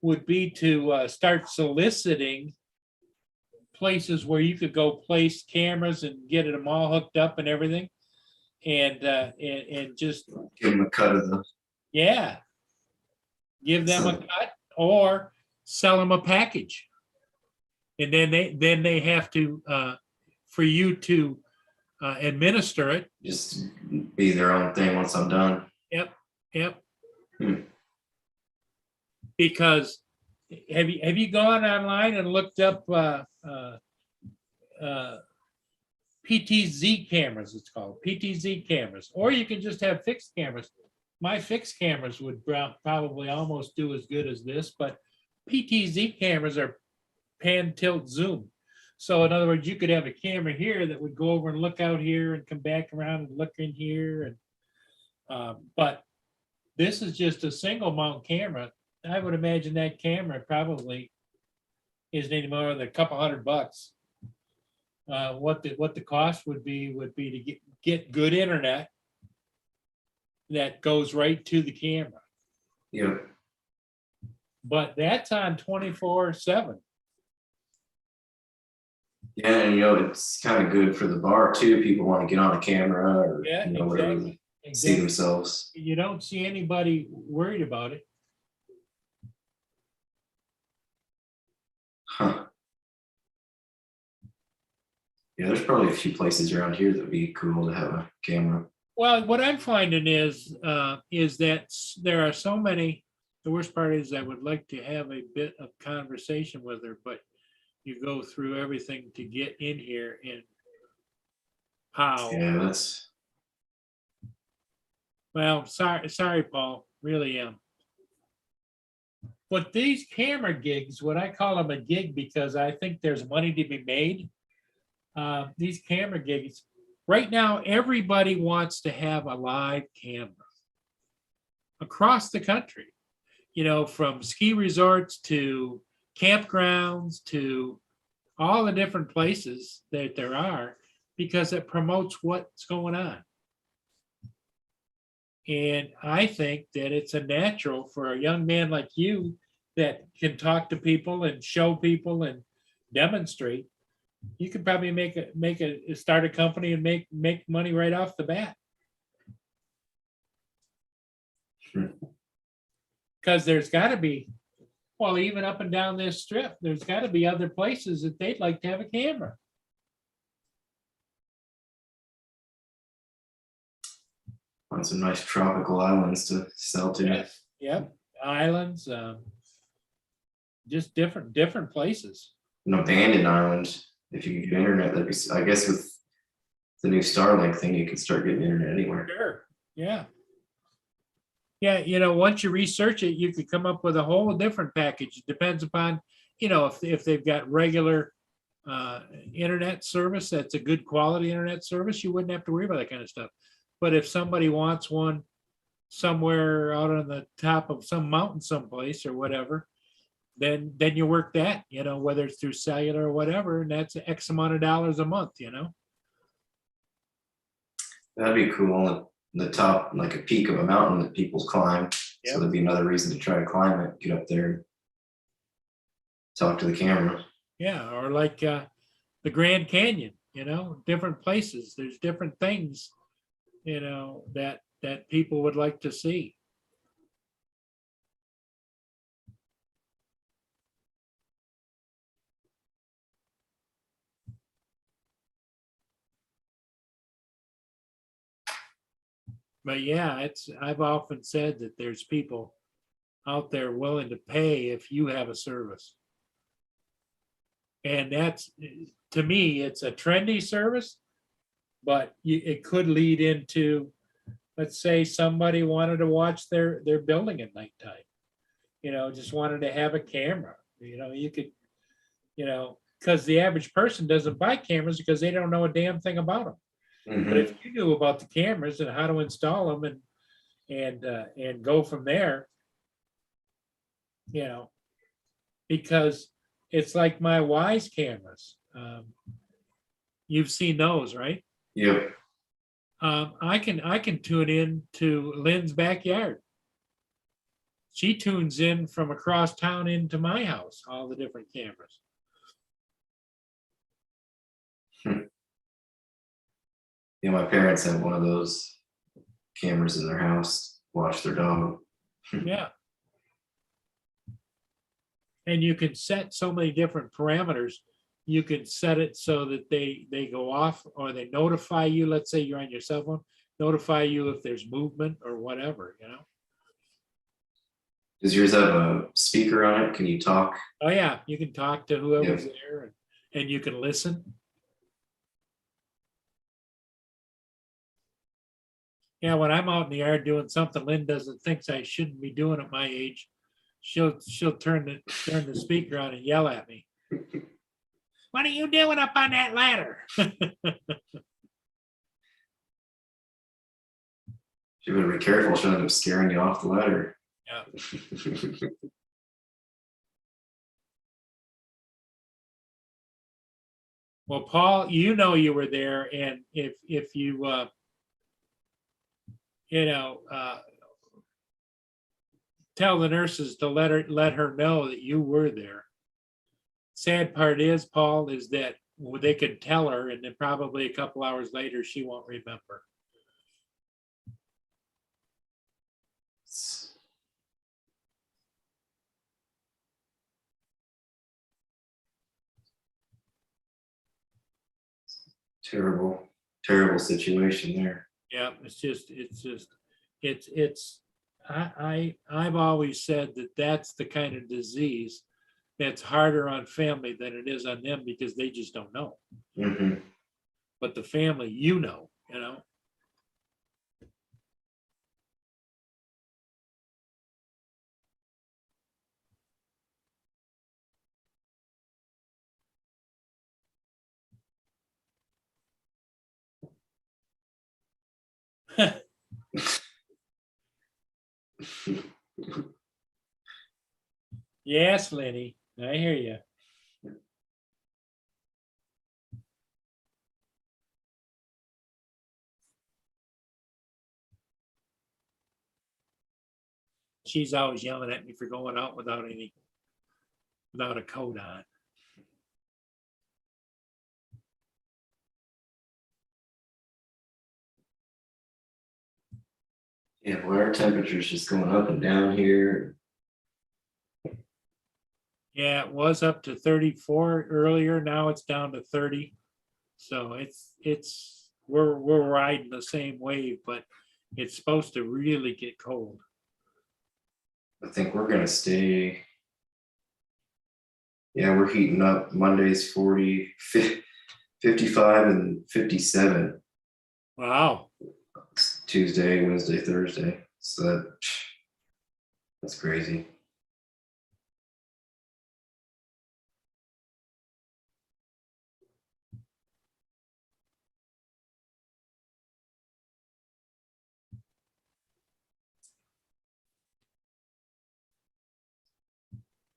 B: would be to start soliciting places where you could go place cameras and get them all hooked up and everything. And just,
H: Give them a cut of the.
B: yeah, give them a cut or sell them a package. And then they have to, for you to administer it.
H: Just be their own thing once I'm done.
B: Yep.
H: Hmm.
B: Because have you gone online and looked up PTZ cameras? It's called PTZ cameras, or you can just have fixed cameras. My fixed cameras would probably almost do as good as this, but PTZ cameras are pan, tilt, zoom. So in other words, you could have a camera here that would go over and look out here and come back around and look in here. And but this is just a single mount camera. I would imagine that camera probably isn't any more than a couple $100. What the cost would be to get good internet that goes right to the camera.
H: Yeah.
B: But that's on 24/7.
H: Yeah, and it's kind of good for the bar too. People want to get on a camera or
B: Yeah,
H: whatever,
B: exactly.
H: see themselves.
B: You don't see anybody worried about it.
H: Huh. Yeah, there's probably a few places around here that would be cool to have a camera.
B: Well, what I'm finding is that there are so many. The worst part is I would like to have a bit of conversation with her, but you go through everything to get in here and how.
H: Yeah, that's.
B: Well, sorry, Paul, really am. But these camera gigs, what I call them a gig because I think there's money to be made. These camera gigs, right now, everybody wants to have a live camera across the country, from ski resorts to campgrounds to all the different places that there are, because it promotes what's going on. And I think that it's a natural for a young man like you that can talk to people and show people and demonstrate. You could probably start a company and make money right off the bat. Because there's got to be, well, even up and down this strip, there's got to be other places that they'd like to have a camera.
H: On some nice tropical islands to sell to.
B: Yes, yep, islands, just different places.
H: An abandoned island. If you could get internet, that'd be. I guess with the new Starlink thing, you could start getting internet anywhere.
B: Sure. Yeah. Yeah, once you research it, you could come up with a whole different package. It depends upon, if they've got regular internet service, that's a good quality internet service, you wouldn't have to worry about that kind of stuff. But if somebody wants one somewhere out on the top of some mountain someplace or whatever, then you work that, whether it's through cellular or whatever, and that's X amount of dollars a month,
H: That'd be cool. The top, like a peak of a mountain that people climb.
B: Yep.
H: So there'd be another reason to try to climb it, get up there, and talk to the camera.
B: Yeah, or like the Grand Canyon, different places. There's different things, that people would like to see. But yeah, I've often said that there's people out there willing to pay if you have a service. And that's, to me, it's a trendy service, but it could lead into, let's say somebody wanted to watch their building at nighttime, just wanted to have a camera, you could, because the average person doesn't buy cameras because they don't know a damn thing about them.
H: Mhm.
B: But if you knew about the cameras and how to install them and go from there, because it's like my Wise cameras. You've seen those, right?
H: Yep.
B: I can tune in to Lynn's backyard. She tunes in from across town into my house, all the different cameras.
H: Yeah, my parents have one of those cameras in their house, watch their dog.
B: Yeah. And you can set so many different parameters. You can set it so that they go off or they notify you. Let's say you're on your cell phone, notify you if there's movement or whatever, you know?
H: Does yours have a speaker on it? Can you talk?
B: Oh, yeah, you can talk to whoever's
H: Yeah.
B: there and you can listen. Yeah, when I'm out in the yard doing something Lynn doesn't thinks I shouldn't be doing at my age, she'll turn the speaker on and yell at me. What are you doing up on that ladder?
H: You better be careful, she'll end up scaring you off the ladder.
B: Yeah. Well, Paul, you know you were there, and if you tell the nurses to let her know that you were there. Sad part is, Paul, is that they could tell her, and then probably a couple hours later she won't remember.
H: Terrible, terrible situation there.
B: Yeah, I've always said that that's the kind of disease that's harder on family than it is on them because they just don't know.
H: Mhm.
B: But the family, you know. Yes, Lenny, I hear you. She's always yelling at me for going out without a coat on.
H: Yeah, boy, our temperature's just going up and down here.
B: Yeah, it was up to 34 earlier. Now it's down to 30. So we're riding the same wave, but it's supposed to really get cold.
H: I think we're gonna stay. Yeah, we're heating up. Monday's 40, 55 and 57.
B: Wow.
H: Tuesday, Wednesday, Thursday. So that's crazy.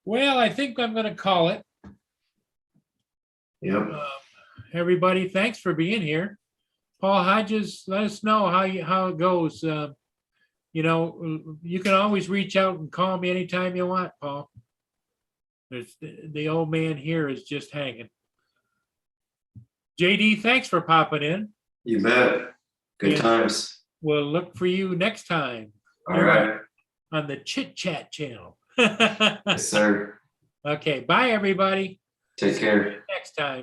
B: Well, I think I'm going to call it.
H: Yep.
B: Everybody, thanks for being here. Paul Hodges, let us know how it goes. You can always reach out and call me anytime you want, Paul. The old man here is just hanging. JD, thanks for popping in.
H: You bet. Good
B: Yeah.
H: times.
B: We'll look for you next time
H: All right.
B: on the Chit Chat channel.
H: Yes, sir.
B: Okay, bye, everybody.
H: Take care.
B: Next time.